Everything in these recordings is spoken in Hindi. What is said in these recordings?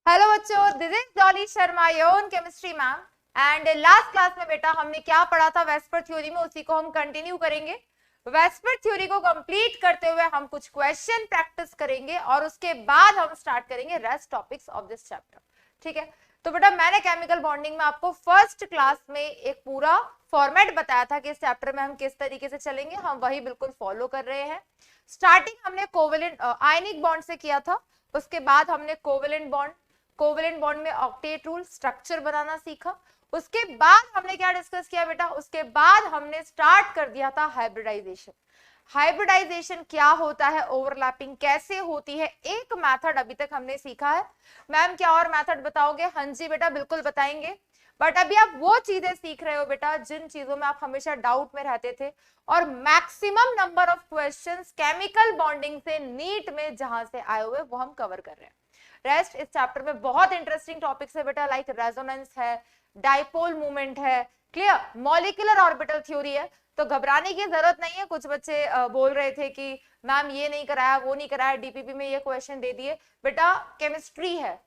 हेलो बच्चों, this is Dolly Sharma, your own chemistry ma'am. And last class में बेटा हमने क्या पढ़ा था वेस्पर थ्योरी में, उसी को हम कंटिन्यू करेंगे। वेस्पर थ्योरी को कंप्लीट करते हुए हम कुछ क्वेश्चन प्रैक्टिस करेंगे और उसके बाद हम स्टार्ट करेंगे rest topics of this chapter. ठीक है, तो बेटा मैंने केमिकल बॉन्डिंग में आपको फर्स्ट क्लास में एक पूरा फॉर्मेट बताया था कि इस चैप्टर में हम किस तरीके से चलेंगे, हम वही बिल्कुल फॉलो कर रहे हैं। स्टार्टिंग हमने कोवेलेंट आयनिक बॉन्ड से किया था, उसके बाद हमने कोवेलेंट बॉन्ड में ऑक्टेट रूल स्ट्रक्चर बनाना सीखा। उसके बाद हमने क्या डिस्कस किया बेटा, उसके बाद हमने स्टार्ट कर दिया था हाइब्रिडाइजेशन। हाइब्रिडाइजेशन क्या होता है, ओवरलैपिंग कैसे होती है, एक मेथड अभी तक हमने सीखा है। मैम क्या और मेथड बताओगे? हाँ जी बेटा बिल्कुल बताएंगे, बट अभी आप वो चीजें सीख रहे हो बेटा जिन चीजों में आप हमेशा डाउट में रहते थे, और maximum number of questions chemical bonding से नीट में जहां से आए हुए वो हम कवर कर रहे हैं। रेस्ट इस चैप्टर में बहुत इंटरेस्टिंग टॉपिक्स है बेटा, लाइक रेजोनेंस है, डाइपोल मूवमेंट है, क्लियर, मॉलिक्यूलर ऑर्बिटल थ्योरी है। तो घबराने की जरूरत नहीं है। कुछ बच्चे बोल रहे थे कि मैम ये नहीं कराया वो नहीं कराया, डीपीपी में ये क्वेश्चन दे दिए। बेटा केमिस्ट्री है,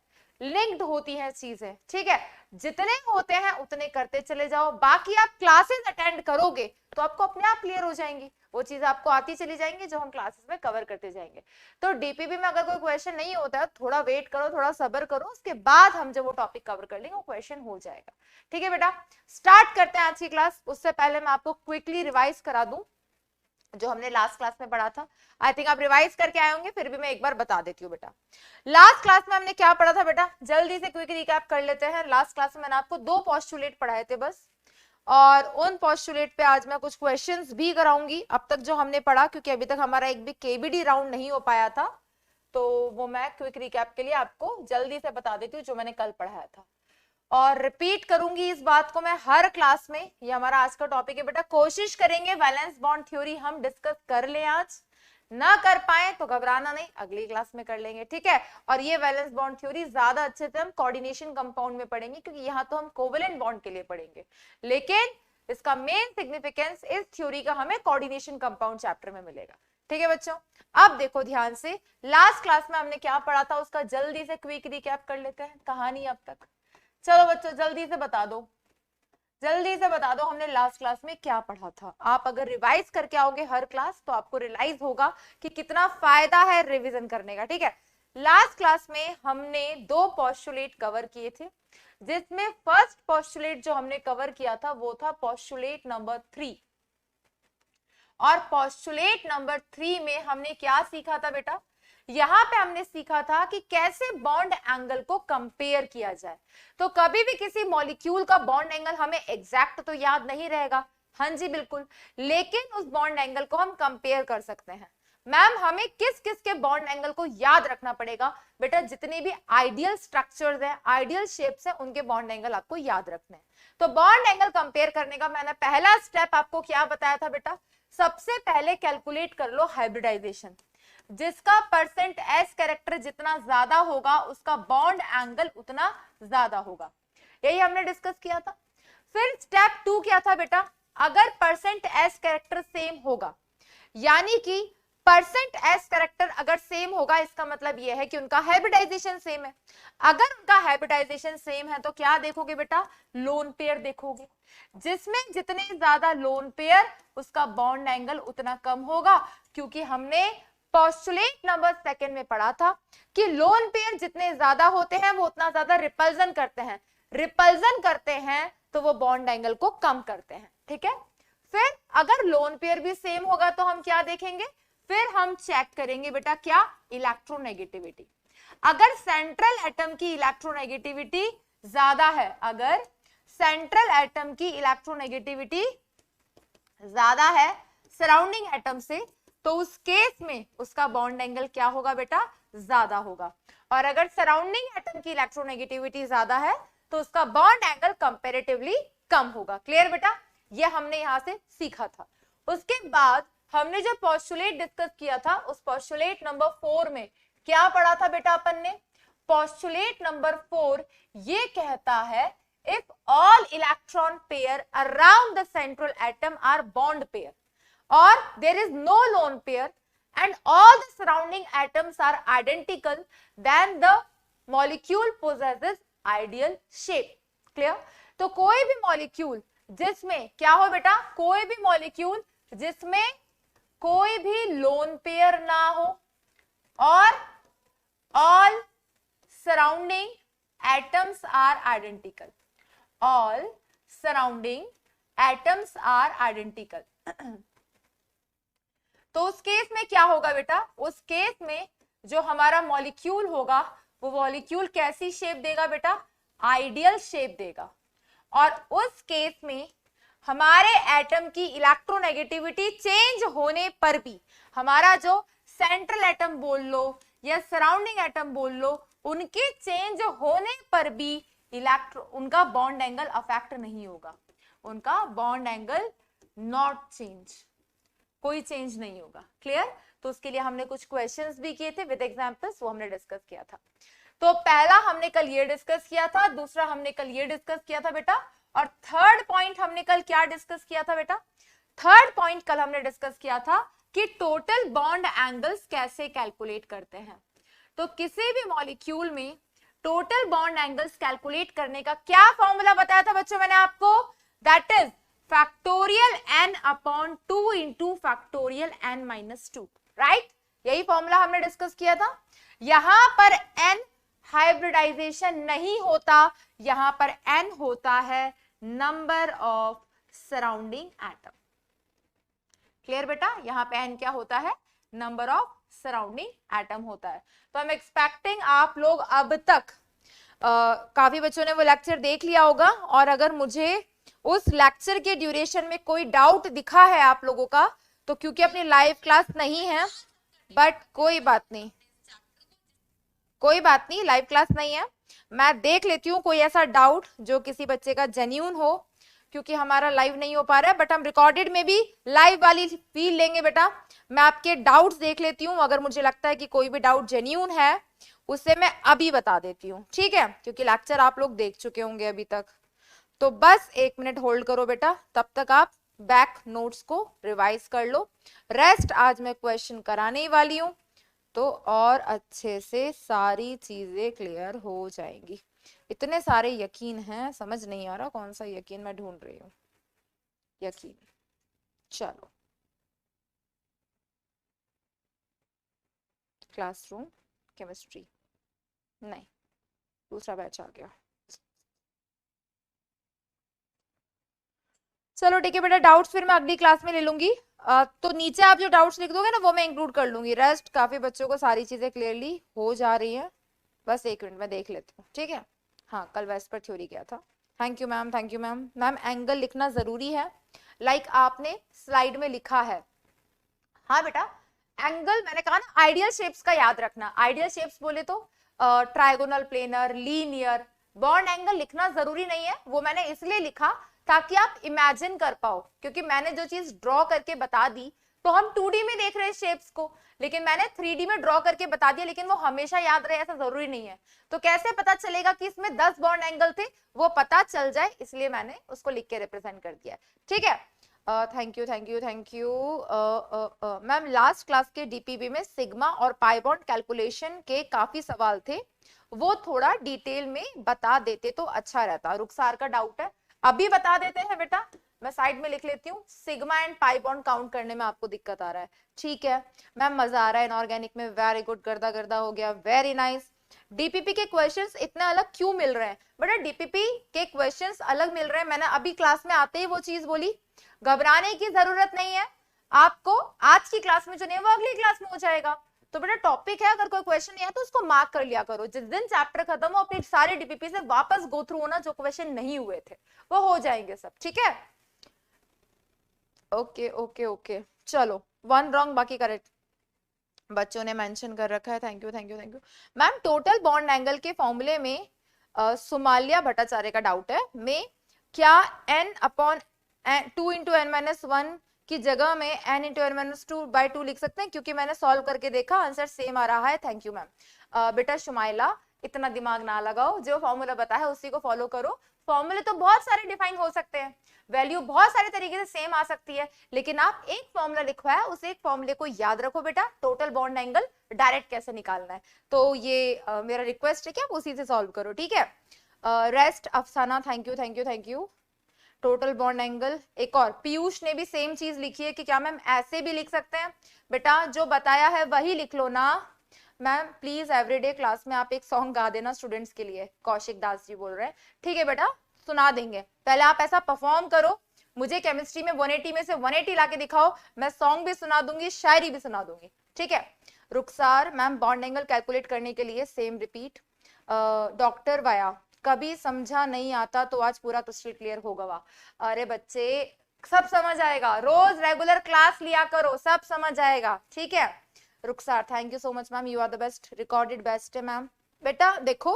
लिंक्ड होती हैं चीजें, ठीक है, जितने होते हैं उतने करते चले जाओ, बाकी आप क्लासेस अटेंड करोगे तो आपको अपने आप क्लियर हो जाएंगी, वो चीज आपको आती चली जाएंगी जो हम क्लासेस में कवर करते जाएंगे। तो डीपीपी में अगर कोई क्वेश्चन नहीं होता है, थोड़ा वेट करो, थोड़ा सब्र करो, उसके बाद हम जब वो टॉपिक कवर कर लेंगे वो क्वेश्चन हो जाएगा। ठीक है बेटा, स्टार्ट करते हैं आज की क्लास। उससे पहले मैं आपको क्विकली रिवाइज करा दूं जो हमने लास्ट क्लास में पढ़ा था। आई थिंक आप रिवाइज करके आए होंगे, फिर भी मैं एक बार बता देती हूँ बेटा। लास्ट क्लास में हमने क्या पढ़ा था बेटा, जल्दी से क्विक रिकैप कर लेते हैं। लास्ट क्लास में मैंने आपको 2 पोस्टुलेट पढ़ाए थे बस, और उन पोस्टुलेट पे आज मैं कुछ क्वेश्चंस भी कराऊंगी अब तक जो हमने पढ़ा, क्योंकि अभी तक हमारा एक भी केबीडी राउंड नहीं हो पाया था, तो वो मैं क्विक रिकैप के लिए आपको जल्दी से बता देती हूँ जो मैंने कल पढ़ाया था। और रिपीट करूंगी इस बात को मैं हर क्लास में, ये हमारा आज का टॉपिक है बेटा। कोशिश करेंगे वैलेंस बॉन्ड थ्योरी हम डिस्कस कर लें आज, ना कर पाए तो घबराना नहीं, अगली क्लास में कर लेंगे, ठीक है। और ये वैलेंस बॉन्ड थ्योरी ज्यादा अच्छे से हम कोऑर्डिनेशन कंपाउंड में पढ़ेंगे, क्योंकि यहाँ तो हम कोवेलेंट बॉन्ड के लिए पढ़ेंगे, लेकिन इसका मेन सिग्निफिकेंस इस थ्योरी का हमें कोऑर्डिनेशन कंपाउंड चैप्टर में मिलेगा। ठीक है बच्चों, अब देखो ध्यान से, लास्ट क्लास में हमने क्या पढ़ा था उसका जल्दी से क्विक रिकैप कर लेते हैं, कहानी अब तक। चलो बच्चों जल्दी से बता दो, जल्दी से बता दो हमने लास्ट क्लास में क्या पढ़ा था। आप अगर रिवाइज करके आओगे हर क्लास तो आपको रियलाइज होगा कि कितना फायदा है रिवीजन करने का। ठीक है, लास्ट क्लास में हमने 2 पोस्टुलेट कवर किए थे, जिसमें फर्स्ट पोस्टुलेट जो हमने कवर किया था वो था पोस्टुलेट नंबर 3। और पोस्टुलेट नंबर 3 में हमने क्या सीखा था बेटा, यहां पे हमने सीखा था कि कैसे बॉन्ड एंगल को कंपेयर किया जाए। तो कभी भी किसी मॉलिक्यूल का बॉन्ड एंगल हमें एग्जैक्ट तो याद नहीं रहेगा, हाँ जी बिल्कुल, लेकिन उस बॉन्ड एंगल को हम कंपेयर कर सकते हैं। मैम हमें किस किस के बॉन्ड एंगल को याद रखना पड़ेगा? बेटा जितने भी आइडियल स्ट्रक्चर्स हैं, आइडियल शेप्स हैं, उनके बॉन्ड एंगल आपको याद रखने हैं। तो बॉन्ड एंगल कंपेयर करने का मैंने पहला स्टेप आपको क्या बताया था बेटा, सबसे पहले कैलकुलेट कर लो हाइब्रिडाइजेशन। जिसका परसेंट एस कैरेक्टर जितना ज्यादा होगा उसका बॉन्ड एंगल उतना ज्यादा होगा, यही हमने डिस्कस किया था। फिर स्टेप 2 क्या था बेटा, अगर परसेंट एस कैरेक्टर सेम होगा, यानी कि परसेंट एस कैरेक्टर अगर सेम होगा इसका मतलब यह है कि उनका हाइब्रिडाइजेशन सेम है। अगर उनका हाइब्रिडाइजेशन सेम है तो क्या देखोगे बेटा, लोन पेयर देखोगे, जिसमें जितने ज्यादा लोन पेयर उसका बॉन्ड एंगल उतना कम होगा, क्योंकि हमने पोस्टुलेट नंबर 2 में पढ़ा था कि लोन पेयर जितने ज्यादा होते हैं वो उतना ज्यादा रिपल्जन करते हैं, रिपल्जन करते हैं तो वो बॉन्ड एंगल को कम करते हैं। ठीक है, फिर अगर लोन पेयर भी सेम होगा तो हम क्या देखेंगे, फिर हम चेक करेंगे बेटा क्या, इलेक्ट्रोनेगेटिविटी। अगर सेंट्रल एटम की इलेक्ट्रोनेगेटिविटी ज्यादा है, अगर सेंट्रल एटम की इलेक्ट्रोनेगेटिविटी ज्यादा है सराउंडिंग एटम से, तो उस केस में उसका बॉन्ड एंगल क्या होगा बेटा, ज्यादा होगा। और अगर सराउंडिंग एटम की इलेक्ट्रोनेगेटिविटी ज्यादा है तो उसका बॉन्ड एंगल कंपैरेटिवली कम होगा। क्लियर बेटा, ये हमने यहां से सीखा था। उसके बाद हमने जो पोस्टुलेट डिस्कस किया था उस पोस्टुलेट नंबर 4 में क्या पढ़ा था बेटा अपन ने, पोस्टुलेट नंबर 4 ये कहता है if all electron pair around the central atom are bond pair or there is no lone pair and all the surrounding atoms are identical, then the molecule possesses ideal shape. Clear? तो कोई भी मॉलिक्यूल जिसमें क्या हो बेटा, कोई भी मॉलिक्यूल जिसमें कोई भी लोन पेयर ना हो और all surrounding atoms are identical, all surrounding atoms are identical. तो उस केस में क्या होगा बेटा, उस केस में जो हमारा मॉलिक्यूल होगा वो मॉलिक्यूल कैसी शेप देगा बेटा, आइडियल शेप देगा। और उस केस में हमारे एटम की इलेक्ट्रोनेगेटिविटी चेंज होने पर भी, हमारा जो सेंट्रल एटम बोल लो या सराउंडिंग एटम बोल लो, उनके चेंज होने पर भी उनका बॉन्ड एंगल अफेक्ट नहीं होगा, उनका बॉन्ड एंगल नॉट चेंज, कोई चेंज नहीं होगा। क्लियर? तो उसके लिए हमने कुछ क्वेश्चंस भी किए थे विद एग्जांपल्स, वो हमने डिस्कस किया था। तो पहला हमने कल ये डिस्कस किया था, दूसरा हमने कल ये डिस्कस किया था बेटा, और थर्ड पॉइंट हमने कल क्या डिस्कस किया था बेटा, थर्ड पॉइंट कल हमने डिस्कस किया था कि टोटल बॉन्ड एंगल्स कैसे कैलकुलेट करते हैं। तो किसी भी मॉलिक्यूल में टोटल बॉन्ड एंगल्स कैलकुलेट करने का क्या फॉर्मूला बताया था बच्चों मैंने आपको, that is factorial n upon 2 into factorial n minus 2, right? यही फॉर्मूला हमने डिस्कस किया था। यहां पर n हाइब्रिडाइजेशन नहीं होता, यहां पर n होता है number of surrounding atom. Clear बेटा? यहां पे n क्या होता है, नंबर ऑफ सराउंडिंग एटम होता है। तो हम एक्सपेक्टिंग आप लोग अब तक काफी बच्चों ने वो लेक्चर देख लिया होगा, और अगर मुझे उस लेक्चर के ड्यूरेशन में कोई डाउट दिखा है आप लोगों का, तो क्योंकि अपनी लाइव क्लास नहीं है, बट कोई बात नहीं, कोई बात नहीं, लाइव क्लास नहीं है, मैं देख लेती हूँ कोई ऐसा डाउट जो किसी बच्चे का जेन्यून हो, क्योंकि हमारा लाइव नहीं हो पा रहा है, बट हम रिकॉर्डेड में भी लाइव वाली फील लेंगे बेटा। मैं आपके डाउट्स देख लेती हूँ, अगर मुझे लगता है कि कोई भी डाउट जेन्यून है उससे मैं अभी बता देती हूँ, ठीक है? क्योंकि लेक्चर आप लोग देख चुके होंगे अभी तक। तो बस 1 मिनट होल्ड करो बेटा, तब तक आप बैक नोट्स को रिवाइज कर लो। रेस्ट आज मैं क्वेश्चन कराने वाली हूँ, तो और अच्छे से सारी चीजें क्लियर हो जाएंगी। इतने सारे यकीन हैं, समझ नहीं आ रहा कौन सा यकीन मैं ढूंढ रही हूँ। यकीन, चलो क्लासरूम केमिस्ट्री, नहीं दूसरा बैच आ गया। चलो ठीक है बेटा, डाउट्स फिर मैं अगली क्लास में ले लूंगी। तो नीचे आप जो डाउट्स लिख दोगे ना वो मैं इंक्लूड कर लूंगी। रेस्ट काफी बच्चों को सारी चीजें क्लियरली हो जा रही है, बस 1 मिनट में देख लेती हूँ, ठीक है? हाँ, कल वेस्पर थ्योरी किया था। Thank you ma'am, thank you ma'am. Ma'am angle लिखना जरूरी है, लाइक आपने स्लाइड में लिखा है। हाँ बेटा, एंगल मैंने कहा ना, आइडियल शेप्स का याद रखना। आइडियल शेप्स बोले तो trigonal, planar, linear. Bond angle लिखना जरूरी नहीं है, वो मैंने इसलिए लिखा ताकि आप इमेजिन कर पाओ, क्योंकि मैंने जो चीज ड्रॉ करके बता दी तो हम 2D में देख रहे हैं शेप्स को, लेकिन मैंने 3D में ड्रॉ करके बता दिया, लेकिन वो हमेशा याद रहे ऐसा जरूरी नहीं है। तो कैसे पता चलेगा कि इसमें 10 बॉन्ड एंगल थे, वो पता चल जाए, इसलिए मैंने उसको लिख के रिप्रेजेंट कर दिया, ठीक है? Thank you thank you thank you ma'am. Last class के डीपीबी में सिग्मा और पाई बॉन्ड कैलकुलेशन के काफी सवाल थे, वो थोड़ा डिटेल में बता देते तो अच्छा रहता। रुखसार का डाउट है, अभी बता देते हैं बेटा, मैं साइड में लिख लेती हूँ। Sigma and pi bond count करने में आपको दिक्कत आ रहा है, ठीक है मैम? मजा आ रहा है इनऑर्गेनिक में, वेरी गुड, गर्दा गर्दा हो गया, वेरी नाइस। डीपीपी के क्वेश्चंस इतने अलग क्यों मिल रहे हैं बेटा? डीपीपी के क्वेश्चंस अलग मिल रहे हैं, मैंने अभी क्लास में आते ही वो चीज बोली, घबराने की जरूरत नहीं है आपको। आज की क्लास में जो नहीं है वो अगली क्लास में हो जाएगा। तो बेटा टॉपिक है, अगर कोई क्वेश्चन नहीं है तो उसको मार्क कर लिया करो। जिस दिन चैप्टर खत्म हो अपने सारे डीपीपी से वापस गो थ्रू होना, जो क्वेश्चन नहीं हुए थे वो हो जाएंगे सब, ठीक है? ओके ओके ओके, चलो 1 रॉन्ग, बाकी करेक्ट बच्चों ने मेंशन कर रखा है। Thank you thank you thank you ma'am. Total bond angle के फॉर्मूले में सुमालिया भट्टाचार्य का डाउट है, में क्या n upon 2 into n minus 1 की जगह में n इंटू n माइनस 2/2 लिख सकते हैं? क्योंकि मैंने सॉल्व करके देखा, आंसर सेम आ रहा है। Thank you ma'am. बेटा शुमाइला, इतना दिमाग ना लगाओ, जो फॉर्मूला बताया है उसी को फॉलो करो। फॉर्मूले तो बहुत सारे डिफाइन हो सकते हैं, वैल्यू बहुत सारे तरीके से सेम आ सकती है, लेकिन आप एक फॉर्मूला लिखवाया, उस एक फॉर्मूले को याद रखो बेटा। टोटल बॉन्ड एंगल डायरेक्ट कैसे निकालना है। तो ये मेरा रिक्वेस्ट है कि आप उसी से सॉल्व करो, ठीक है। रेस्ट अफसाना, thank you thank you thank you. Total bond angle, एक और पीयूष ने भी सेम चीज लिखी है कि क्या मैम ऐसे भी लिख सकते हैं। बेटा जो बताया है वही लिख लो ना मैम। प्लीज एवरीडे क्लास में आप एक सॉन्ग गा देना स्टूडेंट्स के लिए, कौशिक दास जी बोल रहे हैं। ठीक है बेटा, सुना देंगे। पहले आप ऐसा परफॉर्म करो, मुझे केमिस्ट्री में 180 में से 180 लाके दिखाओ, मैं सॉन्ग भी सुना दूंगी, शायरी भी सुना दूंगी, ठीक है। रुखसार मैम, बॉन्ड एंगल कैलकुलेट करने के लिए सेम रिपीट। डॉक्टर वाया, कभी समझा नहीं आता तो आज पूरा क्रिस्टल क्लियर होगा। वाह, अरे बच्चे सब समझ आएगा, रोज रेगुलर क्लास लिया करो, सब समझ आएगा, ठीक है। Rukhsar, thank you so much ma'am, you are the best, recorded best है मैम। बेटा देखो,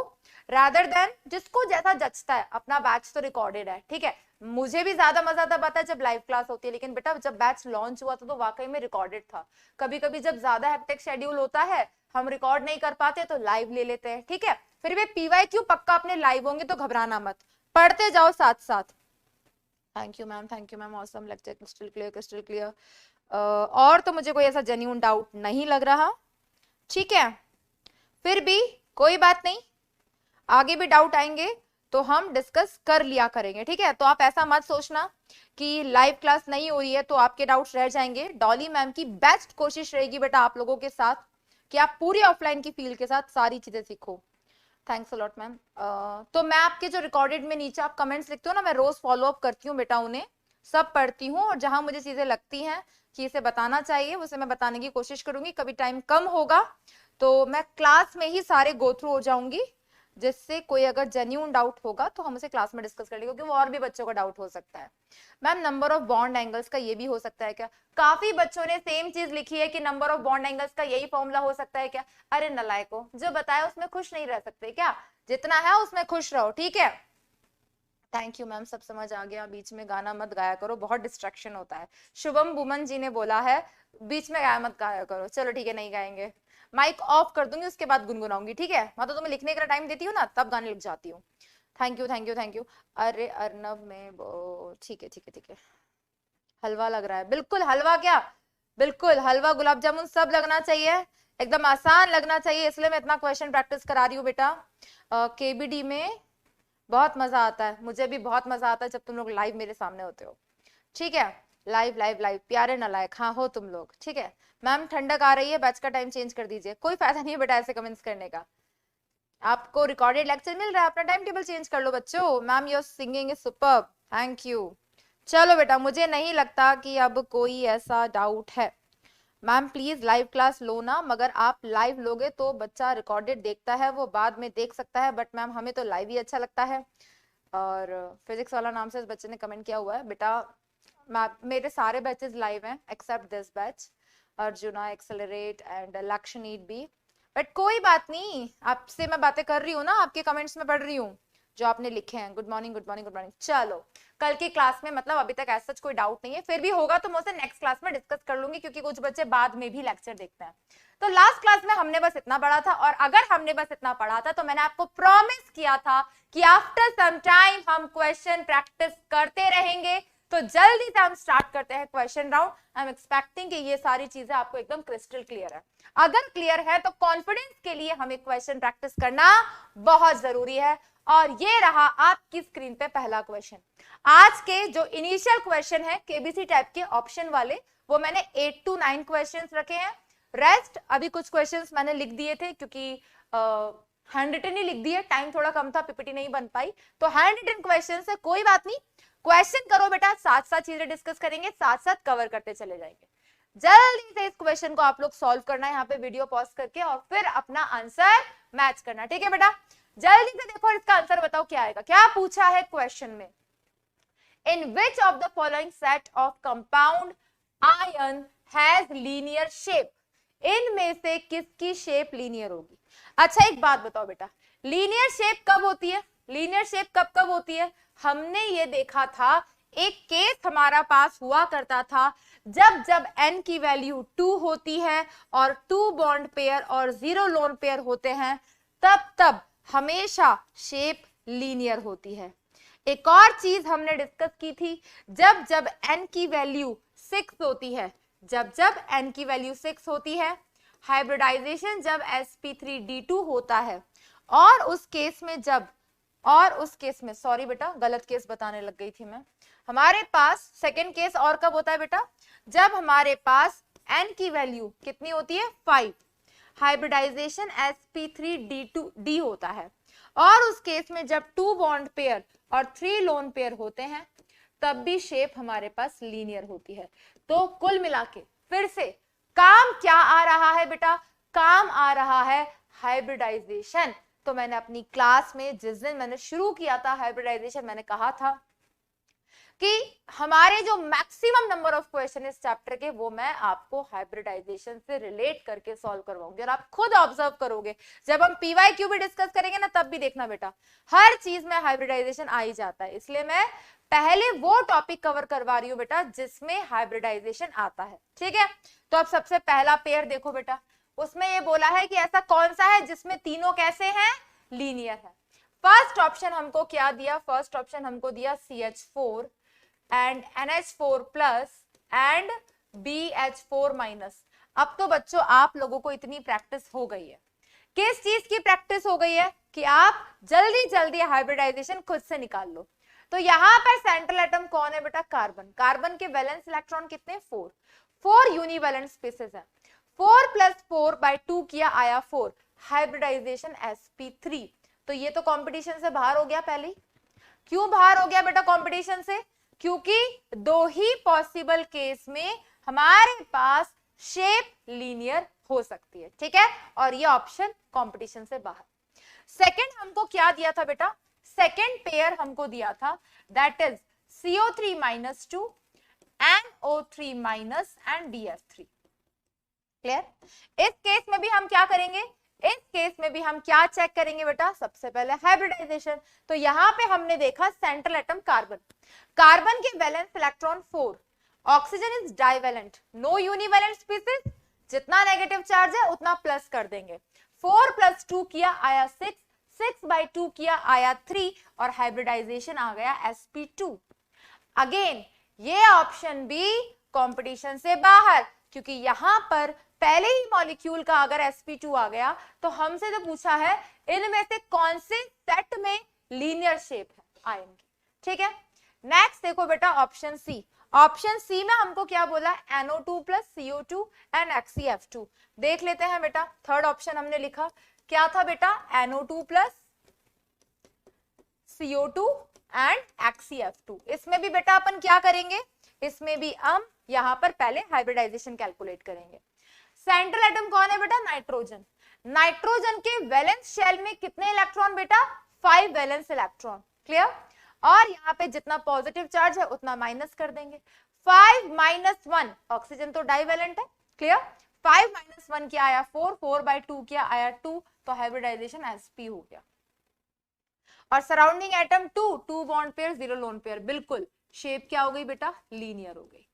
रादर देन जिसको जैसा जचता है, अपना बैच तो रिकॉर्डेड है, ठीक है। मुझे भी ज्यादा मजा तब आता है जब लाइव क्लास होती है, लेकिन बेटा जब बैच लॉन्च हुआ था तो वाकई में रिकॉर्डेड था। कभी कभी जब ज्यादा हेक्टिक शेड्यूल होता है, हम रिकॉर्ड नहीं कर पाते तो लाइव ले लेते हैं, ठीक है। फिर भी पीवाईक्यू पक्का अपने लाइव होंगे, तो घबराना मत, पढ़ते जाओ साथ साथ। Thank you ma'am, awesome lecture, crystal clear crystal clear. और तो मुझे कोई ऐसा जेन्युइन डाउट नहीं लग रहा, ठीक है। फिर भी कोई बात नहीं, आगे भी डाउट आएंगे तो हम डिस्कस कर लिया करेंगे, ठीक है। तो आप ऐसा मत सोचना कि लाइव क्लास नहीं हो रही है तो आपके डाउट्स रह जाएंगे। डॉली मैम की बेस्ट कोशिश रहेगी बेटा आप लोगों के साथ कि आप पूरी ऑफलाइन की फील के साथ सारी चीजें सीखो। Thanks a lot ma'am. तो मैं आपके जो रिकॉर्डेड में नीचे आप कमेंट्स लिखते हो ना, मैं रोज फॉलो अप करती हूँ बेटा, उन्हें सब पढ़ती हूँ, और जहां मुझे चीजें लगती हैं कि इसे बताना चाहिए उसे मैं बताने की कोशिश करूंगी। कभी टाइम कम होगा तो मैं क्लास में ही सारे गो थ्रू हो जाऊंगी, जिससे कोई अगर जेन्युइन डाउट होगा तो हम उसे क्लास में डिस्कस कर लेंगे, क्योंकि वो और भी बच्चों का डाउट हो सकता है। Ma'am number of bond angles का ये भी हो सकता है क्या? काफी बच्चों ने सेम चीज लिखी है कि नंबर ऑफ बॉन्ड एंगल्स का यही फॉर्मूला हो सकता है क्या? अरे नलायको, जो बताया उसमें खुश नहीं रह सकते क्या? जितना है उसमें खुश रहो, ठीक है। थैंक यू मैम, सब समझ आ गया। बीच में गाना मत गाया करो, बहुत डिस्ट्रैक्शन होता है। शुभम बुमन जी ने बोला है बीच में गाया मत गाया करो। चलो ठीक है, नहीं गाएंगे, माइक ऑफ कर दूंगी, उसके बाद गुनगुनाऊंगी, ठीक है। मैं तो तुम्हें लिखने का टाइम देती हूँ ना, तब गाने लिख जाती हूँ। Thank you thank you thank you. अरे अर्नब में ठीक है ठीक है ठीक है। हलवा लग रहा है, बिल्कुल हलवा, क्या बिल्कुल हलवा, गुलाब जामुन सब लगना चाहिए, एकदम आसान लगना चाहिए, इसलिए मैं इतना क्वेश्चन प्रैक्टिस करा रही हूँ बेटा। केबीडी में बहुत मजा आता है, मुझे भी बहुत मजा आता है जब तुम लोग लाइव मेरे सामने होते हो, ठीक है। लाइव लाइव लाइव, प्यारे नालायक, हाँ हो तुम लोग, ठीक है। मैम ठंडक आ रही है, बैच का टाइम चेंज कर दीजिए। कोई फायदा नहीं है बेटा ऐसे कमेंट्स करने का, आपको रिकॉर्डेड लेक्चर मिल रहा है, अपना टाइम टेबल चेंज कर लो बच्चों। Ma'am your singing is superb, thank you. चलो बेटा, मुझे नहीं लगता कि अब कोई ऐसा डाउट है। मैम प्लीज लाइव क्लास लो ना, मगर आप लाइव लोगे तो बच्चा रिकॉर्डेड देखता है, वो बाद में देख सकता है, बट मैम हमें तो लाइव ही अच्छा लगता है। और फिजिक्स वाला नाम से इस बच्चे ने कमेंट किया हुआ है बेटा, मेरे सारे बैचेस लाइव हैं except this batch, Arjuna, accelerate and Lakshya NEET भी। बट कोई बात नहीं, आपसे मैं बातें कर रही हूँ ना, आपके कमेंट्स में पढ़ रही हूँ जो आपने लिखे हैं। Good morning good morning good morning. चलो कल की क्लास में, मतलब अभी तक ऐसा कोई डाउट नहीं है, फिर भी होगा तो मैं उसे नेक्स्ट क्लास में डिस्कस कर लूंगी, क्योंकि कुछ बच्चे बाद में भी लेक्चर देखते हैं। तो लास्ट क्लास में हमने बस इतना पढ़ा था, और अगर हमने बस इतना पढ़ा था तो मैंने आपको प्रॉमिस किया था कि आफ्टर सम टाइम हम क्वेश्चन प्रैक्टिस करते रहेंगे। तो जल्दी से हम स्टार्ट करते हैं question round. I am expecting कि ये सारी चीजें आपको एकदम क्रिस्टल क्लियर है। अगर क्लियर है तो कॉन्फिडेंस के लिए हमें क्वेश्चन प्रैक्टिस करना बहुत जरूरी है। और ये रहा आपकी स्क्रीन पे पहला क्वेश्चन। आज के जो इनिशियल क्वेश्चन है केबीसी टाइप के ऑप्शन वाले, वो मैंने 8 to 9 क्वेश्चंस रखे हैं। रेस्ट अभी कुछ क्वेश्चंस मैंने लिख दिए थे, क्योंकि हैंड रिटन ही लिख दिए, टाइम थोड़ा कम था, पीपीटी नहीं बन पाई, तो हैंड रिटन क्वेश्चन है, कोई बात नहीं। क्वेश्चन करो बेटा, साथ साथ चीजें डिस्कस करेंगे, साथ साथ कवर करते चले जाएंगे। जल्दी से इस क्वेश्चन को आप लोग सॉल्व करना है यहाँ पे वीडियो पॉज करके, और फिर अपना आंसर मैच करना, ठीक है बेटा। जल्दी से देखो, इसका आंसर बताओ क्या आएगा। क्या पूछा है क्वेश्चन में? In which of the following set of compound ion has linear shape? इनमें से किसकी शेप लीनियर होगी? अच्छा एक बात बताओ बेटा, लीनियर शेप कब होती है? लीनियर शेप कब कब होती है? हमने ये देखा था, एक केस हमारा पास हुआ करता था, जब जब n की वैल्यू 2 होती है और 2 बॉन्ड पेयर और 0 लोन पेयर होते हैं, तब तब हमेशा शेप लीनियर होती है। एक और चीज हमने डिस्कस की थी, जब जब n की वैल्यू 6 होती है, जब जब n की वैल्यू 6 होती है, हाइब्रिडाइजेशन जब sp3d2 होता है और उस केस में सॉरी बेटा गलत केस बताने लग गई थी मैं, हमारे पास सेकेंड केस और कब होता है बेटा, जब हमारे पास n की वैल्यू कितनी होती है 5, हाइब्रिडाइजेशन sp3d2d होता है और उस केस में जब 2 बॉन्ड पेयर और 3 लोन पेयर होते हैं तब भी शेप हमारे पास लीनियर होती है। तो कुल मिला के फिर से काम क्या आ रहा है बेटा, काम आ रहा है हाइब्रिडाइजेशन। तो मैंने अपनी क्लास में जिस दिन मैंने शुरू किया था हाइब्रिडाइजेशन, मैंने कहा था कि हमारे जो मैक्सिमम नंबर ऑफ क्वेश्चन इस चैप्टर के वो मैं आपको हाइब्रिडाइजेशन से रिलेट करके सॉल्व करवाऊंगी और आप खुद ऑब्जर्व करोगे जब हम पीवाईक्यू भी डिस्कस करेंगे ना तब भी देखना बेटा हर चीज में हाइब्रिडाइजेशन आ ही जाता है। इसलिए मैं पहले वो टॉपिक कवर करवा रही हूँ बेटा जिसमें हाइब्रिडाइजेशन आता है, ठीक है। तो अब सबसे पहला पेयर देखो बेटा, उसमें ये बोला है कि ऐसा कौन सा है जिसमें तीनों कैसे हैं, लीनियर है। फर्स्ट ऑप्शन हमको क्या दिया, फर्स्ट ऑप्शन हमको दिया CH4 and NH4 plus and BH4 minus. अब तो बच्चों आप लोगों को इतनी प्रैक्टिस हो गई है, किस चीज की प्रैक्टिस हो गई है कि आप जल्दी जल्दी हाइब्रिडाइजेशन खुद से निकाल लो। तो यहां पर सेंट्रल एटम कौन है बेटा, कार्बन। कार्बन के वैलेंस इलेक्ट्रॉन कितने 4 यूनिवैलेंट स्पेसेस हैं, 4 + 4/2 किया आया 4, हाइब्रिडाइजेशन sp3। तो ये तो कंपटीशन से बाहर हो गया पहले। क्यों बाहर हो गया बेटा कंपटीशन से, क्योंकि दो ही पॉसिबल केस में हमारे पास शेप लीनियर हो सकती है, ठीक है, और ये ऑप्शन कंपटीशन से बाहर। सेकंड हमको क्या दिया था बेटा, सेकंड पेयर हमको दिया था that is CO3 - 2 NO3 - and BF3। Clear. इस केस में भी हम क्या करेंगे, इस केस में भी हम क्या चेक करेंगे बेटा, सबसे पहले हाइब्रिडाइजेशन। तो यहां पे हमने देखा सेंट्रल एटम कार्बन, कार्बन के valence electron 4, oxygen is divalent, no univalent species, जितना नेगेटिव चार्ज है उतना प्लस कर देंगे। 4 + 2 किया आया 6, 6/2 किया आया 3 और हाइब्रिडाइजेशन आ गया sp2। अगेन ये ऑप्शन भी कंपटीशन से बाहर, क्योंकि यहां पर पहले ही मॉलिक्यूल का अगर sp2 आ गया तो हमसे तो पूछा है इनमें से कौन से सेट में लीनियर शेप है आयन की, ठीक है। नेक्स्ट देखो बेटा ऑप्शन सी, ऑप्शन सी में हमको क्या बोला, NO2 + CO2 एंड XeF2। देख लेते हैं बेटा, थर्ड ऑप्शन हमने लिखा क्या था बेटा, NO2 + CO2 एंड XeF2। इसमें भी बेटा अपन क्या करेंगे, इसमें भी हम यहां पर पहले हाइब्रिडाइजेशन कैलकुलेट करेंगे। सेंट्रल एटम कौन है बेटा, नाइट्रोजन। नाइट्रोजन के वैलेंस शेल में कितने इलेक्ट्रॉन बेटा, 5 वैलेंस इलेक्ट्रॉन। क्लियर। और यहाँ पे जितना पॉजिटिव चार्ज है उतना माइनस कर देंगे। 5 - 1, ऑक्सीजन तो डाइवैलेंट है। क्लियर। 5 - 1 क्या आया 4, 4/2 क्या आया 2, तो हाइब्रिडाइजेशन sp हो गया। और surrounding atom 2 bond pair 0 lone pair, बिल्कुल शेप क्या हो गई बेटा, लीनियर हो गई।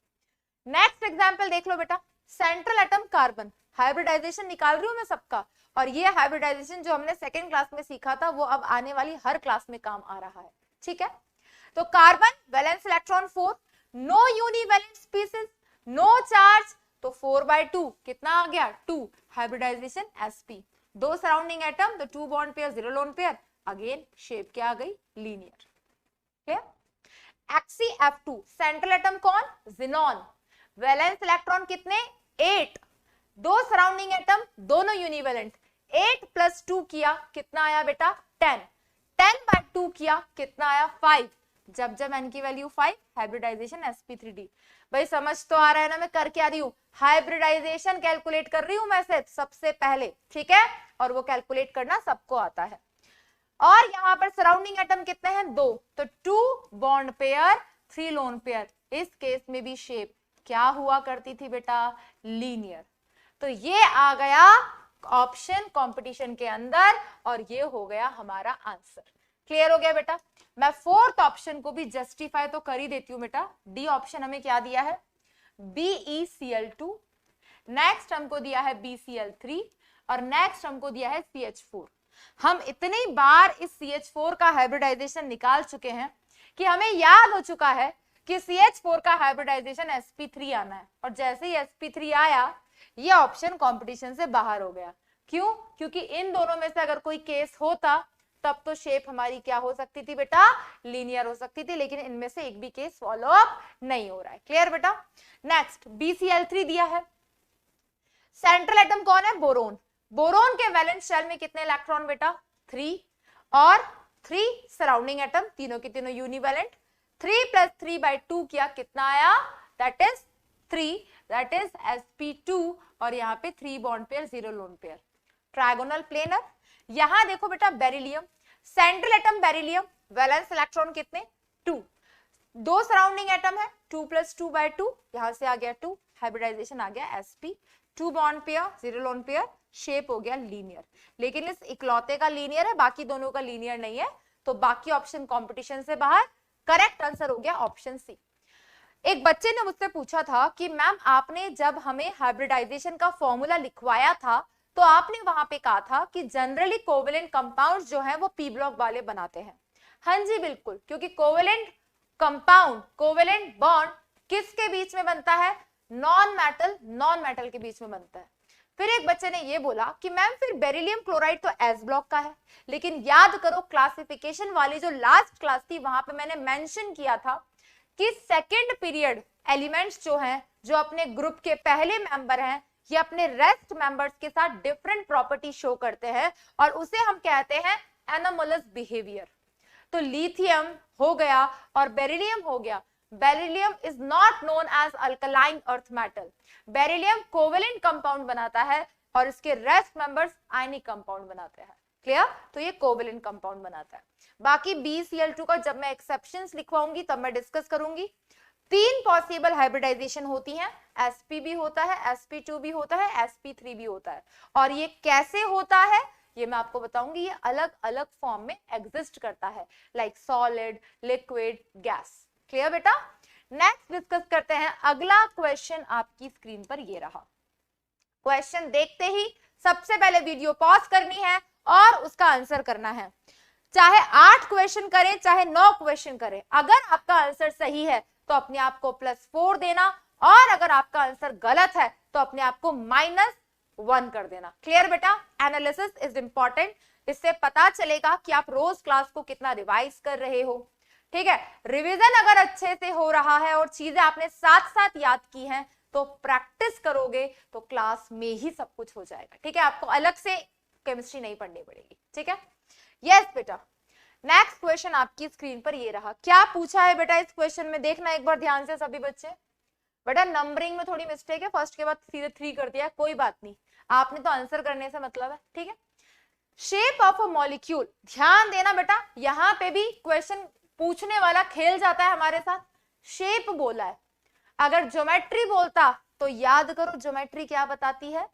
नेक्स्ट एग्जांपल देख लो बेटा, सेंट्रल एटम कार्बन, हाइब्रिडाइजेशन निकाल रही हूं मैं सबका, और ये हाइब्रिडाइजेशन जो हमने सेकेंड क्लास में सीखा था वो अब आने वाली हर क्लास में काम आ रहा है, ठीक है। तो carbon valence electron 4, no univalent species, no charge, तो 4/2 कितना आ गया 2, हाइब्रिडाइजेशन sp। दो सराउंडिंग एटम तो 2 bond pair 0 lone pair, again shape क्या आ गई, linear. Clear. XeF2, central atom कौन, जिनॉन, वैलेंस इलेक्ट्रॉन कितने 8, दो सराउंडिंग एटम दोनों यूनिवैलेंट, 8 + 2 किया कितना आया बेटा 10, 10/2 किया कितना आया 5, जब जब n की वैल्यू 5, हाइब्रिडाइजेशन sp3d। भाई समझ तो आ रहा है ना मैं कर क्या रही हूँ, हाइब्रिडाइजेशन कैलकुलेट कर रही हूँ मैं सबसे पहले, ठीक है, और वो कैलकुलेट करना सबको आता है। और यहाँ पर सराउंडिंग एटम कितने हैं 2, तो 2 बॉन्ड पेयर 3 लोन पेयर, इस केस में भी शेप क्या हुआ करती थी बेटा, लीनियर। तो ये आ गया ऑप्शन कंपटीशन के अंदर और ये हो गया हमारा आंसर। क्लियर हो गया बेटा। मैं फोर्थ ऑप्शन को भी जस्टिफाई तो कर ही देती हूँ बेटा। डी ऑप्शन हमें क्या दिया है, BeCl2, नेक्स्ट हमको दिया है BCl3 और नेक्स्ट हमको दिया है CH4। हम इतनी बार इस CH4 का हाइब्रिडाइजेशन निकाल चुके हैं कि हमें याद हो चुका है कि CH4 का हाइब्रिडाइजेशन sp3 आना है, और जैसे ही sp3 आया ये ऑप्शन कंपटीशन से बाहर हो गया। क्यों? क्योंकि इन दोनों में से अगर कोई केस होता तब तो शेप हमारी क्या हो सकती थी बेटा? लीनियर हो सकती थी, लेकिन इनमें से एक भी केस फॉलो अप नहीं हो रहा है। क्लियर बेटा? नेक्स्ट BCl3 दिया है। सेंट्रल एटम कौन है? बोरोन। बोरोन के वैलेंस शेल में कितने इलेक्ट्रॉन बेटा? 3 और 3 सराउंडिंग एटम, तीनों के तीनों यूनिवैलेंट। 3 + 3/2 किया, कितना आया? That is 3, that is sp2 और यहाँ पे 3 bond pair 0 lone pair. Trigonal planar. यहां देखो बेटा beryllium, central atom beryllium, valence electron कितने? 2, 2 सराउंडिंग एटम है, 2 + 2/2, यहां से आ गया 2, हाइब्रिडाइजेशन आ गया sp, 2 bond pair 0 lone pair, shape हो गया लीनियर। लेकिन इस इकलौते का लीनियर है, बाकी दोनों का लीनियर नहीं है, तो बाकी ऑप्शन कंपटीशन से बाहर। करेक्ट आंसर हो गया ऑप्शन सी। एक बच्चे ने मुझसे पूछा था कि मैम आपने जब हमें हाइब्रिडाइजेशन का फॉर्मूला लिखवाया था तो आपने वहां पे कहा था कि जनरली कोवेलेंट कंपाउंड्स जो हैं वो पी ब्लॉक वाले बनाते हैं। हाँ जी बिल्कुल, क्योंकि कोवेलेंट कंपाउंड, कोवेलेंट बॉन्ड किसके बीच में बनता है? नॉन मेटल के बीच में बनता है। फिर एक बच्चे ने ये बोला कि मैम फिर बेरिलियम क्लोराइड तो एस ब्लॉक का है, लेकिन याद करो क्लासिफिकेशन वाली जो लास्ट क्लास थी वहां पे मैंने मेंशन किया था कि सेकेंड पीरियड एलिमेंट्स जो हैं, जो अपने ग्रुप के पहले मेंबर हैं, ये अपने रेस्ट मेंबर्स के साथ डिफरेंट प्रॉपर्टी शो करते हैं और उसे हम कहते हैं एनोमलस बिहेवियर। तो लिथियम हो गया और बेरिलियम हो गया। Beryllium is not known as alkaline earth metal. Beryllium covalent compound बनाता है और इसके रेस्ट मेंबर्स आयनिक कंपाउंड बनाते हैं। क्लियर? तो ये कोवेलेंट कंपाउंड बनाता है। बाकी BCl2 का जब मैं एक्सेप्शंस लिखवाऊंगी तब मैं डिस्कस करूंगी। 3 पॉसिबल हाइब्रिडाइजेशन होती हैं, sp भी होता है, sp2 भी होता है, sp3 भी होता है। और ये कैसे होता है ये मैं आपको बताऊंगी। ये अलग अलग फॉर्म में एग्जिस्ट करता है, like solid, liquid, gas. Clear बेटा? नेक्स्ट डिस्कस करते हैं। अगला क्वेश्चन आपकी स्क्रीन पर ये रहा। क्वेश्चन देखते ही सबसे पहले वीडियो पॉज करनी है और उसका आंसर करना है। चाहे 8 क्वेश्चन करें चाहे 9 क्वेश्चन करें, अगर आपका आंसर सही है तो अपने आप को +4 देना, और अगर आपका आंसर गलत है तो अपने आप को -1 कर देना। क्लियर बेटा? एनालिसिस इज इंपॉर्टेंट, इससे पता चलेगा कि आप रोज क्लास को कितना रिवाइज कर रहे हो। ठीक है? रिवीजन अगर अच्छे से हो रहा है और चीजें आपने साथ साथ याद की हैं तो प्रैक्टिस करोगे तो क्लास में ही सब कुछ हो जाएगा। ठीक है? आपको अलग से केमिस्ट्री नहीं पढ़नी पड़ेगी। ठीक है? यस बेटा। नेक्स्ट क्वेश्चन आपकी स्क्रीन पर ये रहा। क्या पूछा है बेटा इस क्वेश्चन में? देखना एक बार ध्यान से सभी बच्चे। बेटा नंबरिंग में थोड़ी मिस्टेक है, फर्स्ट के बाद सीधे 3 कर दिया, कोई बात नहीं, आपने तो आंसर करने से मतलब है। ठीक है? शेप ऑफ अ मॉलिक्यूल, ध्यान देना बेटा, यहां पे भी क्वेश्चन पूछने वाला खेल जाता है हमारे साथ। शेप बोला है, अगर ज्योमेट्री बोलता तो याद करो ज्योमेट्री क्या बताती है?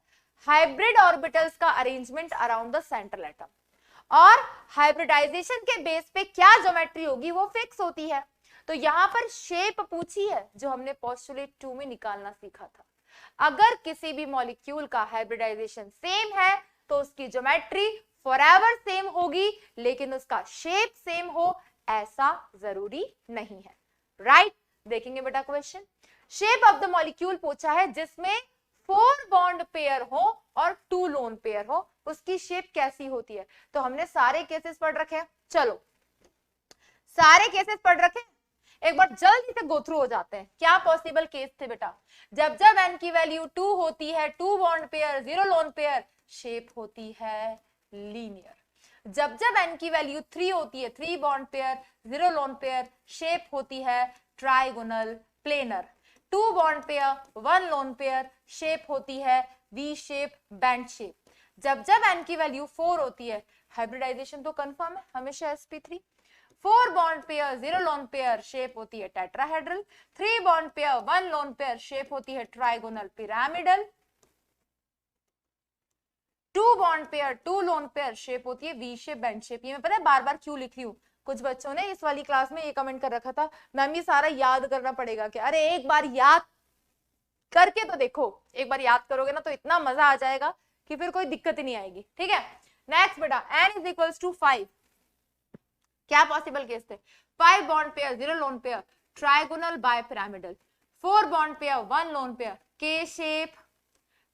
हाइब्रिड ऑर्बिटल्स का arrangement around the central atom. और हाइब्रिडाइजेशन के बेस पे क्या ज्योमेट्री होगी वो फिक्स होती है। तो यहां पर शेप पूछी है जो हमने पोस्टुलेट 2 में निकालना सीखा था। अगर किसी भी मॉलिक्यूल का हाइब्रिडाइजेशन सेम है तो उसकी ज्योमेट्री फॉरएवर सेम होगी, लेकिन उसका शेप सेम हो ऐसा जरूरी नहीं है। राइट? देखेंगे बेटा question. Shape of the molecule पूछा है जिसमें 4 बॉन्ड पेयर हो और 2 लोन पेयर हो, उसकी शेप कैसी होती है? तो हमने सारे केसेस पढ़ रखे हैं। चलो सारे केसेस पढ़ रखे, एक बार जल्दी से गो थ्रू हो जाते हैं। क्या पॉसिबल केस थे बेटा? जब जब n की वैल्यू 2 होती है, 2 bond pair 0 lone pair, shape होती है लीनियर। जब जब n की वैल्यू 3 होती है, 3 bond pair 0 lone pair, shape होती है trigonal planar. 2 bond pair 1 lone pair, shape होती है वी शेप, बैंड शेप। जब जब n की वैल्यू 4 होती है, हाइब्रिडाइजेशन तो कंफर्म है हमेशा sp3। 4 bond pair 0 lone pair, shape होती है tetrahedral. 3 bond pair 1 lone pair, shape होती है trigonal pyramidal. 2 bond pair 2 lone pair, shape होती है वी शेप, बैंड शेप। ये मैं पता है बार बार क्यों लिख रही हूँ, कुछ बच्चों ने इस वाली क्लास में ये कमेंट कर रखा था, मैम ये सारा याद करना पड़ेगा क्या? अरे एक बार याद करके तो देखो, एक बार याद करोगे ना तो इतना मजा आ जाएगा कि फिर कोई दिक्कत ही नहीं आएगी। ठीक है? नेक्स्ट बेटा, n = 5। क्या पॉसिबल केस थे? 5 bond pair 0 lone pair, trigonal bipyramidal. 4 bond pair 1 lone pair, के shape,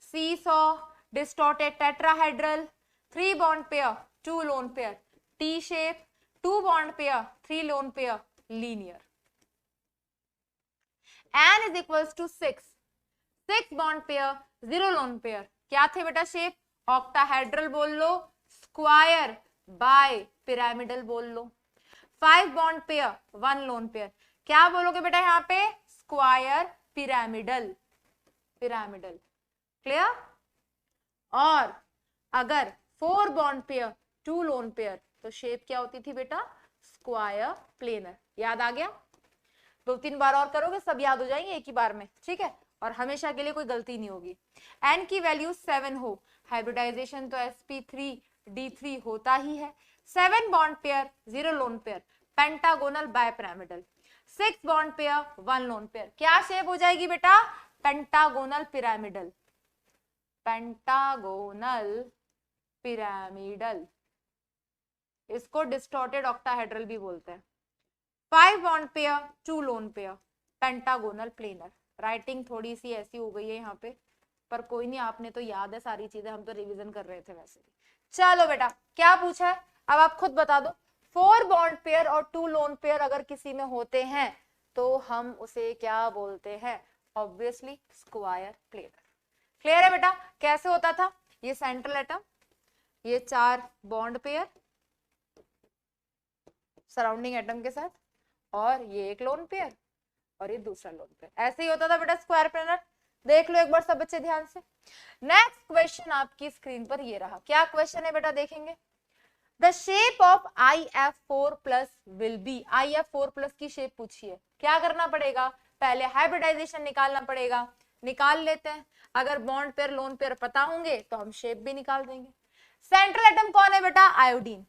seesaw, distorted tetrahedral, 3 bond pair, 2 lone pair, T shape, 2 bond pair, 3 lone pair, linear. n is equals to 6, 6 bond pair, 0 lone pair, क्या थे बेटा शेप? ऑक्टाहेड्रल बोल लो, स्क्वायर, बाय पिरामिडल बोल लो। 5 बॉन्ड पेयर, 1 लोन पेयर, क्या बोलोगे बेटा यहाँ पे? Square pyramidal, pyramidal. क्लियर? और अगर 4 बॉन्ड पेयर, 2 लोन पेयर, तो शेप क्या होती थी बेटा? Square planar. याद आ गया? 2-3 बार और करोगे सब याद हो जाएंगे एक ही बार में, ठीक है? और हमेशा के लिए कोई गलती नहीं होगी। n की वैल्यू 7 हो, हाइब्रिडाइजेशन तो sp3d3 होता ही है। 7 bond pair, 0 lone pair, pentagonal bipyramidal. 6 bond pair, 1 lone pair, क्या शेप हो जाएगी बेटा? Pentagonal pyramidal, pentagonal pyramidal. इसको डिस्टॉर्टेड ऑक्टाहेड्रल भी बोलते हैं। 5 bond pair, 2 lone pair, pentagonal planar. Writing थोड़ी सी ऐसी हो गई है यहाँ पे, पर कोई नहीं, आपने तो याद है सारी चीजें, हम तो रिवीजन कर रहे थे वैसे भी। चलो बेटा, क्या पूछा है अब आप खुद बता दो। 4 बॉन्ड पेयर और 2 लोन पेयर अगर किसी में होते हैं तो हम उसे क्या बोलते हैं? Obviously square planar. क्लियर है बेटा? कैसे होता था? ये सेंट्रल एटम, ये 4 बॉन्ड पेयर सराउंडिंग एटम के साथ, और ये एक लोन पेयर और ये दूसरा लोन पेयर, ऐसे ही होता था बेटा स्क्वायर प्लेनर। देख लो एक बार सब बच्चे ध्यान से। नेक्स्ट क्वेश्चन आपकी स्क्रीन पर ये रहा। क्या क्वेश्चन है बेटा? देखेंगे। The shape of IF4 plus will be. IF4 plus की शेप पूछी है, क्या करना पड़ेगा? पहले हाइब्रिडाइजेशन निकालना पड़ेगा, निकाल लेते हैं। अगर बॉन्ड पेयर लोन पेयर पता होंगे तो हम शेप भी निकाल देंगे। सेंट्रल एटम कौन है बेटा? आयोडीन।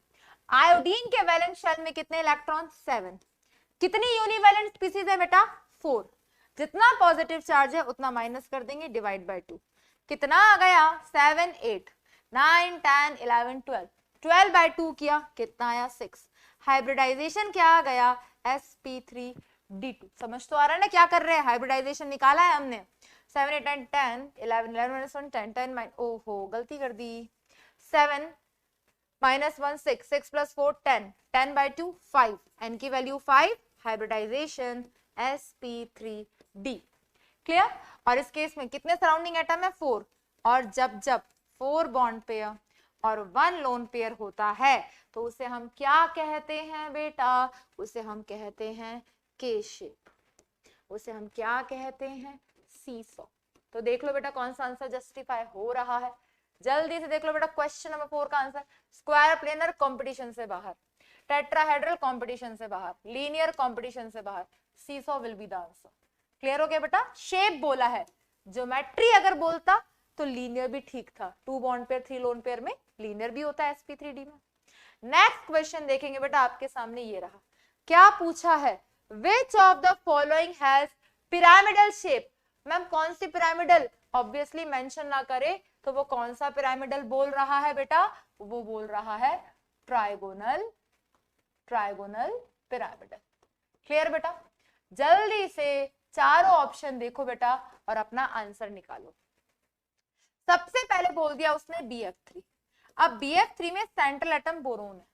आयोडीन के वैलेंस शेल में कितने इलेक्ट्रॉन? 7। कितनी यूनिवैलेंट स्पीसीज है बेटा? 4। जितना पॉजिटिव चार्ज है उतना माइनस कर देंगे, डिवाइड बाय 2। कितना आ गया? 7, 8, 9, 10, 11, 12। 12 बाय 2 किया, कितना आया? 6। हाइब्रिडाइजेशन क्या आ गया? sp3d2। समझ तो आ रहा है ना क्या कर रहे हैं? हाइब्रिडाइजेशन निकाला है हमने। 7, 8, 9, 10, 11, 11 -1, 10, 10 ओहो गलती कर दी। 7 -1 6, 6 + 4 10, 10 बाय 2 5, n की वैल्यू 5, हाइब्रिडाइजेशन sp3d। क्लियर? और इस केस में कितने सराउंडिंग एटम है? 4। और जब जब 4 बॉन्ड पेयर और 1 लोन पेयर होता है तो उसे हम क्या कहते हैं बेटा? उसे हम कहते हैं के शेप। उसे हम क्या कहते हैं? सीसॉ। तो देख लो बेटा कौन सा आंसर जस्टिफाई हो रहा है। जल्दी से देख लो बेटा क्वेश्चन नंबर 4 का आंसर। स्क्वायर प्लेनर कंपटीशन से बाहर, टेट्राहेड्रल कंपटीशन से बाहर, लीनियर कंपटीशन से बाहर, seesaw will be the answer. Clear हो गया बेटा? शेप बोला है, ज्योमेट्री अगर बोलता तो लीनियर भी ठीक था। 2 बॉन्ड पेयर 3 लोन पेयर में लीनियर भी होता है sp3d में। नेक्स्ट क्वेश्चन देखेंगे बेटा, आपके सामने ये रहा। क्या पूछा है? Which of the following has pyramidal shape. Ma'am कौन सी पिरामिडल? ऑब्वियसली मेंशन ना करे तो वो कौन सा पिरामिडल बोल रहा है बेटा? वो बोल रहा है ट्राइगोनल, ट्राइगोनल पिरामिडल। क्लियर बेटा? जल्दी से चारों ऑप्शन देखो बेटा और अपना आंसर निकालो। सबसे पहले बोल दिया उसने BF3। अब BF3 में सेंट्रल एटम बोरोन है।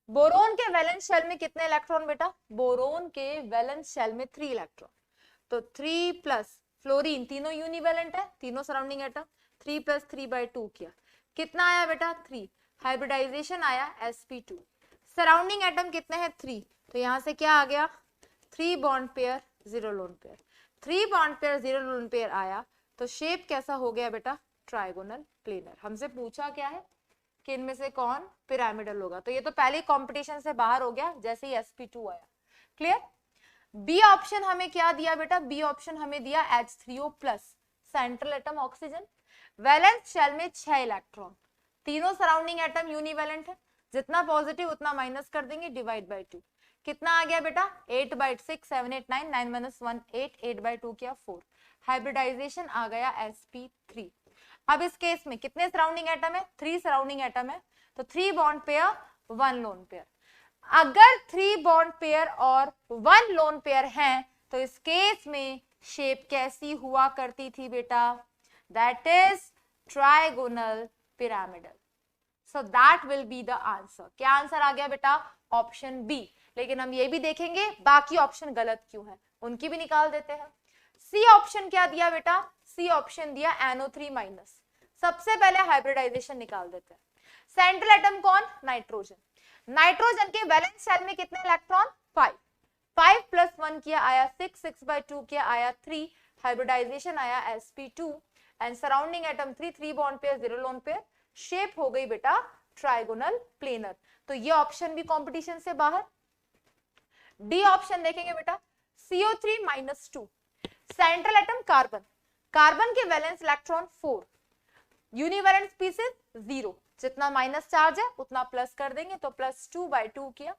बोरोन के वैलेंस शेल में कितने इलेक्ट्रॉन बेटा? बोरोन के वैलेंस शेल में 3 इलेक्ट्रॉन। तो 3 प्लस फ्लोरीन, तीनों यूनिवैलेंट है, तीनों सराउंडिंग एटम। 3 + 3 बाय 2 किया, कितना आया बेटा? 3। हाइब्रिडाइजेशन आया sp2। सराउंडिंग एटम कितने हैं? 3। तो यहां से क्या आ गया? 3 bond pair 0 lone pair. 3 bond pair 0 lone pair आया तो शेप कैसा हो गया बेटा? Trigonal planar. हमसे पूछा क्या है कि इनमें से कौन पिरामिडल होगा, तो ये तो पहले कंपटीशन से बाहर हो गया जैसे ही sp2 आया। क्लियर? बी ऑप्शन हमें क्या दिया बेटा? बी ऑप्शन हमें दिया H3O plus, central atom oxygen, valence shell में 6 इलेक्ट्रॉन, तीनों सराउंडिंग एटम यूनिवैलेंट है, जितना पॉजिटिव उतना माइनस कर देंगे, डिवाइड बाय 2। कितना आ गया बेटा? 8 बाय 6, 7, 8, 9, 9 - 1 8, 8 बाय 2 किया 4। हाइब्रिडाइजेशन आ गया sp3। अब इस केस में कितने सराउंडिंग एटम है? 3 सराउंडिंग एटम है, तो 3 बॉन्ड पेयर 1 लोन पेयर। अगर 3 बॉन्ड पेयर और 1 लोन पेयर हैं तो इस केस में शेप कैसी हुआ करती थी बेटा? That is trigonal pyramidal. So that will be the answer. क्या आंसर आ गया बेटा? Option B. लेकिन हम ये भी देखेंगे बाकी ऑप्शन गलत क्यों है, उनकी भी निकाल देते हैं। सी ऑप्शन क्या दिया बेटा? सी ऑप्शन दिया NO3 माइनस। सबसे पहले हाइब्रिडाइजेशन निकाल देते हैं। सेंट्रल एटम कौन? नाइट्रोजन। नाइट्रोजन के वैलेंस शेल में कितने इलेक्ट्रॉन? 5। 5 + 1 किया आया 6, 6/2 किया आया 3, हाइब्रिडाइजेशन आया sp2 and surrounding atom 3 bond pair 0 lone pair, shape हो गई बेटा ट्राइगोनल प्लेनर। तो ये ऑप्शन भी कंपटीशन से बाहर। डी ऑप्शन देखेंगे बेटा, CO3 - 2, central atom carbon. Carbon के वैलेंस इलेक्ट्रॉन 4, यूनिवैलेंट स्पीसीज 0, जितना माइनस चार्ज है उतना प्लस कर देंगे, तो +2/2 किया,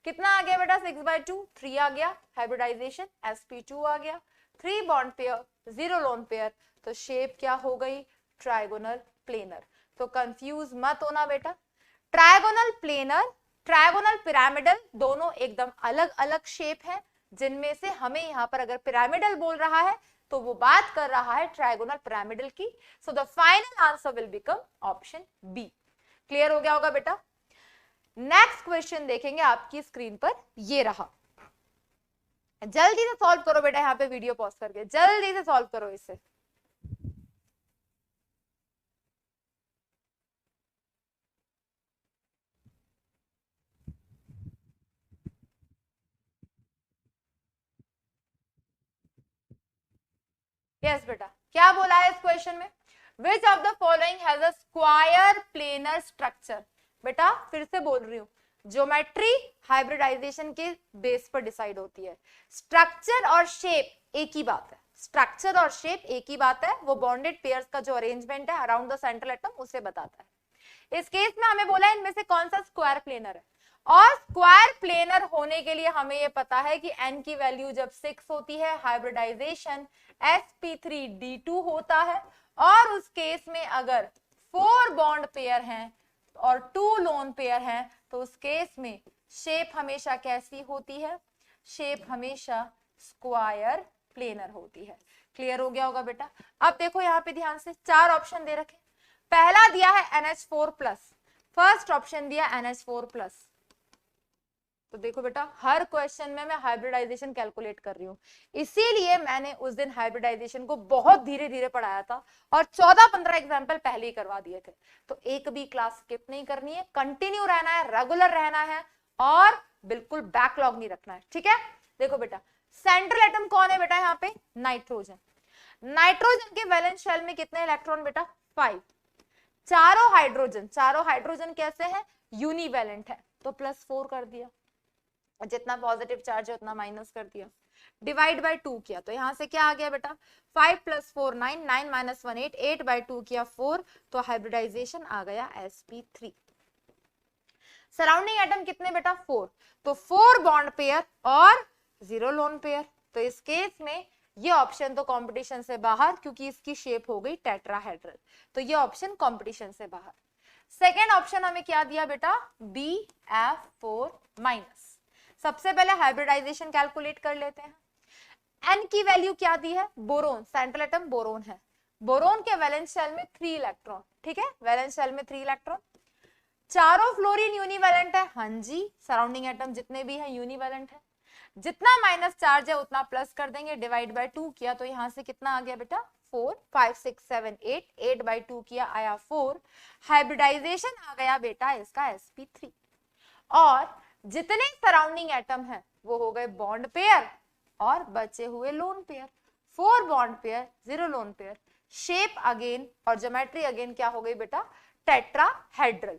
कितना आ गया बेटा? 6/2, 3 आ गया, हाइब्रिडाइजेशन sp2 आ गया, 3 बॉन्ड पेयर 0 लोन पेयर, तो शेप क्या हो गई? Trigonal planar. तो कंफ्यूज मत होना बेटा, ट्राइगोनल प्लेनर, ट्राइगोनल पिरामिडल दोनों एकदम अलग अलग शेप है, जिनमें से हमें यहाँ पर अगर पिरामिडल बोल रहा है तो वो बात कर रहा है ट्राइगोनल पिरामिडल की। So the final answer will become option B. Clear हो गया होगा बेटा? नेक्स्ट क्वेश्चन देखेंगे आपकी स्क्रीन पर, ये रहा। जल्दी से सॉल्व करो बेटा, यहाँ पे वीडियो पॉज करके जल्दी से सॉल्व करो इसे। यस बेटा, क्या बोला है इस क्वेश्चन में? विच of the following has a square planar structure. बेटा फिर से बोल रही हूँ, ज्योमेट्री हाइब्रिडाइजेशन के बेस पर डिसाइड होती है, स्ट्रक्चर और शेप एक ही बात है, स्ट्रक्चर और शेप एक ही बात है, वो बॉन्डेड पेयर्स का जो अरेंजमेंट है अराउंड द सेंट्रल एटम उसे बताता है। इस केस में हमें बोला है इनमें से कौन सा स्क्वायर प्लेनर है, और स्क्वायर प्लेनर होने के लिए हमें ये पता है कि n की वैल्यू जब 6 होती है हाइब्रिडाइजेशन sp3d2 होता है, और उस केस में अगर 4 बॉन्ड पेयर हैं और 2 लोन पेयर हैं तो उस केस में शेप हमेशा कैसी होती है? शेप हमेशा स्क्वायर प्लेनर होती है। क्लियर हो गया होगा बेटा? अब देखो यहाँ पे ध्यान से 4 ऑप्शन दे रखे, पहला दिया है NH4+, फर्स्ट ऑप्शन दिया NH4+। तो देखो बेटा हर क्वेश्चन में मैं हाइब्रिडाइजेशन कैलकुलेट कर रही हूँ, इसीलिए मैंने उस दिन हाइब्रिडाइजेशन को बहुत धीरे धीरे पढ़ाया था और 14-15 एग्जाम्पल पहले ही करवा दिए थे। तो एक भी क्लास स्किप नहीं करनी है, कंटिन्यू रहना है, रेगुलर रहना है और बिल्कुल बैकलॉग नहीं रखना है, ठीक है? देखो बेटा सेंट्रल एटम कौन है बेटा? यहाँ पे नाइट्रोजन। नाइट्रोजन के वैलेंस शेल में कितने इलेक्ट्रॉन बेटा? 5। चारों हाइड्रोजन कैसे है? यूनिवैलेंट है, तो +4 कर दिया, जितना पॉजिटिव चार्ज है उतना माइनस कर दिया, डिवाइड बाय 2 किया, तो यहां से क्या आ गया बेटा? 5 + 4 9, 9 - 1 8, 8/2 किया 4, तो हाइब्रिडाइजेशन आ गया sp3। सराउंडिंग एटम कितने बेटा? 4, तो 4 बॉन्ड पेयर और 0 लोन पेयर, तो इस केस में ये ऑप्शन तो कंपटीशन से बाहर, क्योंकि इसकी शेप हो गई टेट्राहेड्रल, तो ये ऑप्शन कंपटीशन से बाहर। सेकेंड ऑप्शन हमें क्या दिया बेटा? BF4-। सबसे पहले हाइब्रिडाइजेशन कैलकुलेट कर लेते हैं। n की वैल्यू क्या दी है? बोरोन, सेंट्रल एटम बोरोन है, बोरोन के वैलेंस शेल में 3 इलेक्ट्रॉन, ठीक है, वैलेंस शेल में 3 इलेक्ट्रॉन। चारों फ्लोरीन यूनिवैलेंट है, हाँ जी, सराउंडिंग एटम जितने भी हैं यूनिवैलेंट है, जितना माइनस चार्ज है उतना प्लस कर देंगे, डिवाइड बाय 2 किया, तो यहां से कितना आ गया बेटा? 4, 5 6 7 8, 8/2 किया आया 4, हाइब्रिडाइजेशन आ गया बेटा इसका sp3, और जितने सराउंडिंग एटम है वो हो गए बॉन्ड पेयर और बचे हुए lone pair, 4 bond pair 0 lone pair, shape again और ज्योमेट्री अगेन क्या हो गई बेटा? टेट्राहेड्रल।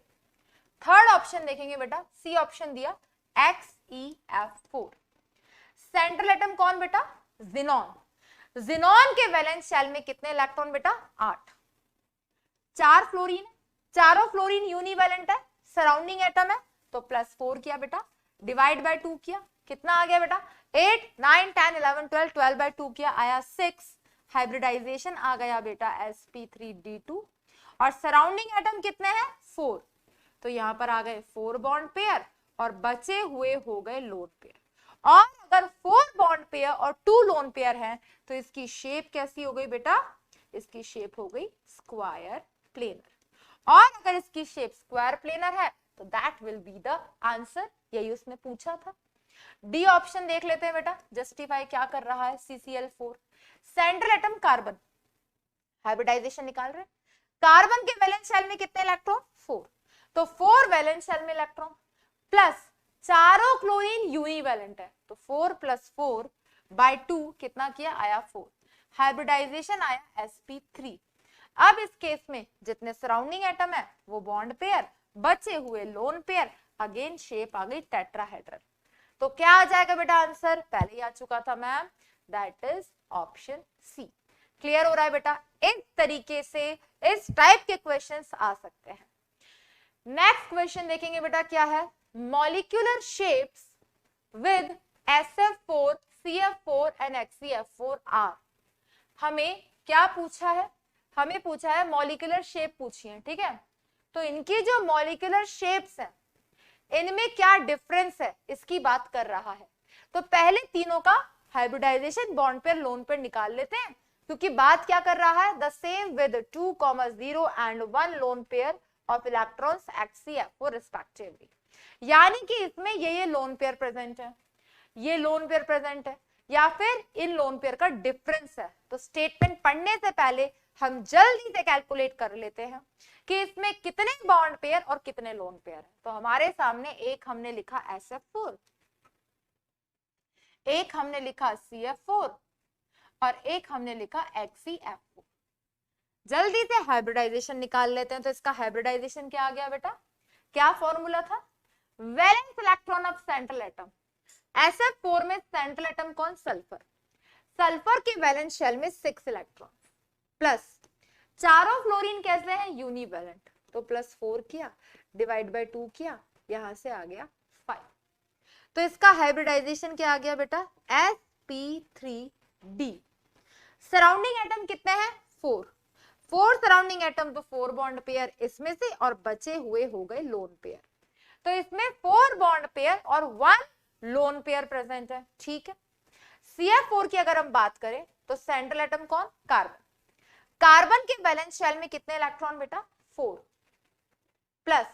थर्ड ऑप्शन देखेंगे बेटा, सी ऑप्शन दिया XeF4। सेंट्रल एटम कौन बेटा? जिनॉन। जिनॉन के वैलेंस शेल में कितने इलेक्ट्रॉन बेटा? 8। 4 फ्लोरीन, चारों फ्लोरीन यूनिवैलेंट है, सराउंडिंग एटम है, तो +4 किया बेटा, डिवाइड बाय 2 किया, कितना आ गया बेटा? 8 9 10 11 12, 12/2 किया आया 6, हाइब्रिडाइजेशन आ गया बेटा sp3d2, और सराउंडिंग एटम कितने हैं? 4, तो यहां पर आ गए 4 बॉन्ड पेयर और बचे हुए हो गए लोन पेयर, और अगर 4 बॉन्ड पेयर और 2 लोन पेयर हैं तो इसकी शेप कैसी हो गई बेटा? इसकी शेप हो गई स्क्वायर प्लेनर। और अगर इसकी शेप स्क्वायर प्लेनर है तो that will be the answer, यही उसने पूछा था। डी ऑप्शन देख लेते हैं बेटा, जस्टिफाई क्या कर रहा है। CCl4 central atom carbon, hybridisation निकाल रहे हैं। कार्बन के वैलेंस शेल में कितने इलेक्ट्रॉन? 4, तो 4 वैलेंस शेल में इलेक्ट्रॉन, प्लस चारों क्लोरीन यूनिवैलेंट है तो 4 + 4 / 2 कितना किया? आया 4, हाइब्रिडाइजेशन आया sp3। अब इस केस में जितने सराउंडिंग एटम है वो बॉन्ड पेयर, बचे हुए लोन पेयर, अगेन शेप आ गई टेट्राहेड्रल। तो क्या आ जाएगा बेटा आंसर? पहले ही आ चुका था ma'am, that is option C. Clear हो रहा है बेटा? इस तरीके से इस टाइप के क्वेश्चंस आ सकते हैं। नेक्स्ट क्वेश्चन देखेंगे बेटा क्या है, molecular shapes with SF4, CF4 and HCF4 are. हमें क्या पूछा है? हमें पूछा है मॉलिक्यूलर शेप पूछी है, ठीक है। तो इनकी जो मॉलिक्यूलर शेप्स है इनमें क्या डिफरेंस है इसकी बात कर रहा है। तो पहले तीनों का hybridisation bond pair lone pair निकाल लेते हैं, क्योंकि बात क्या कर रहा है, the same with 2, 0 and 1 lone pair of electrons HCF4 respectively. यानी कि इसमें ये लोन पेयर प्रेजेंट है, ये लोन पेयर प्रेजेंट है, या फिर इन लोन पेयर का डिफरेंस है। तो स्टेटमेंट पढ़ने से पहले हम जल्दी से कैलकुलेट कर लेते हैं कि इसमें कितने बॉन्ड पेयर और कितने लोन पेयर है। तो हमारे सामने एक हमने लिखा SF4, एक हमने लिखा CF4 और एक हमने लिखा HCF4। जल्दी से हाइब्रिडाइजेशन निकाल लेते हैं। तो इसका हाइब्रिडाइजेशन क्या आ गया बेटा? क्या फॉर्मूला था? Valence electron of central atom. SF4 में सेंट्रल एटम कौन? सल्फर। सल्फर के वैलेंस शेल में 6 इलेक्ट्रॉन, प्लस चारों फ्लोरीन कैसे हैं? यूनिवैलेंट, तो +4 किया, डिवाइड बाय 2 किया, यहां से आ गया 5। तो इसका हाइब्रिडाइजेशन क्या आ गया बेटा? sp3d। सराउंडिंग एटम कितने हैं? 4 सराउंडिंग एटम, तो 4 बॉन्ड पेयर इसमें से और बचे हुए हो गए लोन पेयर। तो इसमें 4 बॉन्ड पेयर और 1 लोन पेयर प्रेजेंट है, ठीक है। CF4 की अगर हम बात करें तो सेंट्रल एटम कौन? कार्बन। कार्बन के वैलेंस शेल में कितने इलेक्ट्रॉन बेटा? 4, प्लस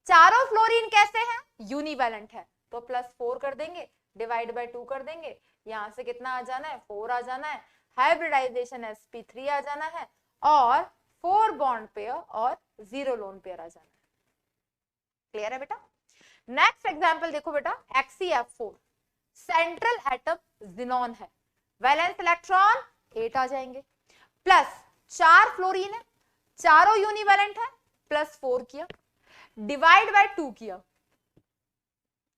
चारों फ्लोरीन कैसे हैं? यूनिवैलेंट है, तो +4 कर देंगे, डिवाइड बाय 2 कर देंगे, यहां से कितना आ जाना है? 4 आ जाना है, हाइब्रिडाइजेशन sp3 आ जाना है, और 4 बॉन्ड पेयर और 0 लोन पेयर आ जाना है। क्लियर है बेटा? नेक्स्ट एग्जांपल देखो बेटा, HCF4 सेंट्रल एटम जिनॉन है, वैलेंस इलेक्ट्रॉन 8 आ जाएंगे, प्लस 4 फ्लोरीन है, चारों यूनिवैलेंट है, +4 किया, डिवाइड बाय 2 किया,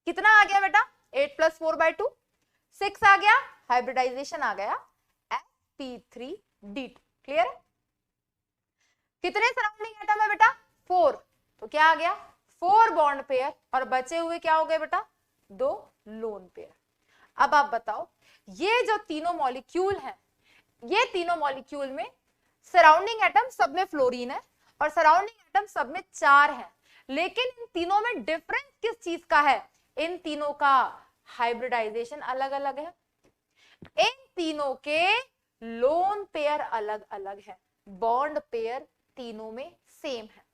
कितना आ गया बेटा? 8 + 4 / 2 6 आ गया, हाइब्रिडाइजेशन आ गया sp3d। क्लियर? कितने सराउंडिंग एटम है बेटा? 4, तो क्या आ गया? 4 बॉन्ड पेयर और बचे हुए क्या हो गए बेटा? 2 लोन पेयर। अब आप बताओ, ये जो तीनों मॉलिक्यूल हैं, ये तीनों मॉलिक्यूल में सराउंडिंग एटम सब में फ्लोरीन है और सराउंडिंग एटम सब में 4 है, लेकिन इन तीनों में डिफरेंस किस चीज का है? इन तीनों का हाइब्रिडाइजेशन अलग अलग है, इन तीनों के लोन पेयर अलग अलग है, बॉन्ड पेयर तीनों में सेम है।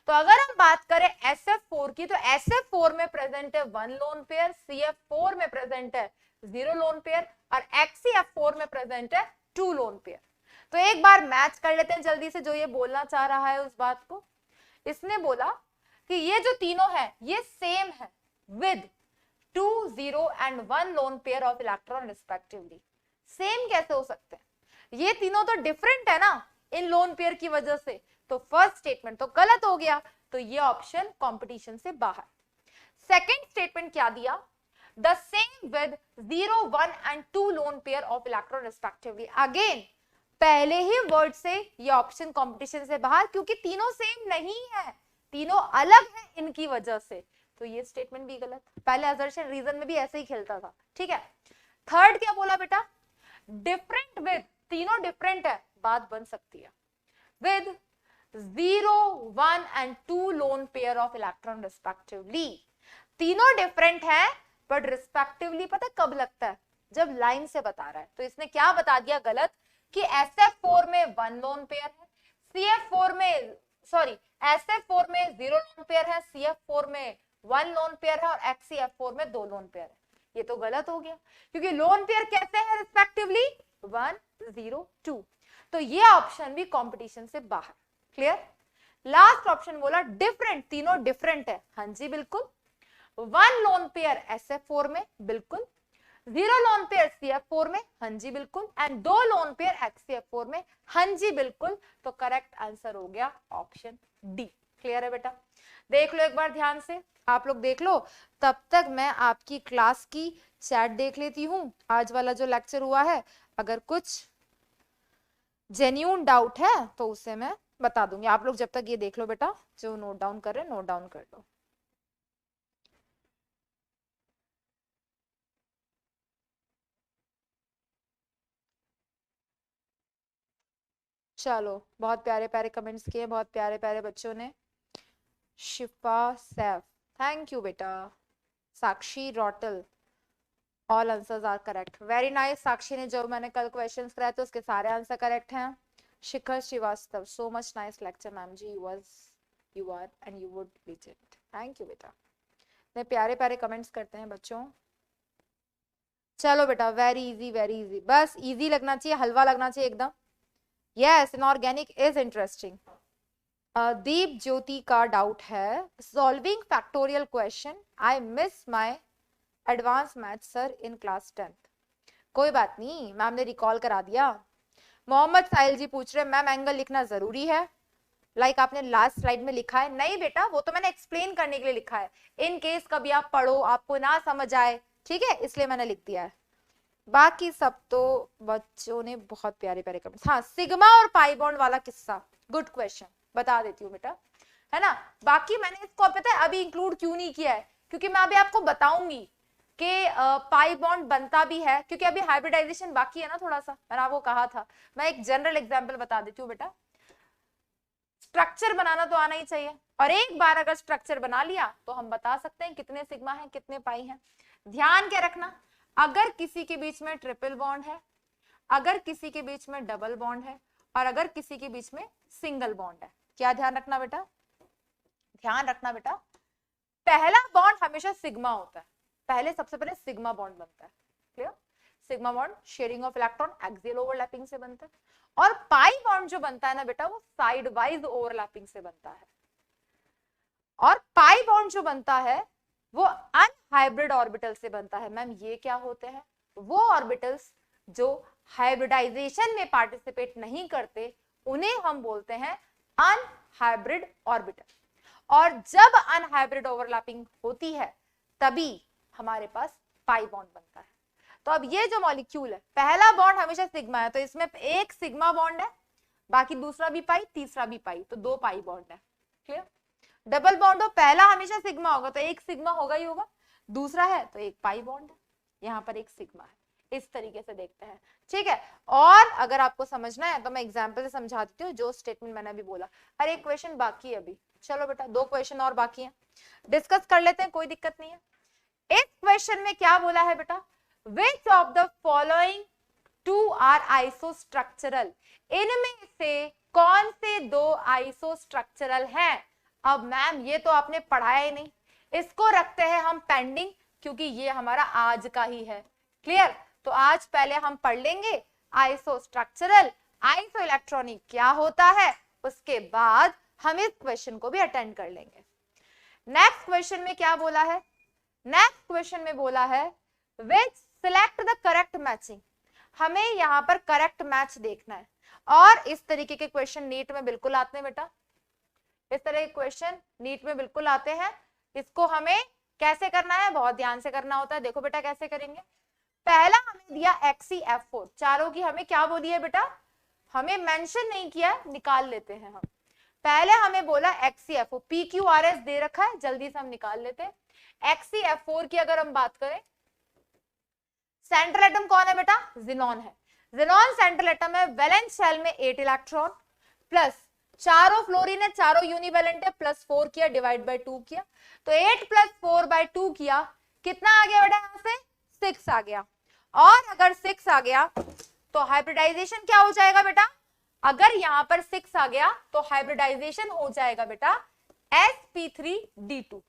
तो अगर हम बात करें SF4 की, तो SF4 में प्रेजेंट है 1 लोन पेयर, CF4 में प्रेजेंट है 0 लोन पेयर और HCF4 में प्रेजेंट है 2 लोन पेयर। तो एक बार मैच कर लेते हैं जल्दी से, जो ये बोलना चाह रहा है उस बात को। इसने बोला कि ये जो तीनों है ये सेम है with 2, 0 and 1 lone pair of electron respectively. Same कैसे हो सकते हैं? ये तीनों तो डिफरेंट है ना इन लोन पेयर की वजह से, तो फर्स्ट स्टेटमेंट तो गलत हो गया, तो ये ऑप्शन कंपटीशन से बाहर। सेकंड स्टेटमेंट क्या दिया? The same with 0, 1 and 2 lone pair of electron respectively. Again पहले ही वर्ड से ये ऑप्शन कंपटीशन से बाहर, क्योंकि तीनों सेम नहीं है, तीनों अलग है इनकी वजह से, तो ये स्टेटमेंट भी गलत। पहले असर्शन रीजन में भी ऐसे ही खेलता था, ठीक है। थर्ड क्या बोला बेटा? डिफरेंट विद, तीनों डिफरेंट है, बात बन सकती है with 0, 1 and 2 lone pair of electron respectively. तीनों डिफरेंट है बट रिस्पेक्टिवली पता कब लगता है? जब लाइन से बता रहा है। तो इसने क्या बता दिया गलत कि SF4 में 1 लोन पेयर है, CF4 में सॉरी SF4 में 0 लोन पेयर है, CF4 में 1 लोन पेयर है और HCF4 में 2 लोन पेयर है। ये तो गलत हो गया क्योंकि लोन पेयर कैसे हैं रिस्पेक्टिवली 1 0 2, तो ये ऑप्शन भी कंपटीशन से बाहर। क्लियर। लास्ट ऑप्शन बोला डिफरेंट, तीनों डिफरेंट है, हाँ जी बिल्कुल। 1 लोन पेयर SF4 में, बिल्कुल। 0 लोन पेयर CF4 में, हाँ जी बिल्कुल। एंड 2 लोन पेयर HCF4 में, हाँ जी बिल्कुल। तो करेक्ट आंसर हो गया ऑप्शन डी। क्लियर है बेटा। देख लो एक बार ध्यान से, आप लोग देख लो, तब तक मैं आपकी क्लास की चैट देख लेती हूँ, आज वाला जो लेक्चर हुआ है। अगर कुछ जेन्युइन डाउट है तो उसे मैं बता दूंगी। आप लोग जब तक ये देख लो बेटा, जो नोट डाउन कर रहे हैं नोट डाउन कर लो। चलो, बहुत प्यारे प्यारे कमेंट्स किए, बहुत प्यारे प्यारे बच्चों ने। शिफा सैफ, थैंक यू बेटा। साक्षी रॉटल, all answers are correct, very nice. Sakshi ने जो मैंने कल क्वेश्चंस कराए थे उसके सारे आंसर करेक्ट हैं। Shikhar Srivastava, so much nice lecture ma'am जी, you are and you would reach it, thank you बेटा। इतने प्यारे प्यारे कमेंट्स करते हैं बच्चों। चलो बेटा, वेरी इजी, बस इजी लगना चाहिए, हलवा लगना चाहिए एकदम। Yes, inorganic is interesting. Deep Jyoti का डाउट है, solving factorial question, I miss my advance math sir in class 10th। कोई बात नहीं, मैम ने रिकॉल करा दिया। मोहम्मद साहिल जी पूछ रहे हैं मैम एंगल लिखना जरूरी है, लाइक आपने लास्ट स्लाइड में लिखा है। नहीं बेटा, वो तो मैंने एक्सप्लेन करने के लिए लिखा है, इन केस कभी आप पढ़ो आपको ना समझ आए, ठीक है, इसलिए मैंने लिख दिया है। बाकी सब तो बच्चों ने बहुत प्यारे प्यारे कमेंट्स। हाँ, सिग्मा और पाई बॉन्ड वाला किस्सा, गुड क्वेश्चन, बता देती हूँ बेटा, है ना। बाकी मैंने इसको पता है अभी इंक्लूड क्यों नहीं किया है, क्योंकि मैं अभी आपको बताऊंगी कि पाई बॉन्ड बनता भी है, क्योंकि अभी हाइब्रिडाइजेशन बाकी है ना थोड़ा सा, मैंने आपको कहा था। मैं एक जनरल एग्जांपल बता देती हूँ बेटा, स्ट्रक्चर बनाना तो आना ही चाहिए, और एक बार अगर स्ट्रक्चर बना लिया तो हम बता सकते हैं कितने सिग्मा है कितने पाई है। ध्यान क्या रखना, अगर किसी के बीच में ट्रिपल बॉन्ड है, अगर किसी के बीच में डबल बॉन्ड है, और अगर किसी के बीच में सिंगल बॉन्ड है, क्या ध्यान रखना बेटा, ध्यान रखना बेटा, पहला बॉन्ड हमेशा सिग्मा होता है, पहले सबसे पहले सिग्मा बॉन्ड बनता है। Clear. Sigma bond sharing of electron axial overlapping से बनता है, और पाई बॉन्ड जो बनता है ना बेटा, वो साइड वाइज ओवरलैपिंग से बनता है। और पाई बॉन्ड जो बनता है वो अनहाइब्रिड ऑर्बिटल से बनता है। मैम ये क्या होते हैं, वो ऑर्बिटल्स जो हाइब्रिडाइजेशन में पार्टिसिपेट नहीं करते, उन्हें हम बोलते हैं अनहाइब्रिड ऑर्बिटल। और जब अनहाइब्रिड ओवरलैपिंग होती है तभी हमारे पास पाई बॉन्ड बनता है। तो अब ये जो मॉलिक्यूल है, पहला बॉन्ड हमेशा सिग्मा है, तो इसमें एक सिग्मा बॉन्ड है, बाकी दूसरा भी पाई तीसरा भी पाई, तो 2 पाई बॉन्ड है। क्लियर। डबल बॉन्ड हो, पहला हमेशा सिग्मा होगा तो एक सिग्मा होगा ही होगा, दूसरा है तो एक पाई बॉन्ड है, यहाँ पर एक सिग्मा है। इस तरीके से देखते हैं, ठीक है। और अगर आपको समझना है तो मैं एग्जांपल से समझा देती हूँ, जो स्टेटमेंट मैंने अभी बोला। अरे एक क्वेश्चन बाकी है अभी, चलो बेटा 2 क्वेश्चन और बाकी हैं, डिस्कस कर लेते हैं, कोई दिक्कत नहीं है। इस क्वेश्चन में क्या बोला है बेटा, which of the following 2 are isostructural, इनमें से कौन से 2 आइसोस्ट्रक्चरल हैं। अब मैम ये तो आपने पढ़ाया ही नहीं, इसको रखते हैं हम पेंडिंग, क्योंकि ये हमारा आज का ही है। क्लियर। तो आज पहले हम पढ़ लेंगे आइसोस्ट्रक्चरल, आइसो इलेक्ट्रॉनिक क्या होता है, उसके बाद हम इस क्वेश्चन को भी अटेंड कर लेंगे। नेक्स्ट क्वेश्चन में क्या बोला है, नेक्स्ट क्वेश्चन में बोला है विच सिलेक्ट द करेक्ट मैचिंग, हमें यहाँ पर करेक्ट मैच देखना है। और इस तरीके के क्वेश्चन नीट में बिल्कुल आते हैं बेटा, इस तरह के क्वेश्चन नीट में बिल्कुल आते हैं। इसको हमें कैसे करना है, बहुत ध्यान से करना होता है। देखो बेटा कैसे करेंगे, पहला हमें दिया XeF4, चारों की हमें क्या बोली है बेटा, हमें मेंशन नहीं किया, निकाल लेते हैं हम। पहले हमें बोला XeF4, PQRS दे रखा है, जल्दी से हम निकाल लेते हैं। XeF4 की अगर हम बात करें, सेंट्रल एटम कौन है बेटा, जिनॉन है। जिनॉन सेंट्रल एटम है, वैलेंस शेल में 8 इलेक्ट्रॉन, प्लस चारों फ्लोरीन है, चारों यूनिवैलेंट है, प्लस 4 किया, डिवाइड बाय 2 किया, तो 8 + 4 बाय 2 किया, कितना आ गया बेटा, यहां से 6 आ गया। और अगर 6 आ गया तो हाइब्रिडाइजेशन क्या हो जाएगा बेटा, अगर यहां पर 6 आ गया तो हाइब्रिडाइजेशन हो जाएगा बेटा sp3d2,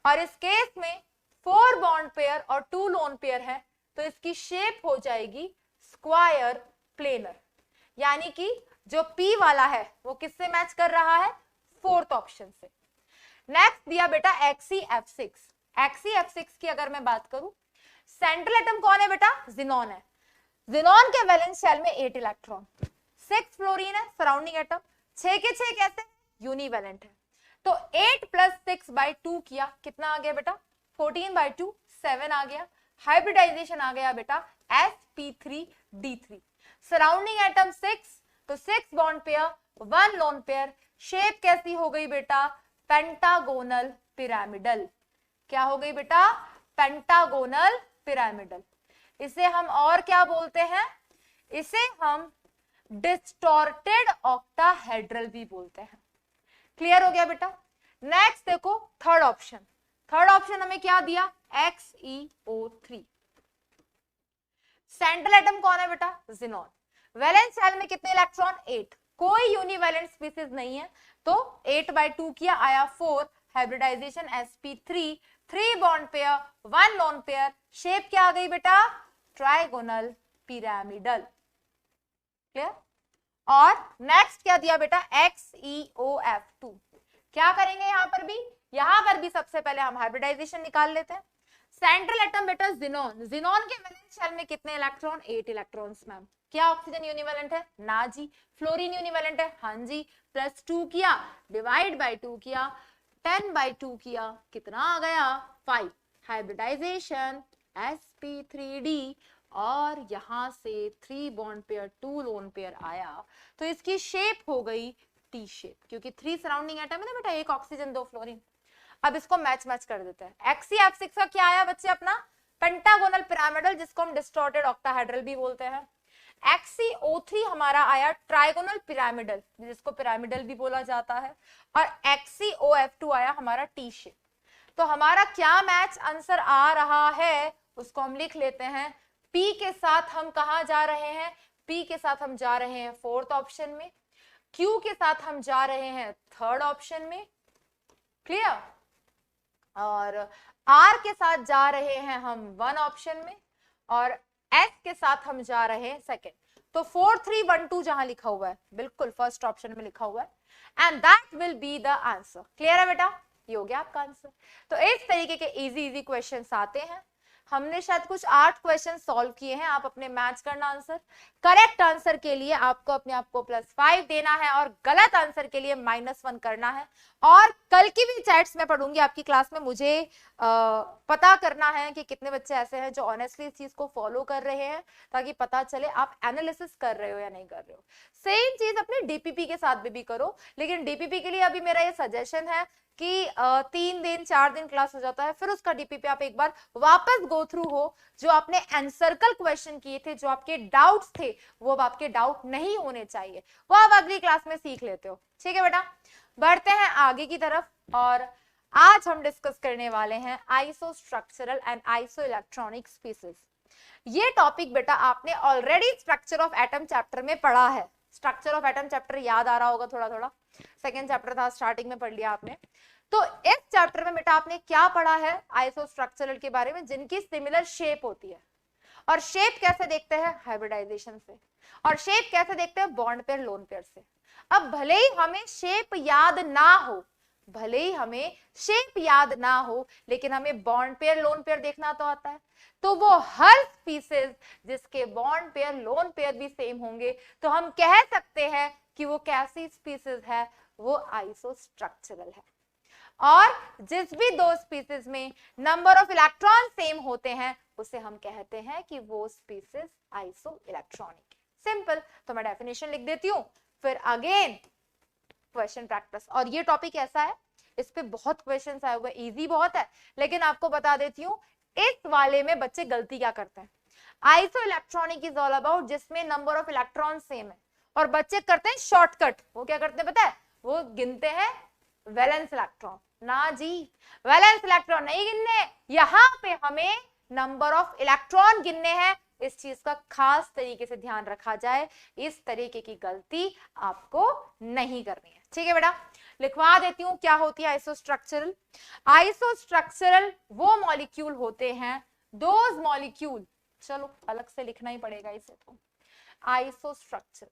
और इस केस में 4 बॉन्ड पेयर और 2 लोन पेयर है तो इसकी शेप हो जाएगी स्क्वायर प्लेनर, यानी कि जो p वाला है वो किससे मैच कर रहा है, फोर्थ ऑप्शन से। नेक्स्ट दिया बेटा XeF6। XeF6 की अगर मैं बात करूं, सेंट्रल एटम कौन है बेटा, जिनॉन है। जिनॉन के वैलेंस शेल में 8 इलेक्ट्रॉन, 6 फ्लोरीन है सराउंडिंग एटम, 6 के 6 कैसे यूनिवैलेंट है, तो 8 + 6/2 किया, कितना आ गया बेटा 14/2, 7 आ गया। हाइब्रिडाइजेशन आ गया बेटा sp3d3, सराउंडिंग एटम 6, तो 6 bond pair 1 lone pair, shape कैसी हो गई बेटा, पेंटागोनल पिरामिडल। क्या हो गई बेटा, पेंटागोनल पिरामिडल। इसे हम और क्या बोलते हैं, इसे हम डिस्टॉर्टेड ऑक्टाहेड्रल भी बोलते हैं। क्लियर हो गया बेटा। नेक्स्ट देखो थर्ड ऑप्शन, थर्ड ऑप्शन हमें क्या दिया, XeO3। सेंट्रल एटम कौन है बेटा, जिनॉन। वैलेंस शेल में कितने इलेक्ट्रॉन, 8, कोई यूनिवैलेंट स्पीसीज नहीं है तो 8/2 किया, आया 4, hybridisation sp3, 3 bond pair 1 lone pair, shape क्या आ गई बेटा, ट्राइगोनल पिरामिडल। क्लियर। और नेक्स्ट क्या दिया बेटा, XeOF2। क्या करेंगे यहां पर भी सबसे पहले हम हाइब्रिडाइजेशन निकाल लेते हैं। सेंट्रल एटम बेटा जिनॉन, जिनॉन के वैलेंस शेल में कितने इलेक्ट्रॉन, 8 इलेक्ट्रॉन्स मैम। क्या ऑक्सीजन यूनिवैलेंट है, ना जी। फ्लोरीन यूनिवैलेंट है, हाँ जी। +2 किया, डिवाइड बाय 2 किया, 10/2 किया, कितना आ गया 5, हाइब्रिडाइजेशन sp3d, और यहां से 3 बॉन्ड पेयर 2 लोन पेयर आया तो इसकी शेप हो गई टी शेप, क्योंकि 3 सराउंडिंग एटम है ना बेटा, 1 ऑक्सीजन 2 फ्लोरीन। अब इसको मैच कर देते हैं। XeF6 का क्या आया बच्चे अपना, पेंटागोनल पिरामिडल, जिसको हम डिस्टॉर्टेड ऑक्टाहेड्रल भी बोलते हैं। XeO3 हमारा आया ट्राइगोनल पिरामिडल, जिसको पिरामिडल भी बोला जाता है, और XeOF2 आया हमारा टी शेप। तो हमारा क्या मैच आंसर आ रहा है उसको हम लिख लेते हैं। P के साथ हम कहां जा रहे हैं, P के साथ हम जा रहे हैं फोर्थ ऑप्शन में, Q के साथ हम जा रहे हैं थर्ड ऑप्शन में, क्लियर, और R के साथ जा रहे हैं हम 1 ऑप्शन में, और S के साथ हम जा रहे हैं सेकंड। तो 4 3 1 2 जहां लिखा हुआ है बिल्कुल फर्स्ट ऑप्शन में लिखा हुआ है, and that will be the answer. Clear है बेटा, ये हो गया आपका आंसर। तो इस तरीके के इजी क्वेश्चंस आते हैं। हमने शायद कुछ 8 क्वेश्चन सॉल्व किए हैं, आप अपने मैच करना आंसर। करेक्ट आंसर के लिए आपको अपने आप को +5 देना है और गलत आंसर के लिए -1 करना है। और कल की भी चैट्स में पढ़ूंगी आपकी क्लास में, मुझे पता करना है कि कितने बच्चे ऐसे हैं जो ऑनेस्टली इस चीज को फॉलो कर रहे हैं, ताकि पता चले आप एनालिसिस कर रहे हो या नहीं कर रहे हो। सेम चीज अपने डीपीपी के साथ भी करो, लेकिन डीपीपी के लिए अभी मेरा ये सजेशन है कि 3 दिन 4 दिन क्लास हो जाता है, फिर उसका डीपीपी आप एक बार वापस गो थ्रू हो, जो आपने एनसर्कल क्वेश्चन किए थे, जो आपके डाउट्स थे, वो अब आपके डाउट नहीं होने चाहिए, वो आप अगली क्लास में सीख लेते हो। ठीक है बेटा, बढ़ते हैं आगे की तरफ, और आज हम डिस्कस करने वाले हैं आइसोस्ट्रक्चरल एंड आइसोइलेक्ट्रॉनिक स्पीसीज। ये टॉपिक बेटा आपने already structure of atom chapter में पढ़ा है। स्ट्रक्चर ऑफ एटम चैप्टर याद आ रहा होगा थोड़ा थोड़ा, सेकेंड चैप्टर था, स्टार्टिंग में पढ़ लिया आपने। तो इस चैप्टर में बेटा आपने क्या पढ़ा है, आइसोस्ट्रक्चरल के बारे में, जिनकी सिमिलर शेप होती है। और शेप कैसे देखते हैं, हाइब्रिडाइजेशन से। और शेप कैसे देखते हैं, बॉन्ड पेयर लोन पेयर से। अब भले ही हमें शेप याद ना हो, भले ही हमें शेप याद ना हो, लेकिन हमें बॉन्ड पेयर लोन पेयर देखना तो आता है। तो वो हर स्पीसीज जिसके बॉन्ड पेयर लोन पेयर भी सेम होंगे, तो हम कह सकते हैं कि वो कैसी स्पीसीज है, वो आइसोस्ट्रक्चरल है। और जिस भी 2 स्पीसीज में नंबर ऑफ इलेक्ट्रॉन सेम होते हैं, उसे हम कहते हैं कि वो स्पीसीज आइसो इलेक्ट्रॉनिक। सिंपल। तो मैं डेफिनेशन लिख देती हूं, फिर अगेन क्वेश्चन प्रैक्टिस। और ये टॉपिक ऐसा है, इस पे बहुत क्वेश्चंस आए हुए, इजी बहुत है, लेकिन आपको बता देती हूँ इस वाले में बच्चे गलती क्या करते हैं। Iso electronic is all about जिसमें नंबर ऑफ इलेक्ट्रॉन सेम है, और बच्चे करते हैं शॉर्टकट। वो क्या करते हैं पता है, वो गिनते हैं वैलेंस इलेक्ट्रॉन। ना जी, वैलेंस इलेक्ट्रॉन नहीं गिनने, यहाँ पे हमें नंबर ऑफ इलेक्ट्रॉन गिनने हैं, इस चीज का खास तरीके से ध्यान रखा जाए, इस तरीके की गलती आपको नहीं करनी है। ठीक है बेटा, लिखवा देती हूं क्या होती है आइसोस्ट्रक्चरल। आइसोस्ट्रक्चरल वो मॉलिक्यूल होते हैं, दोज मॉलिक्यूल, चलो अलग से लिखना ही पड़ेगा इसे, तो आइसोस्ट्रक्चरल,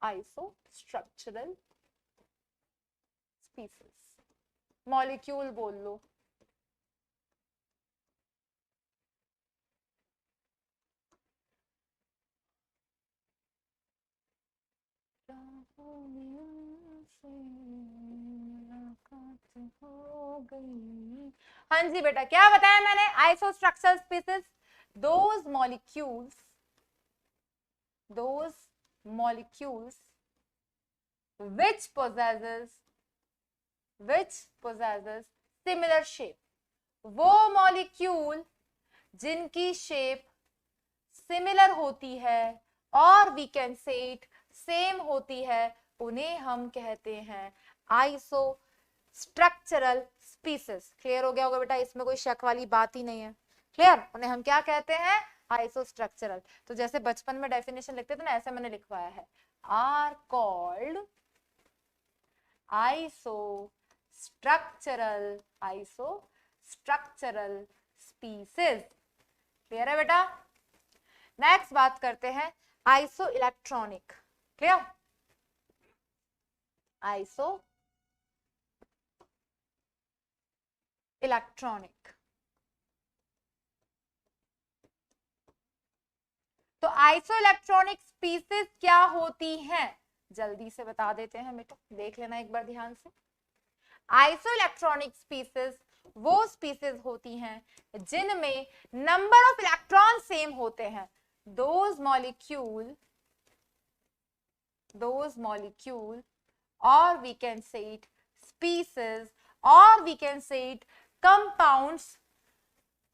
आइसोस्ट्रक्चरल स्पीसीज, मॉलिक्यूल बोल लो। हाँ जी बेटा, क्या बताया मैंने, isostructural species, those molecules which possesses similar shape, वो मॉलिक्यूल जिनकी शेप सिमिलर होती है और we can say it same होती है, उन्हें हम कहते हैं आइसोस्ट्रक्चरल स्पीसीज। क्लियर हो गया होगा बेटा, इसमें कोई शक वाली बात ही नहीं है। क्लियर, उन्हें हम क्या कहते हैं, आइसोस्ट्रक्चरल। तो जैसे बचपन में डेफिनेशन लिखते थे ना, ऐसे मैंने लिखवाया है, आर कॉल्ड आइसोस्ट्रक्चरल स्पीसीज। क्लियर है बेटा। नेक्स्ट बात करते हैं iso electronic. Clear, iso electronic. तो आइसो इलेक्ट्रॉनिक स्पीसीज क्या होती हैं, जल्दी से बता देते हैं बेटा, देख लेना एक बार ध्यान से। आइसो इलेक्ट्रॉनिक स्पीसीज वो स्पीसीज होती हैं जिनमें नंबर ऑफ इलेक्ट्रॉन सेम होते हैं। those molecule or we can say it species or we can say it compounds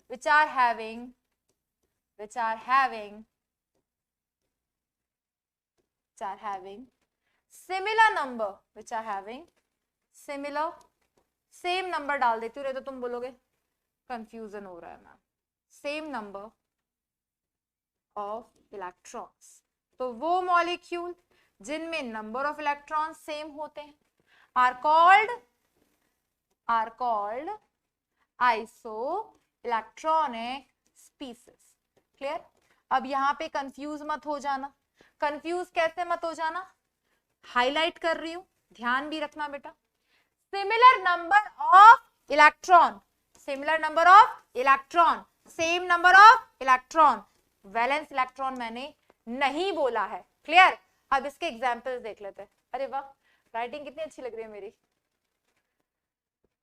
which are having similar number, same number डाल देती हूँ, तो तुम बोलोगे कंफ्यूजन हो रहा है ma'am, same number of electrons. तो वो मॉलिक्यूल जिनमें नंबर ऑफ इलेक्ट्रॉन सेम होते हैं are called isoelectronic species. Clear, अब यहाँ पे कंफ्यूज मत हो जाना। कंफ्यूज कैसे मत हो जाना, हाईलाइट कर रही हूं, ध्यान भी रखना बेटा। Similar number of electron, same number of electron, valence electron मैंने नहीं बोला है। क्लियर, अब इसके एग्जांपल्स देख लेते हैं। अरे वाह, राइटिंग कितनी अच्छी लग रही है मेरी।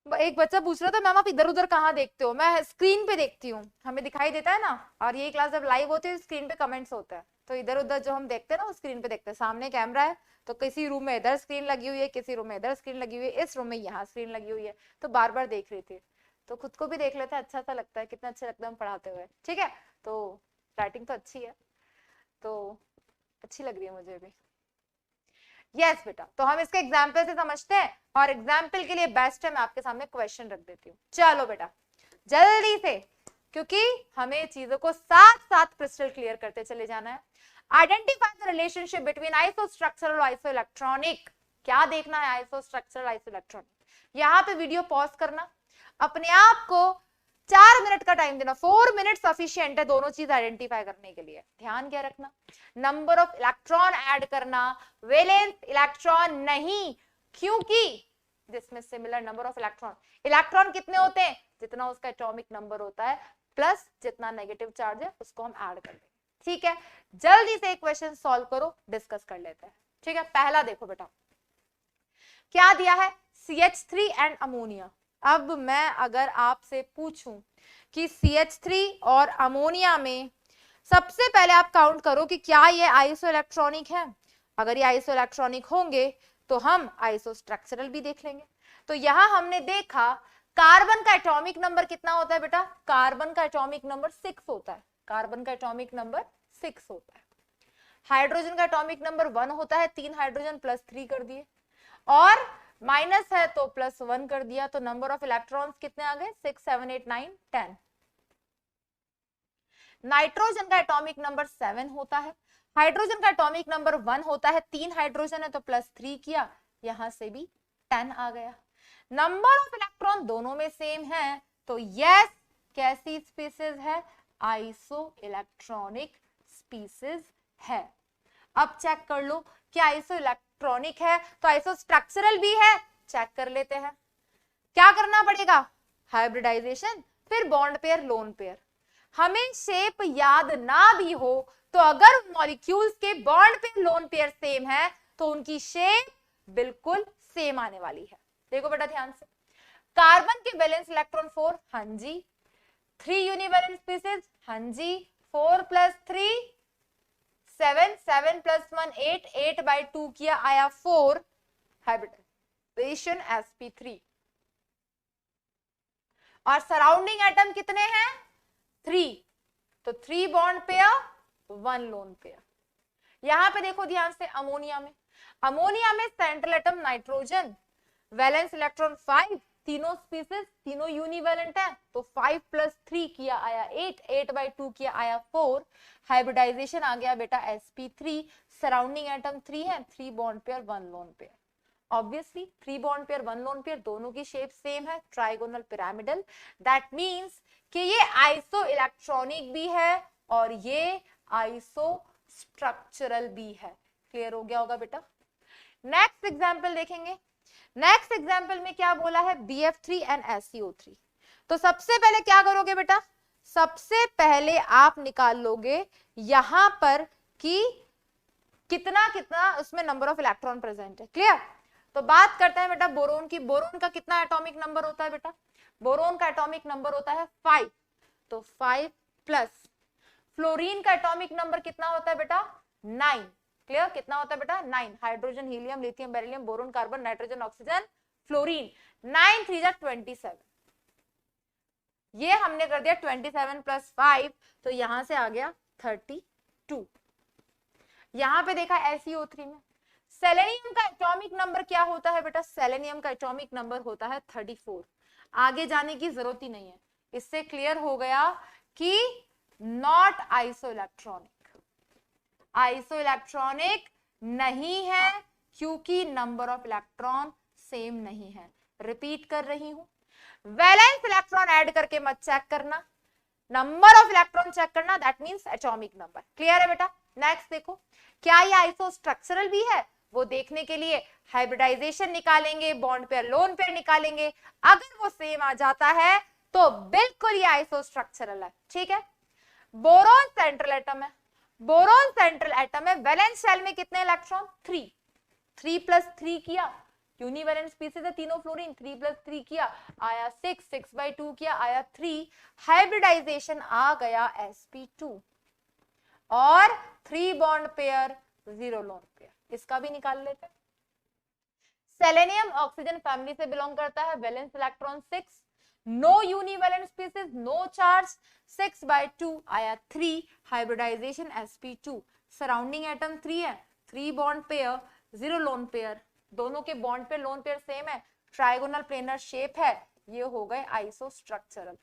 एक बच्चा पूछ रहा था मैम आप इधर उधर कहाँ देखते हो, मैं स्क्रीन पे देखती हूँ, हमें दिखाई देता है ना, और ये क्लास जब लाइव होती है स्क्रीन पे कमेंट्स होते हैं, तो इधर उधर जो हम देखते हैं ना वो स्क्रीन पे देखते हैं। सामने कैमरा है तो किसी रूम में इधर स्क्रीन लगी हुई है, किसी रूम में इधर स्क्रीन लगी हुई है, इस रूम में यहाँ स्क्रीन लगी हुई है, तो बार बार देख रही थी, तो खुद को भी देख लेते हैं, अच्छा सा लगता है, कितना अच्छा लगता है हम पढ़ाते हुए। ठीक है, तो राइटिंग तो अच्छी है, तो अच्छी लग रही है मुझे भी। यस बेटा, तो हम इसके एग्जाम्पल से समझते हैं, और एग्जाम्पल के लिए बेस्ट है मैं आपके सामने क्वेश्चन रख देती हूँ। चलो बेटा जल्दी से, क्योंकि हमें चीजों को साथ साथ क्रिस्टल क्लियर करते चले जाना है। आइडेंटिफाई द रिलेशनशिप बिटवीन आइसोस्ट्रक्चरल और आइसोइलेक्ट्रॉनिक। क्या देखना है, आइसोस्ट्रक्चरल आइसोइलेक्ट्रॉनिक। यहाँ पे वीडियो पॉज करना, अपने आप को 4 मिनट का टाइम देना, 4 मिनट सफिशिएंट है दोनों चीज आइडेंटिफाई करने के लिए। ध्यान क्या रखना, नंबर ऑफ इलेक्ट्रॉन ऐड करना, वैलेंस इलेक्ट्रॉन नहीं, क्योंकि जिसमें सिमिलर नंबर ऑफ इलेक्ट्रॉन कितने होते हैं, जितना उसका एटॉमिक नंबर होता है प्लस जितना नेगेटिव चार्ज है उसको हम ऐड कर देंगे। ठीक है, जल्दी से एक क्वेश्चन सॉल्व करो, डिस्कस कर लेते हैं। ठीक है, पहला देखो बेटा क्या दिया है, CH3 एंड अमोनिया। अब मैं अगर आपसे पूछूं कि CH3 और अमोनिया में सबसे पहले आप काउंट करो कि क्या ये आइसो इलेक्ट्रॉनिक है। अगर ये आइसो इलेक्ट्रॉनिक होंगे तो हम आइसो स्ट्रक्चरल भी देख लेंगे। तो यहां हमने देखा कार्बन का एटॉमिक नंबर कितना होता है बेटा, कार्बन का एटॉमिक नंबर 6 होता है, कार्बन का एटॉमिक नंबर 6 होता है। हाइड्रोजन का एटॉमिक नंबर 1 होता है, 3 हाइड्रोजन प्लस 3 कर दिए, और माइनस है तो +1 कर दिया, तो नंबर ऑफ इलेक्ट्रॉन्स कितने आ गए, 6 7 8 9 10। नाइट्रोजन का एटॉमिक नंबर 7 होता है, हाइड्रोजन का एटॉमिक नंबर 1 होता है, 3 हाइड्रोजन है तो +3 किया, यहां से भी 10 आ गया। नंबर ऑफ इलेक्ट्रॉन दोनों में सेम है, तो यस कैसी स्पीसीज है, आइसो इलेक्ट्रॉनिक स्पीसीज है। अब चेक कर लो कि आइसो इलेक्ट्रॉनिक है तो आइसो स्ट्रक्चरल भी है, चेक कर लेते हैं। क्या करना पड़ेगा, हाइब्रिडाइजेशन, फिर बॉन्ड पेयर लोन पेयर। हमें शेप याद ना भी हो तो अगर मॉलिक्यूल्स के bond pair lone pair same है तो उनकी शेप बिल्कुल सेम आने वाली है। देखो बेटा ध्यान से, कार्बन के वैलेंस इलेक्ट्रॉन 4, हाँ जी, 3 यूनिवैलेंट स्पीसीज, हाँ जी, 4 + 3 7, 7 + 1 8, 8/2 किया आया 4, हाइब्रिडाइजेशन sp3। और सराउंडिंग एटम कितने हैं, 3, तो 3 बॉन्ड पेयर 1 लोन पेयर। यहां पे देखो ध्यान से, अमोनिया में central atom nitrogen, valence electron 5, तीनों स्पीसीज, तीनों यूनिवैलेंट है, तो 5 + 3 किया आया 8, 8/2 किया आया 4, हाइब्रिडाइजेशन आ गया बेटा sp3। सराउंडिंग एटम 3 है, 3 bond pair 1 lone pair. Obviously 3 bond pair 1 lone pair दोनों की शेप सेम है, ट्राइगोनल पिरामिडल। दैट मींस कि ये आइसो इलेक्ट्रॉनिक भी है और ये आइसो स्ट्रक्चरल भी है। क्लियर हो गया होगा बेटा। नेक्स्ट एग्जांपल देखेंगे। नेक्स्ट एग्जांपल में क्या बोला है, BF3 and SiO3। तो सबसे पहले क्या करोगे बेटा, सबसे पहले आप निकाल लोगे यहां पर कि कितना कितना उसमें नंबर ऑफ इलेक्ट्रॉन प्रेजेंट है। क्लियर। तो बात करते हैं बेटा बोरोन की। बोरोन का कितना एटॉमिक नंबर होता है बेटा, बोरोन का एटॉमिक नंबर होता है 5, तो 5 प्लस। फ्लोरीन का एटॉमिक नंबर कितना होता है बेटा, 9। क्लियर, कितना होता है बेटा, 9। Hydrogen, helium, lithium, beryllium, boron, carbon, nitrogen, oxygen, fluorine, 9 3 जा 27। ये हमने कर दिया 27 + 5, तो यहां से आ गया 32। यहां पे देखा SiO3 में सेलेनियम का एटॉमिक नंबर क्या होता है बेटा, सेलेनियम का एटॉमिक नंबर होता है 34। आगे जाने की जरूरत ही नहीं है, इससे क्लियर हो गया कि not iso electronic, iso electronic नहीं है क्योंकि नंबर ऑफ इलेक्ट्रॉन सेम नहीं है। रिपीट कर रही हूं, वैलेंस इलेक्ट्रॉन ऐड करके मत चेक करना, नंबर ऑफ इलेक्ट्रॉन चेक करना, that means atomic number. Clear है बेटा। नेक्स्ट देखो, क्या ये आइसो स्ट्रक्चरल भी है, वो देखने के लिए हाइब्रिडाइजेशन निकालेंगे, बॉन्ड पेयर लोन पेयर निकालेंगे। अगर वो सेम आ जाता है तो बिल्कुल ये आइसो स्ट्रक्चरल है। ठीक है। बोरोन सेंट्रल एटम है, बोरोन सेंट्रल एटम है, वैलेंस शेल में कितने इलेक्ट्रॉन, 3, 3 + 3 किया, यूनिवैलेंट स्पीसीज है तीनों फ्लोरीन, 3 + 3 किया आया 6, 6/2 किया आया 3, हाइब्रिडाइजेशन आ गया sp2 और 3 बॉन्ड पेयर 0 लोन पेयर। इसका भी निकाल लेते हैं। सेलेनियम ऑक्सीजन फैमिली से बिलोंग करता है, valence electron 6, no univalent species, no charge, 6/2 आया 3, हाइब्रिडाइजेशन sp2। सराउंडिंग एटम 3 है, 3 बॉन्ड पेयर 0 लोन पेयर, दोनों के बॉन्ड पे लोन पेयर सेम है, ट्राइगोनल प्लेनर शेप है, ये हो गए आइसो स्ट्रक्चरल।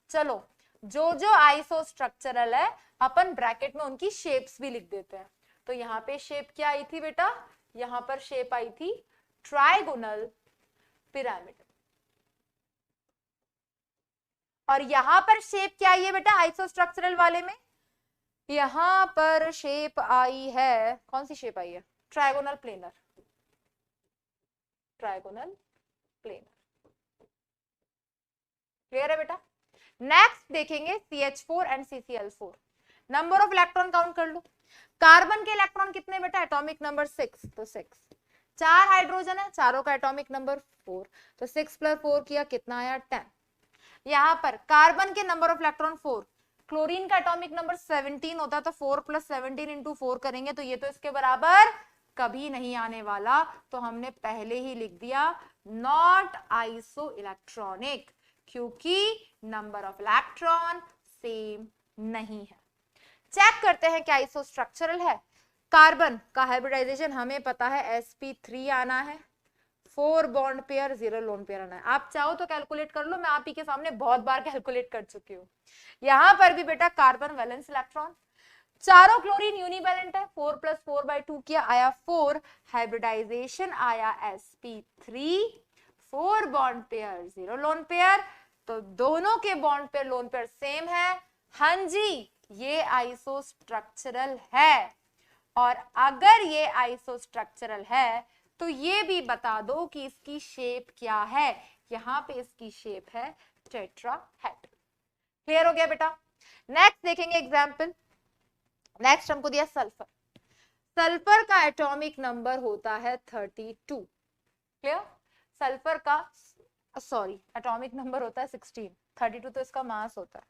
चलो जो जो आइसो स्ट्रक्चरल है अपन ब्रैकेट में उनकी शेप्स भी लिख देते हैं। तो यहाँ पे शेप क्या आई थी बेटा, यहां पर शेप आई थी ट्राइगोनल पिरामिड, और यहां पर शेप क्या आई है बेटा आइसो स्ट्रक्चरल वाले में, यहां पर शेप आई है, कौन सी शेप आई है, trigonal planar, trigonal planar. Clear है बेटा। नेक्स्ट देखेंगे CH4 and CCl4। Number of electron count कर लो। कार्बन के इलेक्ट्रॉन कितने बेटा, एटॉमिक नंबर 6, तो 6, 4 हाइड्रोजन है, चारों का एटॉमिक नंबर 4, तो 6 + 4 किया कितना आया 10। यहां पर कार्बन के नंबर ऑफ इलेक्ट्रॉन 4, क्लोरीन का एटॉमिक नंबर 17 होता है, तो 4 + 17 × 4 करेंगे तो ये तो इसके बराबर कभी नहीं आने वाला, तो हमने पहले ही लिख दिया नॉट आइसो इलेक्ट्रॉनिक, क्योंकि नंबर ऑफ इलेक्ट्रॉन सेम नहीं है। चेक करते हैं क्या आइसो स्ट्रक्चरल है। कार्बन का हाइब्रिडाइजेशन हमें पता है sp3 आना है, 4 बॉन्ड पेयर 0 लोन पेयर आना है। आप चाहो तो कैलकुलेट कर लो, मैं आप ही के सामने बहुत बार कैलकुलेट कर चुकी हूँ। यहां पर भी बेटा कार्बन वैलेंस इलेक्ट्रॉन, चारों क्लोरीन यूनिवैलेंट है, 4 + 4/2 किया आया 4, हाइब्रिडाइजेशन आया sp3, 4 bond pair 0 lone pair, तो दोनों के bond pair lone pair same है। हाँ जी, ये आइसोस्ट्रक्चरल है। और अगर ये आइसोस्ट्रक्चरल है तो ये भी बता दो कि इसकी शेप क्या है। यहां पे इसकी शेप है टेट्राहेड्रल। क्लियर हो गया बेटा? नेक्स्ट देखेंगे एग्जांपल। नेक्स्ट हमको दिया सल्फर। सल्फर का एटॉमिक नंबर होता है 32। क्लियर? सल्फर का एटॉमिक नंबर होता है 16, 32 तो इसका मास होता है।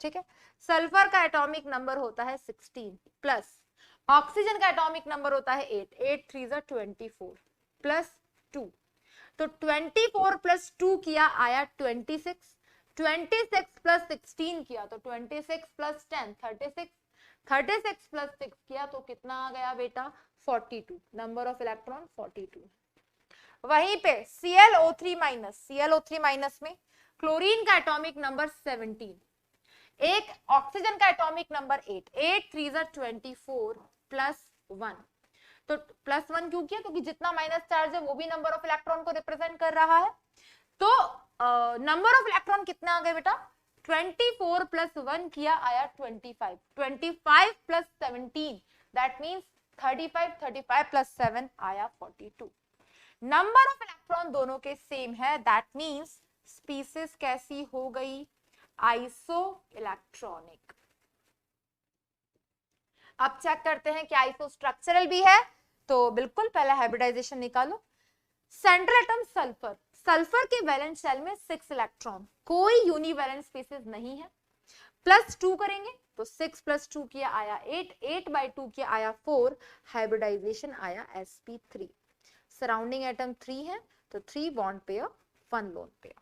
ठीक है, सल्फर का एटॉमिक नंबर होता है 16 प्लस ऑक्सीजन का एटॉमिक नंबर होता है 8, 8 3 = 24 प्लस 2, तो 24 + 2 किया आया 26, 26 + 16 किया तो 26 + 10 36, 36 + 6 किया तो कितना आ गया बेटा 42, नंबर ऑफ इलेक्ट्रॉन 42। वहीं पे ClO3- में क्लोरीन का एटॉमिक नंबर 17, एक ऑक्सीजन का एटॉमिक नंबर 8, 8 3 = 24 प्लस 1, तो प्लस 1 क्यों किया? क्योंकि जितना माइनस चार्ज है वो भी नंबर ऑफ इलेक्ट्रॉन को रिप्रेजेंट कर रहा है। तो नंबर ऑफ इलेक्ट्रॉन कितने आ गए बेटा? 24 + 1 किया आया 25, 25 + 17 दैट मींस 35, 35 + 7 आया 42। नंबर ऑफ इलेक्ट्रॉन दोनों के सेम है, दैट मींस स्पीसीज कैसी हो गई? Iso electronic. अब चेक करते हैं कि आइसो स्ट्रक्चरल भी है, तो बिल्कुल पहले हाइब्रिडाइजेशन निकालो। सेंट्रल एटम सल्फर, सल्फर के वैलेंस शेल में 6 इलेक्ट्रॉन, कोई यूनिवैलेंट स्पीसीज नहीं है। प्लस 2 करेंगे तो 6 + 2 किया आया 8, 8/2 किया आया 4, हाइब्रिडाइजेशन आया sp3। सराउंडिंग एटम 3 है तो 3 बॉन्ड पेयर 1 लोन पेयर।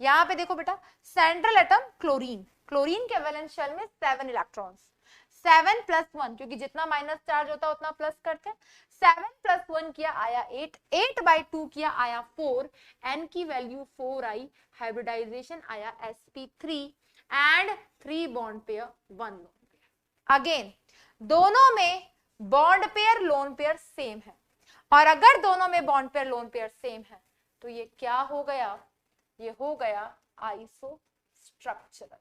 यहां पे देखो बेटा, सेंट्रल एटम क्लोरीन, क्लोरीन के वैलेंस शेल में 7 इलेक्ट्रॉन्स, 7 + 1 क्योंकि जितना माइनस चार्ज होता है उतना प्लस करते हैं, 7 + 1 किया आया 8, 8/2 किया आया 4, n की वैल्यू 4 आई, हाइब्रिडाइजेशन आया sp3 and 3 bond pair 1 lone pair. Again दोनों में bond pair lone pair same है, और अगर दोनों में bond pair lone pair same है तो ये क्या हो गया? ये हो गया आइसो स्ट्रक्चरल।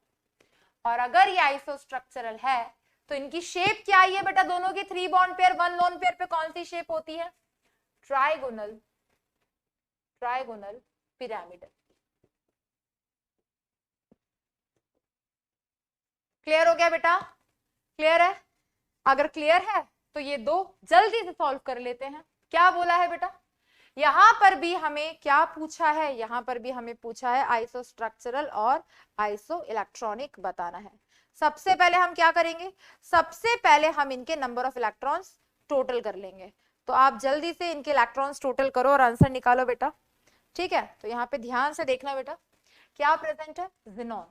और अगर ये आइसो स्ट्रक्चरल है तो इनकी शेप क्या आई है बेटा? दोनों की 3 बॉन्ड पेयर 1 लोन पेयर पे कौन सी शेप होती है? Trigonal, trigonal pyramidal. क्लियर हो गया बेटा? क्लियर है? अगर क्लियर है तो ये दो जल्दी से सॉल्व कर लेते हैं। क्या बोला है बेटा? यहां पर भी हमें क्या पूछा है? यहां पर भी हमें पूछा है आइसो स्ट्रक्चरल और आइसो इलेक्ट्रॉनिक बताना है। सबसे पहले हम क्या करेंगे? सबसे पहले हम इनके नंबर ऑफ इलेक्ट्रॉन्स टोटल कर लेंगे। तो आप जल्दी से इनके इलेक्ट्रॉन्स टोटल करो और आंसर निकालो बेटा। ठीक है, तो यहाँ पे ध्यान से देखना बेटा, क्या प्रेजेंट है? जिनॉन,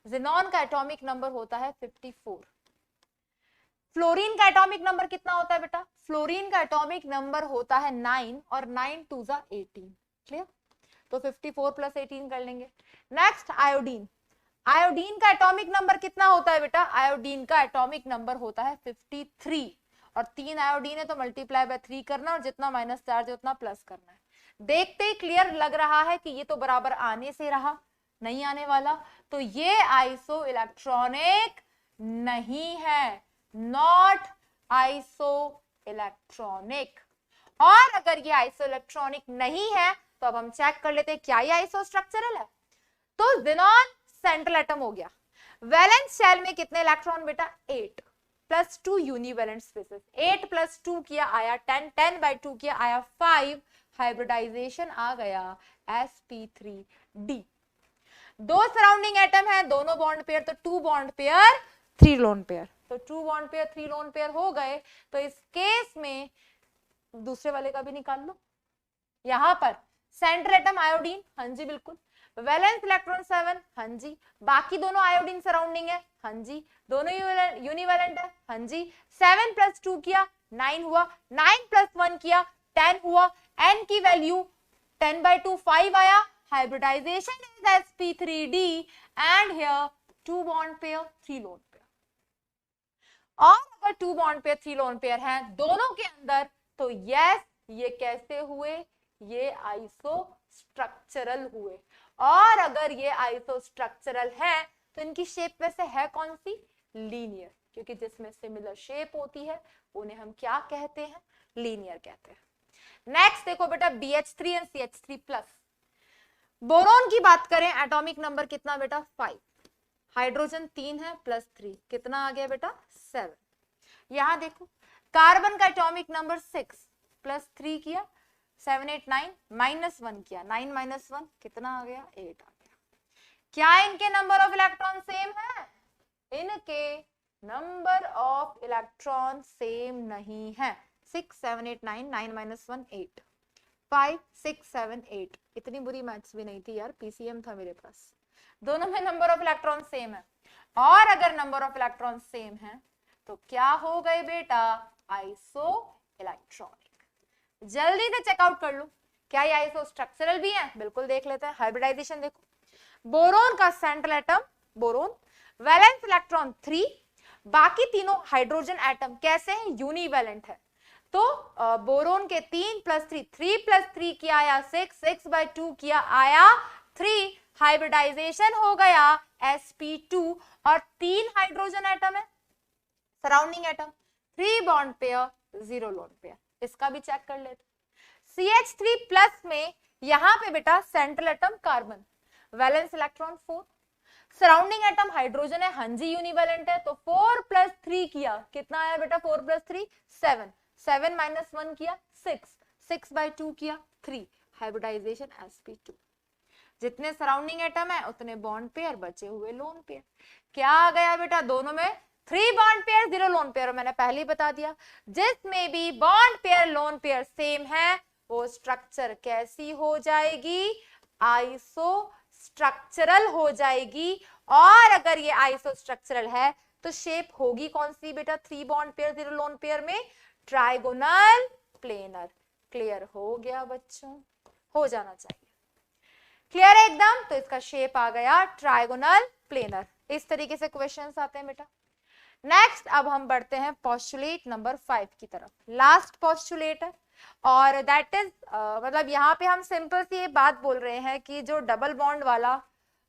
जिनॉन का एटॉमिक नंबर होता है 54। फ्लोरीन का एटॉमिक नंबर कितना होता है बेटा? फ्लोरीन का एटॉमिक नंबर होता है 9 और 9 2 = 18। क्लियर? तो 54 + 18 कर लेंगे। नेक्स्ट आयोडीन, आयोडीन का एटॉमिक नंबर कितना होता है बेटा? आयोडीन का एटॉमिक नंबर होता है 53, और 3 आयोडीन है तो मल्टीप्लाई बाय 3 करना, और जितना माइनस चार्ज है उतना प्लस करना है। देखते ही क्लियर लग रहा है कि ये तो बराबर आने से रहा, नहीं आने वाला, तो ये आइसो इलेक्ट्रॉनिक नहीं है, नॉट आइसो इलेक्ट्रॉनिक। और अगर ये आइसो इलेक्ट्रॉनिक नहीं है तो अब हम चेक कर लेते हैं क्या ये आइसो स्ट्रक्चरल है। तो जिनॉन सेंट्रल एटम हो गया। वैलेंस शेल में कितने इलेक्ट्रॉन बेटा? 8 + 2 यूनिवैलेंट स्पेसेस, 8 + 2 किया आया 10, 10/2 किया आया 5, हाइब्रिडाइजेशन आ गया sp3d। दो सराउंडिंग एटम है, दोनों बॉन्ड पेयर, तो 2 बॉन्ड पेयर 3 लोन पेयर, तो 2 बॉन्ड पेयर 3 लोन पेयर हो गए। तो इस केस में दूसरे वाले का भी निकाल लो। यहां पर सेंट्रल एटम आयोडीन, हाँ जी बिल्कुल, वैलेंस इलेक्ट्रॉन 7, हाँ जी, बाकी दोनों आयोडीन सराउंडिंग है, हाँ जी, दोनों यूनिवैलेंट है, हाँ जी, 7 + 2 किया 9 हुआ, 9 + 1 किया 10 हुआ, n की वैल्यू 10/2 5 आया, hybridisation is sp3d and here 2 bond pair 3 lone pair. और अगर 2 बॉन्ड पेयर 3 लोन पेयर हैं दोनों के अंदर तो यस ये कैसे हुए, ये आइसोस्ट्रक्चरल हुए। और अगर ये आइसोस्ट्रक्चरल है तो इनकी शेप वैसे है कौन सी, लीनियर, क्योंकि जिसमें सिमिलर शेप होती है उन्हें हम क्या कहते हैं, लीनियर कहते हैं। नेक्स्ट देखो बेटा BH3 and CH3 plus. Boron की बात करें एटॉमिक नंबर कितना बेटा 5, हाइड्रोजन 3 है प्लस 3 कितना आ गया बेटा 7। यहां देखो कार्बन का एटॉमिक नंबर 6 प्लस 3 किया 7 8 9 माइनस 1 किया 9 माइनस 1 कितना आ गया 8 आ गया। क्या इनके नंबर ऑफ इलेक्ट्रॉन सेम है, इनके नंबर ऑफ इलेक्ट्रॉन सेम नहीं है। 6 7 8 9 9 माइनस 1 8 5 6 7 8 इतनी बुरी मैथ्स भी नहीं थी यार, PCM था मेरे पास। दोनों में नंबर ऑफ इलेक्ट्रॉन सेम है और अगर नंबर ऑफ इलेक्ट्रॉन सेम है तो क्या हो गए बेटा आइसो इलेक्ट्रॉनिक। जल्दी से चेकआउट कर लो क्या ये आइसो स्ट्रक्चरल भी है, बिल्कुल देख लेते हैं। हाइब्रिडाइजेशन देखो, बोरोन का central atom boron, valence electron 3, बाकी तीनों हाइड्रोजन एटम कैसे हैं, यूनिवैलेंट है। तो बोरोन के 3 + 3 3 + 3 किया आया 6 6/2 किया आया 3, हाइब्रिडाइजेशन हो गया sp2 और 3 हाइड्रोजन एटम है surrounding atom, 3 bond pair 0 lone pair. इसका भी चेक कर लेते। CH3 प्लस में यहां पे बेटा central atom carbon, valence electron 4, surrounding atom hydrogen है, हंजी यूनिवैलेंट है, तो 4 + 3 किया कितना आया बेटा 4 + 3 7 7 - 1 किया 6 6/2 किया 3, हाइब्रिडाइजेशन sp2। जितने सराउंडिंग एटम है उतने बॉन्ड पेयर बचे हुए लोन पेयर। क्या आ गया बेटा दोनों में 3 बॉन्ड पेयर 0 लोन पेयर। मैंने पहले ही बता दिया जिसमें भी bond pair lone pair same है वो स्ट्रक्चर कैसी हो जाएगी, आइसो स्ट्रक्चरल हो जाएगी। और अगर ये आइसो स्ट्रक्चरल है तो शेप होगी कौन सी बेटा 3 बॉन्ड पेयर 0 लोन पेयर में, ट्राइगोनल प्लेनर। क्लियर हो गया बच्चों, हो जाना चाहिए क्लियर है एकदम। तो इसका शेप आ गया ट्राइगोनल प्लेनर। इस तरीके से क्वेश्चंस आते हैं बेटा। नेक्स्ट अब हम बढ़ते हैं पोस्टुलेट नंबर 5 की तरफ। लास्ट पोस्टुलेट है और दैट इज मतलब यहाँ पे हम सिंपल सी ये बात बोल रहे हैं कि जो डबल बॉन्ड वाला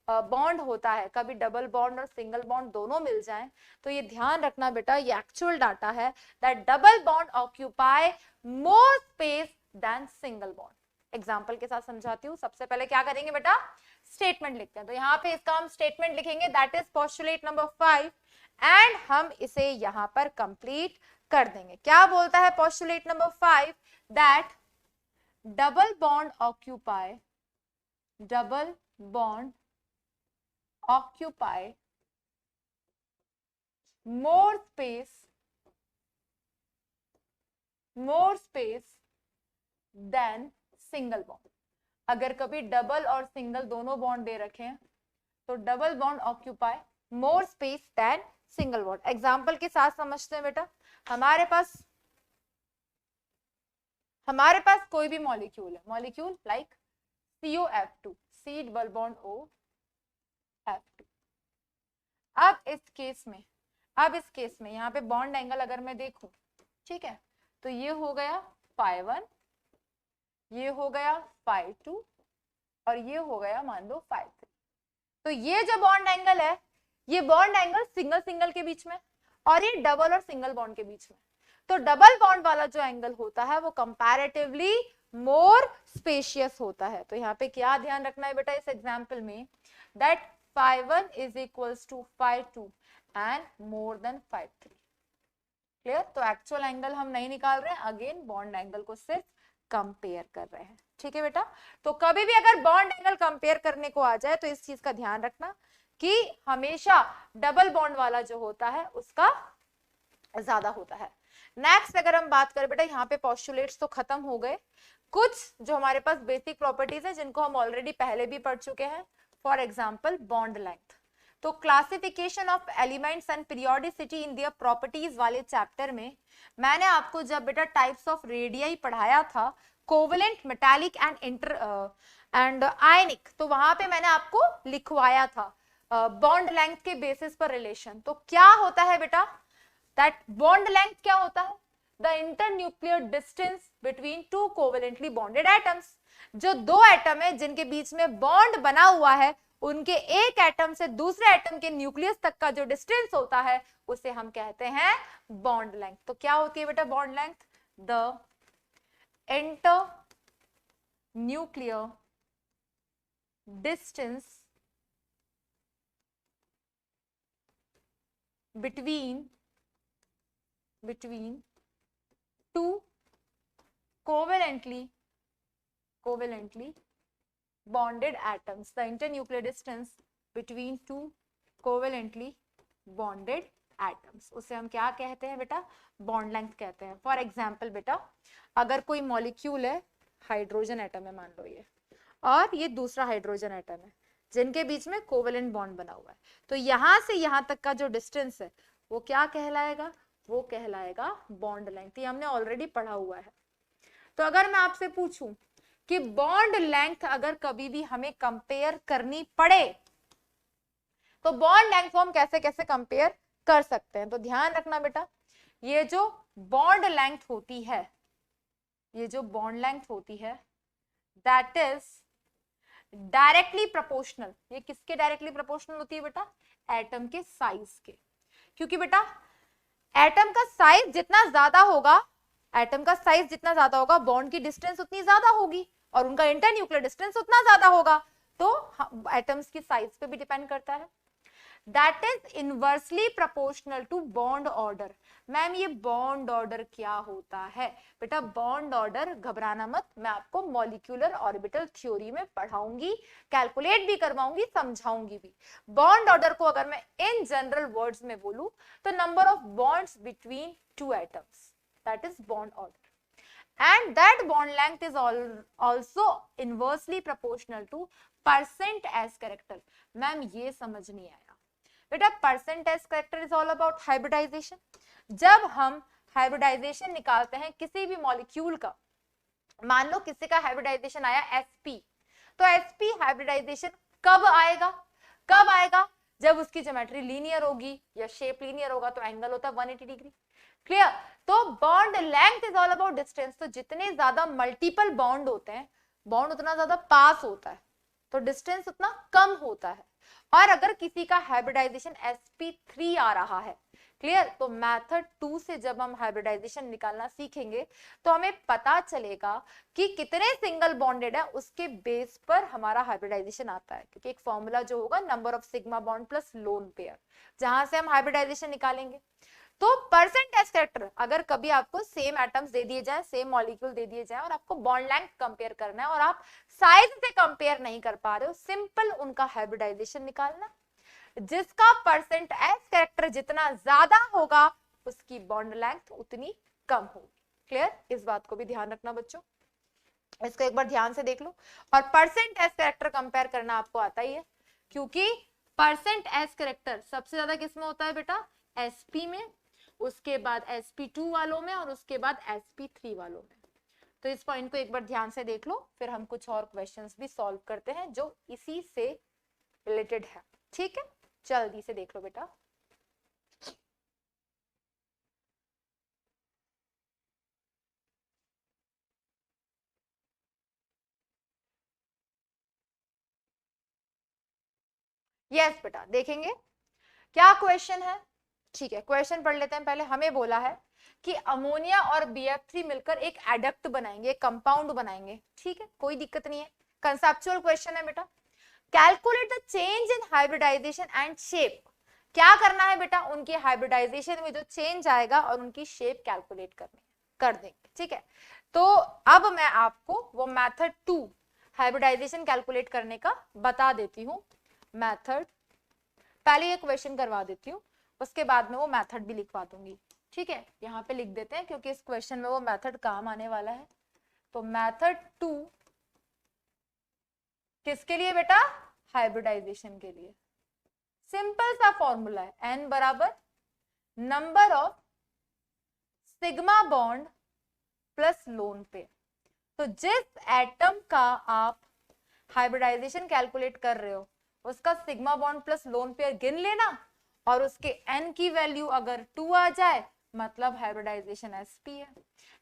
बॉन्ड होता है, कभी डबल बॉन्ड और सिंगल बॉन्ड दोनों मिल जाएं तो ये ध्यान रखना बेटा, ये एक्चुअल डाटा है that double bond occupy more space than single bond. Example के साथ समझाती हूँ। सबसे पहले क्या करेंगे बेटा, स्टेटमेंट लिखते हैं। तो यहाँ पे इसका हम स्टेटमेंट लिखेंगे that is postulate number 5 and हम इसे यहाँ पर कंप्लीट कर देंगे। क्या बोलता है postulate number 5 that double bond occupy more space than single bond. अगर कभी डबल और सिंगल दोनों बॉन्ड दे रखे हैं तो double bond occupy more space than single bond. Example के साथ समझते हैं बेटा। हमारे पास कोई भी मॉलिक्यूल है, molecule like COF2 C double bond OF2। अब इस केस में यहाँ पे बॉन्ड एंगल अगर मैं देखूं, ठीक है, तो ये हो गया φ1, ये हो गया φ2 और ये हो गया मान लो φ3। तो ये जो बॉन्ड एंगल है ये बॉन्ड एंगल सिंगल सिंगल के बीच में और ये डबल और सिंगल बॉन्ड के बीच में। तो डबल बॉन्ड वाला जो एंगल होता है वो कंपैरेटिवली मोर स्पेशियस होता है। तो यहाँ पे क्या ध्यान रखना है बेटा इस एग्जाम्पल में, that φ1 is equals to φ2 and more than φ3। Clear. तो एक्चुअल एंगल हम नहीं निकाल रहे हैं, अगेन बॉन्ड एंगल को सिर्फ कंपेयर कर रहे हैं। ठीक है बेटा। तो कभी भी अगर बॉन्ड एंगल कंपेयर करने को आ जाए तो इस चीज का ध्यान रखना कि हमेशा डबल बॉन्ड वाला जो होता है उसका ज्यादा होता है। नेक्स्ट अगर हम बात करें बेटा, यहाँ पे पोस्टुलेट्स तो खत्म हो गए, कुछ जो हमारे पास बेसिक प्रॉपर्टीज है जिनको हम ऑलरेडी पहले भी पढ़ चुके हैं। For example bond length. तो classification of elements and periodicity in their properties वाले चैप्टर में मैंने आपको जब बेटा टाइप्स ऑफ रेडियाई पढ़ाया था, कोवेलेंट, मेटालिक एंड आयनिक, तो वहां पे मैंने आपको लिखवाया था बॉन्ड लेंथ के बेसिस पर रिलेशन। तो क्या होता है बेटा, दैट बॉन्ड लेंथ क्या होता है, the internuclear distance between two covalently bonded atoms. जो दो एटम है जिनके बीच में बॉन्ड बना हुआ है, उनके एक एटम से दूसरे एटम के न्यूक्लियस तक का जो डिस्टेंस होता है उसे हम कहते हैं बॉन्ड लेंथ। तो क्या होती है बेटा bond length, the inter nuclear distance between two covalently bonded atoms, the internuclear distance between two covalently bonded atoms, उसे हम क्या कहते हैं बेटा, बॉन्ड लेंथ कहते हैं। फॉर एग्जाम्पल बेटा, अगर कोई मॉलिक्यूल है, हाइड्रोजन एटम है मान लो ये, और ये दूसरा हाइड्रोजन एटम है, जिनके बीच में कोवेलेंट बॉन्ड बना हुआ है, तो यहां से यहां तक का जो डिस्टेंस है वो क्या कहलाएगा, वो कहलाएगा बॉन्ड लेंथ। ये हमने ऑलरेडी पढ़ा हुआ है। तो अगर मैं आपसे पूछूं कि बॉन्ड लेंथ अगर कभी भी हमें कंपेयर करनी पड़े तो बॉन्ड लेंथ को हम कैसे कैसे कंपेयर कर सकते हैं, तो ध्यान रखना बेटा, ये जो बॉन्ड लेंथ होती है, ये जो बॉन्ड लेंथ होती है, दैट इज डायरेक्टली प्रोपोर्शनल। ये किसके डायरेक्टली प्रोपोर्शनल होती है बेटा, एटम के साइज के। क्योंकि बेटा एटम का साइज जितना ज्यादा होगा, एटम का साइज जितना ज्यादा होगा, बॉन्ड की डिस्टेंस उतनी ज्यादा होगी और उनका इंटरन्यूक्लियर डिस्टेंस उतना ज्यादा होगा। तो एटम्स की साइज पे भी डिपेंड करता है। That is inversely proportional to bond order. Ma'am ये बॉन्ड ऑर्डर क्या होता है बेटा, बॉन्ड ऑर्डर घबराना मत, मैं आपको मॉलिक्यूलर ऑर्बिटल थ्योरी में पढ़ाऊंगी, कैलकुलेट भी करवाऊंगी, समझाऊंगी भी। बॉन्ड ऑर्डर को अगर मैं इन जनरल वर्ड्स में बोलूं तो number of bonds between two atoms, that is bond order, and that bond length is also inversely proportional to percent as character। Ma'am ये समझ नहीं आया बेटा, percent s character is all about hybridisation. जब हम हाइब्रिडाइजेशन निकालते हैं किसी भी मॉलिक्यूल का, मान लो किसी का हाइब्रिडाइजेशन आया sp, तो sp हाइब्रिडाइजेशन कब आएगा, कब आएगा, जब उसकी ज्योमेट्री लीनियर होगी या शेप लीनियर होगा, तो एंगल होता है 180 डिग्री। क्लियर। तो bond length is all about distance. तो जितने ज्यादा मल्टीपल बॉन्ड होते हैं, बॉन्ड उतना ज्यादा पास होता है, तो डिस्टेंस उतना कम होता है। और अगर किसी का हाइब्रिडाइजेशन sp3 आ रहा है, क्लियर, तो मेथड 2 से जब हम हाइब्रिडाइजेशन निकालना सीखेंगे तो हमें पता चलेगा कि कितने सिंगल बॉन्डेड है, उसके बेस पर हमारा हाइब्रिडाइजेशन आता है। क्योंकि एक फॉर्मूला जो होगा number of sigma bond plus lone pair, जहां से हम हाइब्रिडाइजेशन निकालेंगे। तो परसेंटेज कैरेक्टर, अगर कभी आपको सेम एटम्स दे दिए जाए, सेम मॉलिक्यूल दे दिए जाए और आपको बॉन्ड लेंथ कंपेयर करना है और आप साइज से कंपेयर नहीं कर पा रहे हो, सिंपल उनका हाइब्रिडाइजेशन निकालना, जिसका परसेंटेज कैरेक्टर जितना ज्यादा होगा उसकी बॉन्ड लेंथ उतनी कम होगी। क्लियर, इस बात को भी ध्यान रखना बच्चों, इसको एक बार ध्यान से देख लो। और परसेंटेज कैरेक्टर कंपेयर करना आपको आता ही है, क्योंकि परसेंटेज कैरेक्टर सबसे ज्यादा किसमें होता है बेटा, sp में, उसके बाद sp2 वालों में और उसके बाद sp3 वालों में। तो इस पॉइंट को एक बार ध्यान से देख लो, फिर हम कुछ और क्वेश्चंस भी सॉल्व करते हैं जो इसी से रिलेटेड है। ठीक है, जल्दी से देख लो बेटा। यस बेटा, देखेंगे क्या क्वेश्चन है। ठीक है, क्वेश्चन पढ़ लेते हैं पहले। हमें बोला है कि अमोनिया और BF3 मिलकर एक एडक्ट बनाएंगे, एक कंपाउंड बनाएंगे। ठीक है, कोई दिक्कत नहीं है, कंसेप्चुअल क्वेश्चन है बेटा। Calculate the change in hybridization and shape. क्या करना है बेटा, उनकी हाइब्रिडाइजेशन में जो चेंज आएगा और उनकी शेप कैलकुलेट कर देंगे। ठीक है, तो अब मैं आपको वो मेथड 2 हाइब्रिडाइजेशन कैलकुलेट करने का बता देती हूँ। मेथड पहले ये क्वेश्चन करवा देती हूँ, उसके बाद में वो मेथड भी लिखवा दूंगी। ठीक है, यहाँ पे लिख देते हैं क्योंकि इस क्वेश्चन में वो मेथड काम आने वाला है। तो मेथड 2 किसके लिए बेटा, हाइब्रिडाइजेशन के लिए। सिंपल सा फॉर्मूला है, n बराबर number of sigma bond plus lone pair. तो जिस एटम का आप हाइब्रिडाइजेशन कैलकुलेट कर रहे हो उसका sigma bond plus lone pair गिन लेना, और उसके n की वैल्यू अगर 2 आ जाए मतलब हाइब्रिडाइजेशन sp है,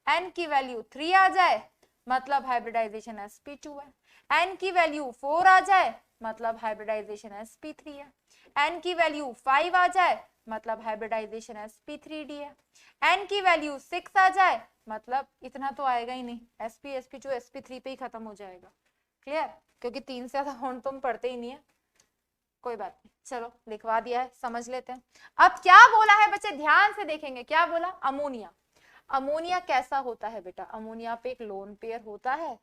n की वैल्यू 3 आ जाए मतलब हाइब्रिडाइजेशन sp2 है, n की वैल्यू 4 आ जाए मतलब हाइब्रिडाइजेशन sp3 है, n की वैल्यू 5 आ जाए मतलब हाइब्रिडाइजेशन sp3d है, n की वैल्यू 6 आ जाए मतलब इतना तो आएगा ही नहीं, sp sp2 sp3 पे ही खत्म हो जाएगा। क्लियर? क्योंकि 3 से ज्यादा बॉन्ड तो हम पढ़ते ही नहीं है। कोई बात नहीं, चलो लिखवा दिया है, समझ लेते हैं। अब क्या बोला है बच्चे, ध्यान से देखेंगे, क्या बोला, अमोनिया। अमोनिया कैसा होता है बेटा, अमोनिया पे एक लोन पेयर होता है,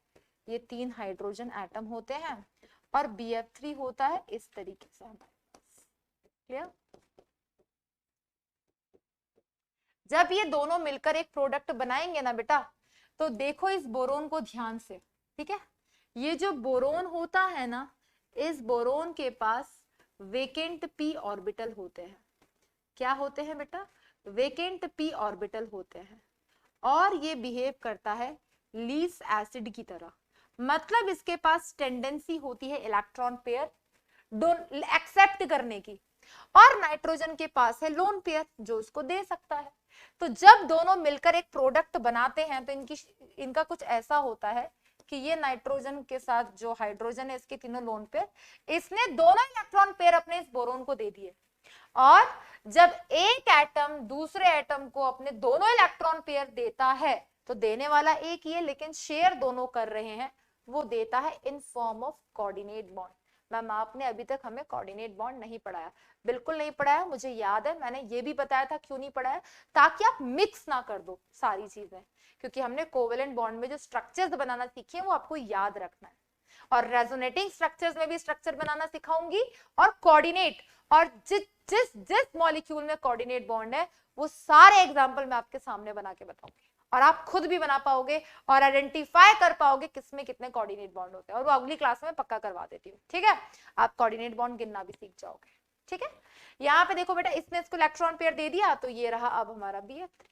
ये 3 हाइड्रोजन एटम होते हैं और BF3 होता है इस तरीके से। क्लियर? जब ये दोनों मिलकर एक प्रोडक्ट बनाएंगे ना बेटा, तो देखो इस बोरोन को ध्यान से, ठीक है। ये जो बोरोन होता है ना, इस बोरोन के पास वेकेंट p ऑर्बिटल होते हैं। क्या होते हैं बेटा, वेकेंट p ऑर्बिटल होते हैं, और ये बिहेव करता है लीस एसिड की तरह। मतलब इसके पास टेंडेंसी होती है इलेक्ट्रॉन पेयर एक्सेप्ट करने की, और नाइट्रोजन के पास है लोन पेयर जो उसको दे सकता है। तो जब दोनों मिलकर एक प्रोडक्ट बनाते हैं तो इनका कुछ ऐसा होता है कि ये नाइट्रोजन के साथ जो हाइड्रोजन है इसके तीनों लोन पेयर, इसने दोनों इलेक्ट्रॉन पेयर अपने इस बोरोन को दे दिए, और जब एक एटम दूसरे एटम को अपने दोनों इलेक्ट्रॉन पेयर देता है तो देने वाला एक ही है लेकिन शेयर दोनों कर रहे हैं, वो देता है in form of coordinate bond. Ma'am आपने अभी तक हमें कोऑर्डिनेट बॉन्ड नहीं पढ़ाया, बिल्कुल नहीं पढ़ाया, मुझे याद है, मैंने ये भी बताया था क्यों नहीं पढ़ाया, ताकि आप मिक्स ना कर दो सारी चीजें, क्योंकि हमने कोवेलेंट बॉन्ड में जो स्ट्रक्चर्स बनाना सीखे हैं वो आपको याद रखना है, और रेजोनेटिंग स्ट्रक्चर्स में भी स्ट्रक्चर बनाना सिखाऊंगी, और कोऑर्डिनेट, और जिस जिस जिस मॉलिक्यूल में कोऑर्डिनेट बॉन्ड है वो सारे एग्जांपल मैं आपके सामने बना के बताऊंगी, और आप खुद भी बना पाओगे और आइडेंटिफाई कर पाओगे किसमें कितने कोऑर्डिनेट बॉन्ड होते हैं, और वो अगली क्लास में पक्का करवा देती हूँ, ठीक है। आप कोऑर्डिनेट बॉन्ड गिनना भी सीख जाओगे, ठीक है। यहाँ पे देखो बेटा, इसने इसको इलेक्ट्रॉन पेयर दे दिया तो ये रहा अब हमारा BF3,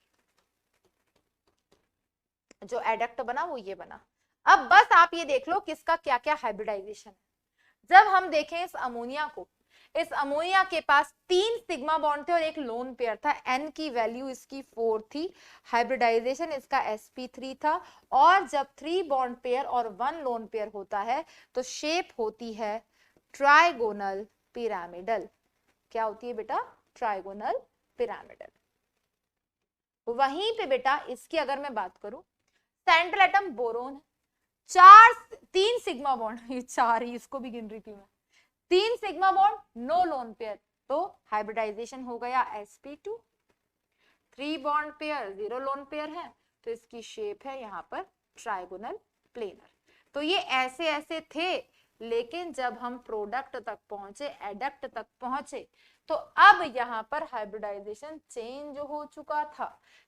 जो एडक्ट बना वो ये बना। अब बस आप ये देख लो किसका क्या क्या हाइब्रिडाइजेशन है। जब हम देखें इस अमोनिया को, इस अमोनिया के पास 3 सिग्मा बॉन्ड थे और एक लोन पेयर था, n की वैल्यू इसकी 4 थी, हाइब्रिडाइजेशन इसका sp3 था, और जब 3 बॉन्ड पेयर और 1 लोन पेयर होता है तो शेप होती है ट्राइगोनल पिरामिडल। क्या होती है बेटा, ट्राइगोनल पिरामिडल। वहीं पे बेटा इसकी अगर मैं बात करूं, central atom boron, 3 sigma bond, ये 4 ही, इसको भी गिन रही थी मैं, 3 sigma bond, no lone pair, तो हाइब्रिडाइजेशन हो गया sp2, 3 bond pair 0 lone pair है, तो इसकी शेप है यहाँ पर ट्राइगोनल प्लेनर। तो ये ऐसे ऐसे थे, लेकिन जब हम प्रोडक्ट तक पहुंचे, एडक्ट तक पहुंचे, तो अब यहाँ पर हाइब्रिडाइजेशन चेंज हो चुका था।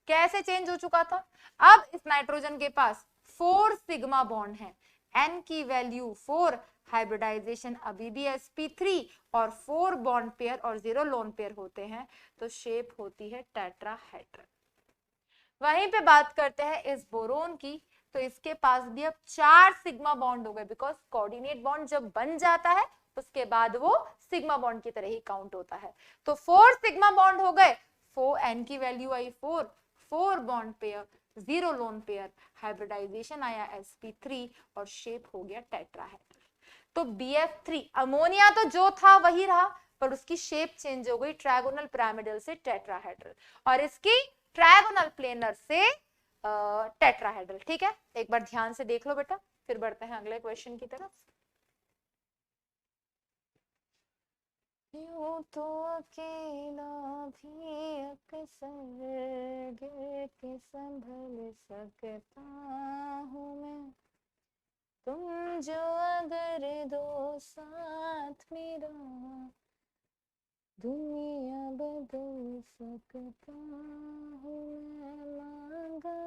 कैसे चेंज हो चुका था, अब इस नाइट्रोजन के पास 4 सिग्मा बॉन्ड है, n की वैल्यू 4, हाइब्रिडाइजेशन अभी भी sp3, और 4 बॉन्ड पेयर और 0 लोन पेयर होते हैं, तो शेप होती है टेट्राहेड्रल। वहीं पे बात करते हैं इस बोरोन की, तो इसके पास भी अब 4 सिग्मा बॉन्ड हो गए, बिकॉज कोऑर्डिनेट बॉन्ड जब बन जाता है उसके बाद वो सिग्मा बॉन्ड की तरह ही काउंट होता है। तो 4 सिग्मा बॉन्ड हो गए, 4 n की वैल्यू आई 4, 4 bond pair 0 lone pair, hybridisation आया sp3 और शेप हो गया टेट्राहेड्रल। तो BF3 अमोनिया तो जो था वही रहा, पर उसकी शेप चेंज हो गई ट्रायगोनल पिरामिडल से टेट्राहेड्रल, और इसकी ट्रायगोनल प्लेनर से टेट्राहेड्रल। ठीक है, एक बार ध्यान से देख लो बेटा, फिर बढ़ते हैं अगले क्वेश्चन की तरफ। यूं तो अकेला भी अक्सर गिर के संभल सकता हूँ मैं, तुम जो अगर दो साथ मेरा दुनिया बदल सकता हूँ मैं, मांगा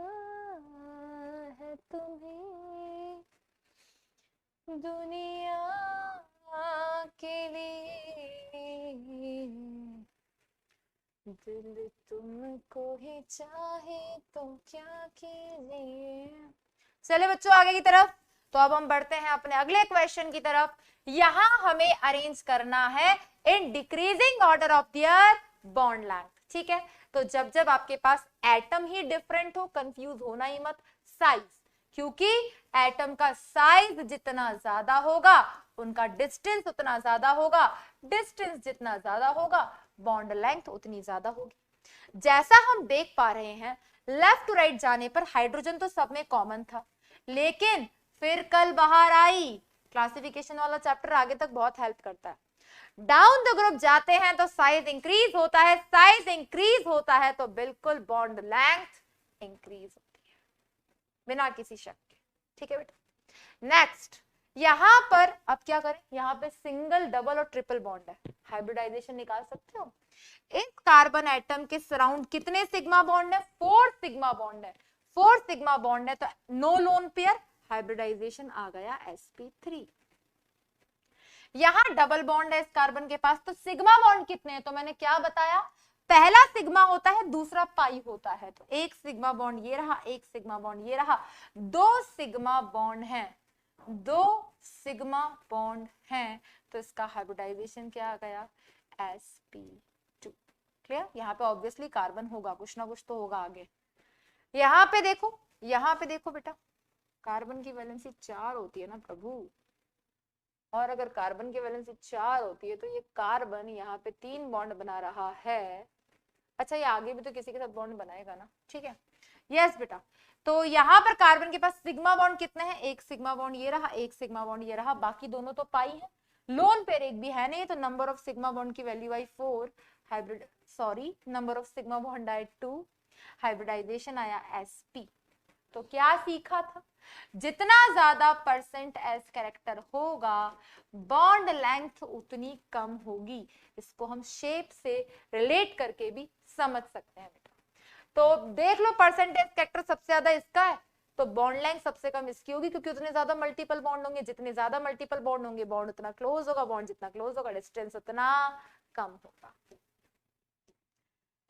है तुम्हें दुनिया के लिए, दिल तुमको ही चाहे तो क्या कीजिए, चले बच्चों आगे की तरफ। तो अब हम बढ़ते हैं अपने अगले क्वेश्चन की तरफ। यहां हमें अरेंज करना है in decreasing order of their bond length, ठीक है। तो जब जब आपके पास एटम ही डिफरेंट हो, कंफ्यूज होना ही मत, साइज, क्योंकि एटम का साइज जितना ज्यादा होगा उनका डिस्टेंस उतना ज्यादा होगा, डिस्टेंस जितना ज्यादा होगा बॉन्ड लेंथ उतनी ज्यादा होगी। जैसा हम देख पा रहे हैं लेफ्ट टू राइट जाने पर हाइड्रोजन तो सब में कॉमन था, लेकिन फिर कल बाहर आई, क्लासिफिकेशन वाला चैप्टर आगे तक बहुत हेल्प करता है। डाउन द ग्रुप जाते हैं तो साइज इंक्रीज होता है, साइज इंक्रीज होता है तो बिल्कुल बॉन्ड लेंथ इंक्रीज होती है बिना किसी शक के, ठीक है बेटा। नेक्स्ट, यहां पर अब क्या करें, यहां पे सिंगल डबल और ट्रिपल बॉन्ड है, हाइब्रिडाइजेशन निकाल सकते हो। इस कार्बन एटम के सराउंड कितने सिग्मा बॉन्ड है, 4 सिग्मा बॉन्ड है, 4 सिग्मा बॉन्ड है तो नो लोन पेयर, हाइब्रिडाइजेशन आ गया sp3। यहां डबल बॉन्ड है इस कार्बन के पास, तो सिग्मा बॉन्ड कितने हैं, तो मैंने क्या बताया, पहला सिग्मा होता है दूसरा पाई होता है, तो एक सिग्मा बॉन्ड ये रहा, एक सिग्मा बॉन्ड ये रहा, 2 सिग्मा बॉन्ड है, 2 सिग्मा बॉन्ड है, तो इसका हाइब्रिडाइजेशन क्या आ गया sp2। क्लियर, यहाँ पे ऑब्वियसली कार्बन होगा, कुछ ना कुछ तो होगा आगे। यहाँ पे देखो, यहाँ पे देखो बेटा, कार्बन की वैलेंसी 4 होती है ना प्रभु, और अगर कार्बन की वैलेंसी 4 होती है तो ये कार्बन यहाँ पे 3 बॉन्ड बना रहा है। अच्छा, ये आगे भी तो किसी के साथ बॉन्ड बनाएगा ना, ठीक है, यस बेटा। तो यहाँ पर कार्बन के पास सिग्मा बॉन्ड कितने हैं, एक सिग्मा बॉन्ड ये रहा, एक सिग्मा बॉन्ड ये रहा, बाकी दोनों तो पाई है, लोन पेयर एक भी है नहीं, तो नंबर ऑफ सिग्मा बॉन्ड की वैल्यू आई 4, hybrid sorry number of sigma bond आई 2, हाइब्रिडाइजेशन आया sp। तो क्या सीखा था, जितना ज्यादा परसेंट एस कैरेक्टर होगा बॉन्ड लेंथ उतनी कम होगी। इसको हम शेप से रिलेट करके भी समझ सकते हैं बेटा। तो देख लो परसेंटेज कैरेक्टर सबसे ज्यादा इसका है, तो बॉन्ड लेंथ सबसे कम इसकी होगी, क्योंकि उतने ज्यादा मल्टीपल बॉन्ड होंगे, जितने ज्यादा मल्टीपल बॉन्ड होंगे बॉन्ड उतना क्लोज होगा, बॉन्ड जितना क्लोज होगा डिस्टेंस उतना कम होगा।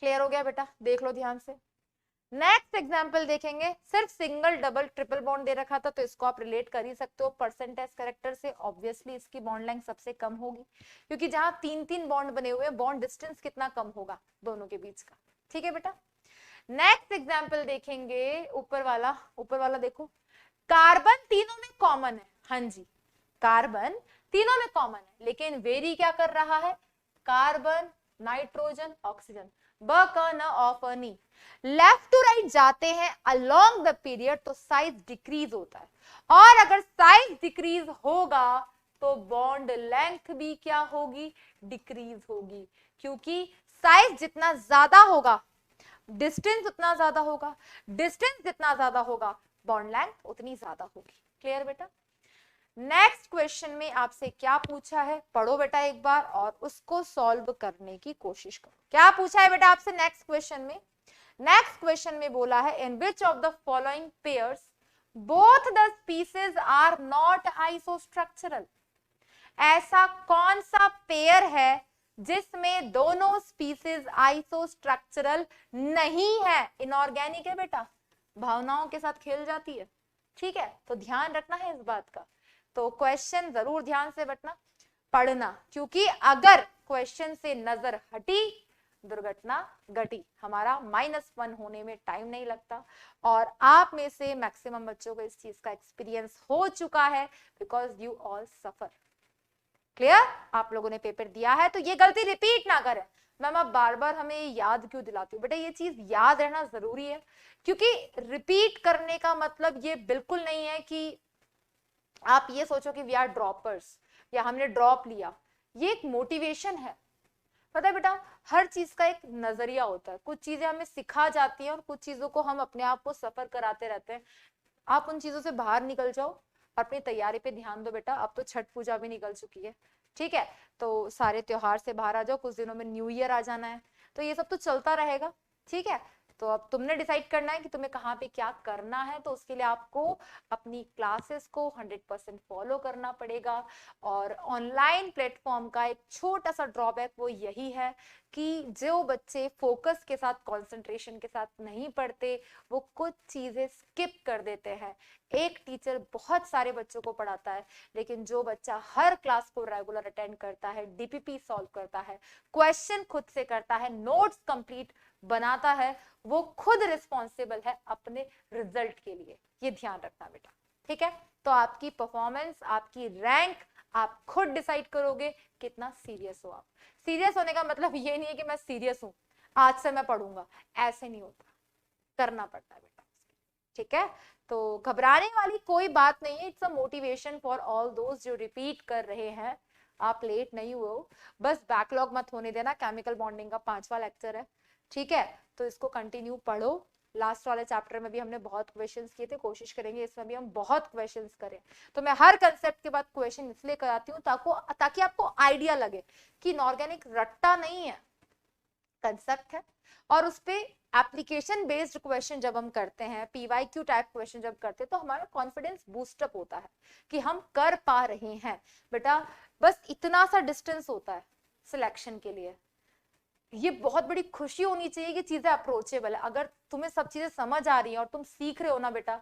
क्लियर हो गया बेटा, देख लो ध्यान से। नेक्स्ट एग्जांपल देखेंगे, सिर्फ सिंगल डबल ट्रिपल बॉन्ड दे रखा था, तो इसको आप रिलेट कर ही सकते हो परसेंटेज कैरेक्टर से। ऑब्वियसली इसकी बॉन्ड लेंथ सबसे कम होगी, क्योंकि जहां 3-3 बॉन्ड बने हुए हैं बॉन्ड डिस्टेंस कितना कम होगा दोनों के बीच का, ठीक है बेटा। नेक्स्ट एग्जांपल देखेंगे, ऊपर वाला देखो, कार्बन तीनों में कॉमन है, हाँ जी कार्बन तीनों में कॉमन है, लेकिन वेरी क्या कर रहा है, कार्बन नाइट्रोजन ऑक्सीजन, ब क न ऑफ नी। लेफ्ट टू राइट जाते हैं अलोंग द पीरियड तो साइज डिक्रीज होता है, और अगर साइज डिक्रीज होगा तो बॉन्ड लेंथ भी क्या होगी, डिक्रीज होगी, क्योंकि साइज जितना ज्यादा होगा डिस्टेंस उतना ज्यादा होगा, डिस्टेंस जितना ज्यादा होगा बॉन्ड लेंथ उतनी ज्यादा होगी। क्लियर बेटा। नेक्स्ट क्वेश्चन में आपसे क्या पूछा है, पढ़ो बेटा एक बार और उसको सॉल्व करने की कोशिश करो। क्या पूछा है बेटा आपसे नेक्स्ट क्वेश्चन में, नेक्स्ट क्वेश्चन में बोला है in which of the following pairs both the species are not isostructural. ऐसा कौन सा पेयर है जिसमें दोनों स्पीसीज आइसोस्ट्रक्चरल नहीं है, इनऑर्गेनिक है बेटा, भावनाओं के साथ खेल जाती है, ठीक है, तो ध्यान रखना है इस बात का। तो क्वेश्चन जरूर ध्यान से पढ़ना, क्योंकि अगर क्वेश्चन से नजर हटी दुर्घटना घटी, हमारा -1 होने में टाइम नहीं लगता, और आप में से मैक्सिमम बच्चों को इस चीज का एक्सपीरियंस हो चुका है, because you all suffer. Clear, आप लोगों ने पेपर दिया है, तो ये गलती रिपीट ना करें। मैम आप बार बार हमें याद क्यों दिलाती हूँ, बेटा ये चीज याद रहना जरूरी है, क्योंकि रिपीट करने का मतलब ये बिल्कुल नहीं है कि आप ये सोचो कि वी आर ड्रॉपर्स या हमने ड्रॉप लिया, ये एक मोटिवेशन है। पता है बेटा, हर चीज का एक नजरिया होता है, कुछ चीजें हमें सिखा जाती हैं और कुछ चीजों को हम अपने आप को सफर कराते रहते हैं। आप उन चीजों से बाहर निकल जाओ, अपनी तैयारी पे ध्यान दो बेटा। अब तो छठ पूजा भी निकल चुकी है, ठीक है, तो सारे त्योहार से बाहर आ जाओ, कुछ दिनों में न्यू ईयर आ जाना है, तो ये सब तो चलता रहेगा, ठीक है। तो अब तुमने डिसाइड करना है कि तुम्हें कहाँ पे क्या करना है, तो उसके लिए आपको अपनी क्लासेस को 100% फॉलो करना पड़ेगा। और ऑनलाइन प्लेटफॉर्म का एक छोटा सा ड्रॉबैक वो यही है कि जो बच्चे फोकस के साथ कंसंट्रेशन के साथ नहीं पढ़ते वो कुछ चीजें स्किप कर देते हैं। एक टीचर बहुत सारे बच्चों को पढ़ाता है, लेकिन जो बच्चा हर क्लास को रेगुलर अटेंड करता है, डीपीपी सॉल्व करता है, क्वेश्चन खुद से करता है, नोट्स कंप्लीट बनाता है, वो खुद रिस्पॉन्सिबल है अपने रिजल्ट के लिए। ये ध्यान रखना बेटा, ठीक है। तो आपकी परफॉर्मेंस, आपकी रैंक आप खुद डिसाइड करोगे कितना सीरियस हो आप। सीरियस होने का मतलब ये नहीं है कि मैं सीरियस हूं, आज से मैं पढ़ूंगा, ऐसे नहीं होता, करना पड़ता है बेटा, ठीक है। तो घबराने वाली कोई बात नहीं है, it's a motivation for all दोस्त जो रिपीट कर रहे हैं। आप लेट नहीं हुए हो, बस बैकलॉग मत होने देना। केमिकल बॉन्डिंग का 5वां लेक्चर है, ठीक है, तो इसको कंटिन्यू पढ़ो। लास्ट वाले चैप्टर में भी हमने बहुत क्वेश्चंस किए थे, कोशिश करेंगे इसमें भी हम बहुत क्वेश्चंस करें। तो मैं हर कंसेप्ट के बाद क्वेश्चन इसलिए कराती हूँ ताकि आपको आइडिया लगे कि इनऑर्गेनिक रट्टा नहीं है, कंसेप्ट है। और उस पे एप्लीकेशन बेस्ड क्वेश्चन जब हम करते हैं, पीवाईक्यू टाइप क्वेश्चन जब करते हैं, तो हमारा कॉन्फिडेंस बूस्टअप होता है कि हम कर पा रहे हैं। बेटा बस इतना सा डिस्टेंस होता है सिलेक्शन के लिए, ये बहुत बड़ी खुशी होनी चाहिए कि चीजें अप्रोचेबल है। अगर तुम्हें सब चीजें समझ आ रही हैं और तुम सीख रहे हो ना बेटा,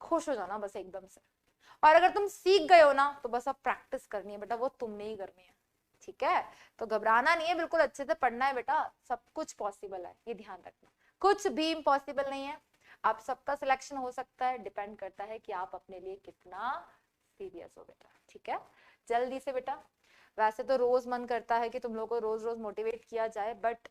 खुश हो जाना बस एकदम से। और अगर तुम सीख गए हो ना तो बस अब प्रैक्टिस करनी है बेटा, वो तुमने ही करनी है, ठीक है। तो घबराना नहीं है, बिल्कुल अच्छे से पढ़ना है बेटा, सब कुछ पॉसिबल है, ये ध्यान रखना। कुछ भी इम्पॉसिबल नहीं है, आप सबका सिलेक्शन हो सकता है, डिपेंड करता है कि आप अपने लिए कितना सीरियस हो बेटा, ठीक है। जल्दी से बेटा, वैसे तो रोज मन करता है कि तुम लोगों को रोज रोज मोटिवेट किया जाए, बट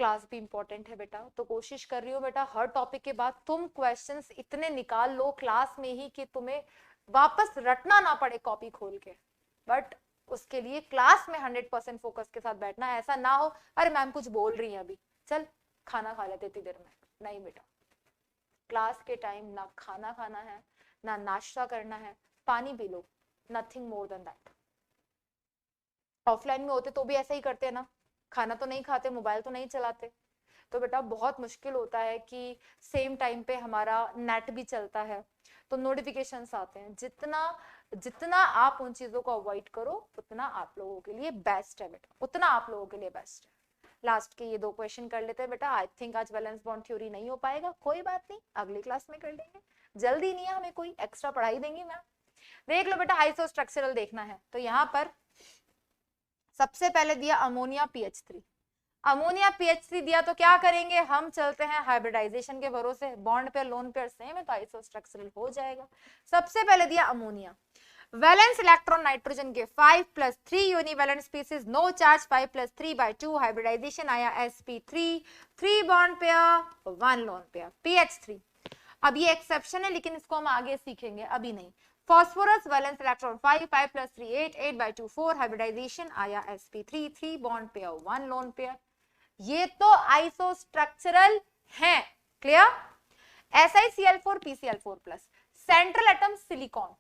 क्लास भी इंपॉर्टेंट है बेटा। तो कोशिश कर रही हो बेटा हर टॉपिक के बाद तुम क्वेश्चंस इतने निकाल लो क्लास में ही कि तुम्हें वापस रटना ना पड़े कॉपी खोल के। बट उसके लिए क्लास में 100% फोकस के साथ बैठना, ऐसा ना हो अरे मैम कुछ बोल रही है अभी, चल खाना खा लेते इतनी देर में। नहीं बेटा, क्लास के टाइम ना खाना खाना है, ना नाश्ता करना है, पानी P low, nothing more than that. Offline में होते तो भी ऐसा ही करते हैं ना, खाना तो नहीं खाते, मोबाइल तो नहीं चलाते। तो बेटा बहुत मुश्किल होता है कि सेम टाइम पे हमारा नेट भी चलता है, तो नोटिफिकेशंस आते हैं। जितना जितना आप उन चीजों को अवॉइड करो उतना आप लोगों के लिए बेस्ट है बेटा, उतना आप लोगों के लिए बेस्ट है। लास्ट के ये 2 क्वेश्चन कर लेते हैं बेटा। आई थिंक आज वैलेंस बॉन्ड थ्योरी नहीं हो पाएगा, कोई बात नहीं, अगली क्लास में कर लेंगे, जल्दी नहीं है, हमें कोई एक्स्ट्रा पढ़ाई देंगी मैम। देख लो बेटा, आइसोस्ट्रक्चरल देखना है तो यहाँ पर सबसे पहले दिया अमोनिया pH3। अमोनिया pH3 दिया तो क्या करेंगे, हम चलते हैं हाइब्रिडाइजेशन के भरोसे, bond pair lone pair same है तो आइसोस्ट्रक्चरल हो जाएगा। सबसे पहले दिया अमोनिया, वैलेंस इलेक्ट्रॉन नाइट्रोजन के 5+3 यूनिवैलेंट स्पीसीज, नो चार्ज 5+3/2, हाइब्रिडाइजेशन आया sp3, 3 bond pair 1 lone pair pH3। अब ये एक्सेप्शन है लेकिन इसको हम आगे सीखेंगे, अभी नहीं। फॉस्फोरस वैलेंस इलेक्ट्रॉन 5+3 8/2 4, हाइब्रिडाइजेशन आया sp3, 3 bond pair 1 lone pair. ये तो आइसोस्ट्रक्चरल है, clear. SiCl4 PCl4+, central atom silicon,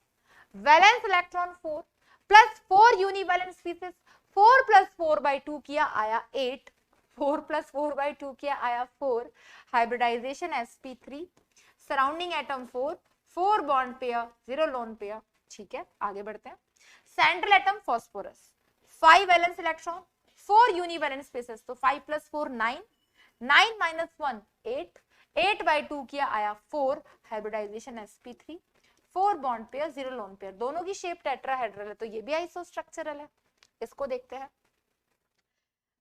valence electron 4 plus 4 univalent species, 4+4/2 किया आया 8, 4+4/2 किया आया 4, hybridisation sp3, surrounding atom 4, 4 bond pair 0 lone pair, ठीक है। आगे बढ़ते हैं। Central atom phosphorus, 5 valence electron, 4 univalent species, तो 5+4 9, 9 - 1 8, 8/2 किया आया 4, hybridisation sp3, 4 bond pair 0 lone pair, दोनों की शेप टेट्राहेड्रल है तो ये भी आइसोस्ट्रक्चरल है। इसको देखते हैं।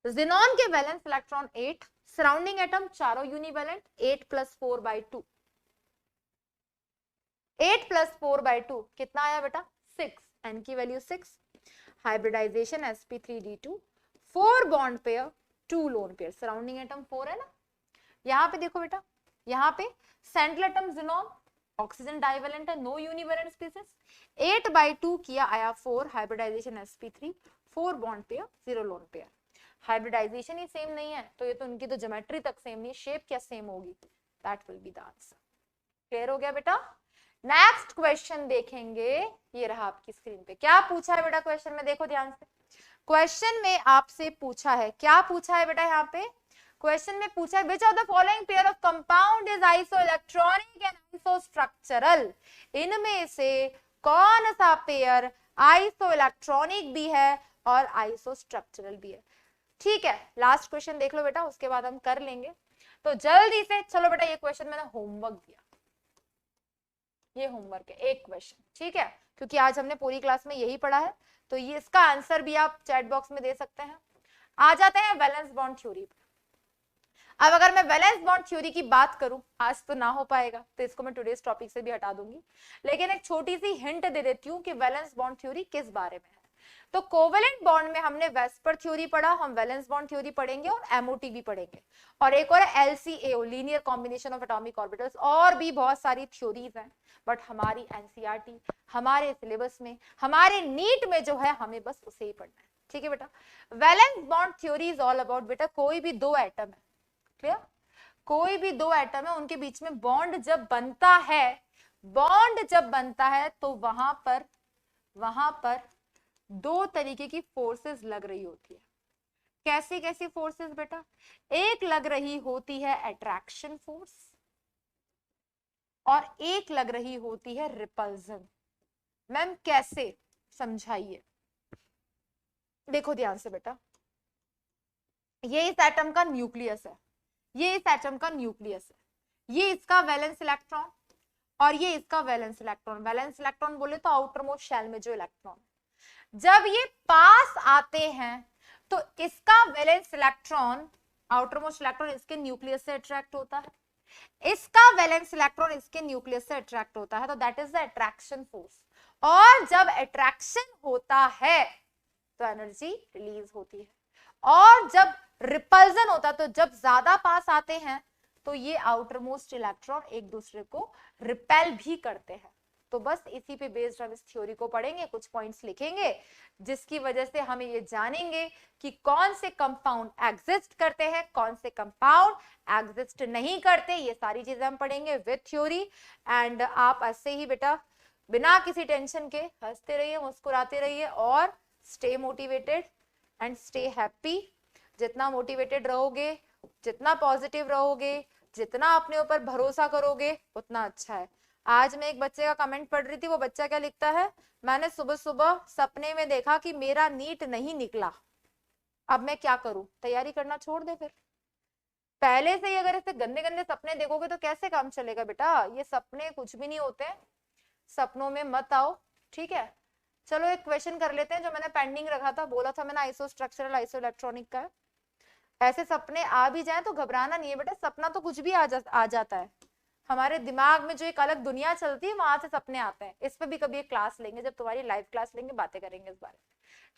जिनॉन के वैलेंस इलेक्ट्रॉन 8, सराउंडिंग एटम चारों यूनिवैलेंट, 8+4/2, 8+4/2 कितना आया बेटा 6, n की value 6, hybridisation sp3d2, 4 bond pair 2 lone pair, surrounding atom 4 है ना। यहाँ पे देखो बेटा, यहाँ पे central atom xenon, oxygen divalent है, नो यूनिवैलेंट स्पीसीज, 8/2 किया आया 4, hybridisation sp3, 4 bond pair 0 lone pair. Hybridisation ही सेम नहीं है तो ये तो उनकी तो ज्योमेट्री तक सेम नहीं है, शेप क्या सेम होगी, that will be the answer. Clear हो गया बेटा। नेक्स्ट क्वेश्चन देखेंगे, ये रहा आपकी स्क्रीन पे। क्या पूछा है बेटा क्वेश्चन में, देखो ध्यान से। क्वेश्चन में आपसे पूछा है, क्या पूछा है बेटा, यहाँ पे क्वेश्चन में पूछा है which of the following pair of compound is isoelectronic and isostructural. इनमें से कौन सा पेयर आइसोइलेक्ट्रॉनिक भी है और आइसोस्ट्रक्चरल भी है। ठीक है, लास्ट क्वेश्चन देख लो बेटा, उसके बाद हम कर लेंगे। तो जल्दी से चलो बेटा, ये क्वेश्चन मैंने होमवर्क दिया, ये होमवर्क है एक क्वेश्चन, ठीक है, क्योंकि आज हमने पूरी क्लास में यही पढ़ा है, तो ये इसका आंसर भी आप चैट बॉक्स में दे सकते हैं। आ जाते हैं वैलेंस बॉन्ड थ्योरी पर। अब अगर मैं वैलेंस बॉन्ड थ्योरी की बात करूं, आज तो ना हो पाएगा, तो इसको मैं टुडेस टॉपिक से भी हटा दूंगी, लेकिन एक छोटी सी हिंट दे देती हूँ कि वैलेंस बॉन्ड थ्योरी किस बारे में है। तो कोवेलेंट बॉन्ड में हमने वेस्पर थ्योरी पढ़ा, हम वैलेंस बॉन्ड थ्योरी पढ़ेंगे और एमओटी भी पढ़ेंगे, और एक और LCAO, linear combination of atomic orbitals, और भी बहुत सारी थ्योरीज हैं, बट हमारी एनसीईआरटी, हमारे सिलेबस में, हमारे नीट में जो है, हमें बस उसे ही पढ़ना है। ठीक है बेटा, valence bond theory is all about बेटा, कोई भी दो एटम है, क्लियर, कोई भी दो एटम है, उनके बीच में बॉन्ड जब बनता है, बॉन्ड जब बनता है, तो वहां पर दो तरीके की फोर्सेस लग रही होती है। कैसी कैसी फोर्सेस बेटा? एक लग रही होती है अट्रैक्शन फोर्स, और एक लग रही होती है रिपल्जन। मैम कैसे, समझाइए। देखो ध्यान से बेटा, ये इस एटम का न्यूक्लियस है, ये इस एटम का न्यूक्लियस है, ये इसका वैलेंस इलेक्ट्रॉन और ये इसका वैलेंस इलेक्ट्रॉन। वैलेंस इलेक्ट्रॉन बोले तो आउटर मोस्ट शेल में जो इलेक्ट्रॉन, जब ये पास आते हैं तो इसका valence electron, outer most electron इसके न्यूक्लियस से अट्रैक्ट होता है, इसका वैलेंस इलेक्ट्रॉन इसके न्यूक्लियस से अट्रैक्ट होता है, तो that is the attraction force. और जब अट्रैक्शन होता है तो एनर्जी रिलीज होती है, और जब रिपल्जन होता है, तो जब ज्यादा पास आते हैं तो ये आउटर मोस्ट इलेक्ट्रॉन एक दूसरे को रिपेल भी करते हैं। तो बस इसी पे बेस्ड हम इस थ्योरी को पढ़ेंगे, कुछ पॉइंट्स लिखेंगे, जिसकी वजह से हम ये जानेंगे कि कौन से कंपाउंड एग्जिस्ट करते हैं, कौन से कंपाउंड एग्जिस्ट नहीं करते। ये सारी चीजें हम पढ़ेंगे विद थ्योरी। एंड आप ऐसे ही बेटा बिना किसी टेंशन के हंसते रहिए, मुस्कुराते रहिए, और stay motivated and stay happy. जितना मोटिवेटेड रहोगे, जितना पॉजिटिव रहोगे, जितना अपने ऊपर भरोसा करोगे, उतना अच्छा है। आज मैं एक बच्चे का कमेंट पढ़ रही थी, वो बच्चा क्या लिखता है, मैंने सुबह सुबह सपने में देखा कि मेरा नीट नहीं निकला, अब मैं क्या करूं? तैयारी करना छोड़ दे फिर। पहले से ही अगर ऐसे गंदे गंदे सपने देखोगे तो कैसे काम चलेगा बेटा? ये सपने कुछ भी नहीं होते, सपनों में मत आओ, ठीक है। चलो एक क्वेश्चन कर लेते हैं जो मैंने पेंडिंग रखा था, बोला था मैंने आइसोस्ट्रक्चरल आइसो इलेक्ट्रॉनिक का है। ऐसे सपने आ भी जाए तो घबराना नहीं है बेटा, सपना तो कुछ भी आ जाता है। हमारे दिमाग में जो एक अलग दुनिया चलती है, वहां से सपने आते हैं। इस पे भी कभी एक क्लास लेंगे, जब तुम्हारी लाइव क्लास लेंगे, बातें करेंगे इस बारे में।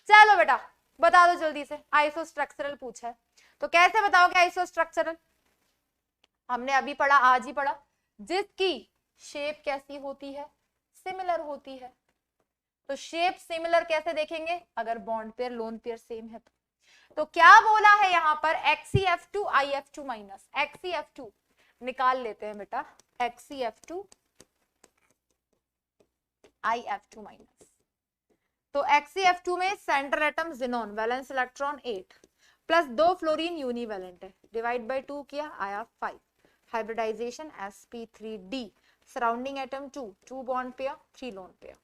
चलो बेटा बता दो जल्दी से, आइसोस्ट्रक्चरल पूछा है तो कैसे बताओगे आइसोस्ट्रक्चरल? हमने अभी पढ़ा, आज ही पढ़ा, जिसकी शेप कैसी होती है? सिमिलर होती है। तो शेप सिमिलर कैसे देखेंगे? अगर bond pair lone pair same है तो क्या बोला है यहाँ पर? XeF2 IF2 माइनस XeF2 निकाल लेते हैं बेटा, XeF2 IF2 माइनस। तो XeF2 में central atom xenon, valence electron 8 plus 2 fluorine univalent है, डिवाइड बाय 2 किया, आया 5। Hybridisation sp3d, surrounding atom 2 bond pair 3 lone pair.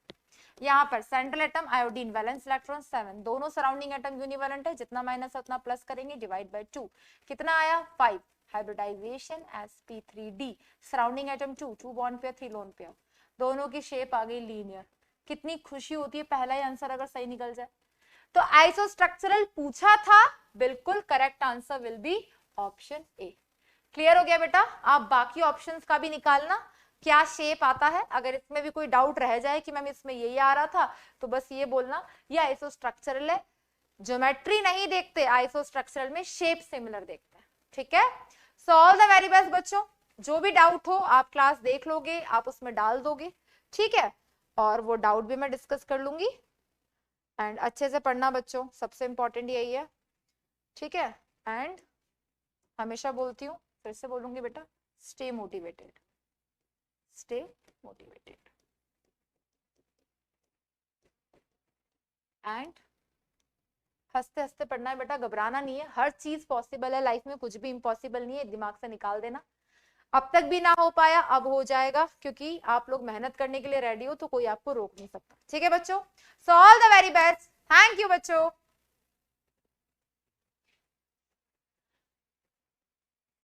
यहाँ पर central atom iodine, valence electron 7, दोनों सराउंडिंग एटम यूनिवैलेंट है, जितना माइनस है उतना प्लस करेंगे, डिवाइड बाय 2, कितना आया 5। Hybridisation sp3d, surrounding atom 2 bond pair 3 lone pair, दोनों की शेप आ गई लीनियर। कितनी खुशी होती है पहला ही आंसर अगर सही निकल जाए। तो आइसोस्ट्रक्चरल पूछा था, बिल्कुल correct answer will be option A. Clear हो गया बेटा? आप बाकी ऑप्शंस का भी निकालना, क्या शेप आता है। अगर इसमें भी कोई डाउट रह जाए कि मैम इसमें यही आ रहा था, तो बस ये बोलना ये आइसोस्ट्रक्चरल है। ज्योमेट्री नहीं देखते आइसोस्ट्रक्चरल में, शेप सिमिलर देखते हैं, ठीक है। So all the very best बच्चों, जो भी डाउट हो आप क्लास देख लोगे, आप उसमें डाल दोगे, ठीक है, और वो डाउट भी मैं डिस्कस कर लूंगी। एंड अच्छे से पढ़ना बच्चों, सबसे इंपॉर्टेंट यही है, ठीक है। एंड हमेशा बोलती हूँ, फिर से बोलूंगी बेटा, stay motivated, stay motivated and हंसते हंसते पढ़ना है बेटा, घबराना नहीं है। हर चीज पॉसिबल है लाइफ में, कुछ भी इम्पॉसिबल नहीं है, दिमाग से निकाल देना। अब तक भी ना हो पाया, अब हो जाएगा, क्योंकि आप लोग मेहनत करने के लिए रेडी हो, तो कोई आपको रोक नहीं सकता, ठीक है बच्चों। So all the very best, thank you बच्चों।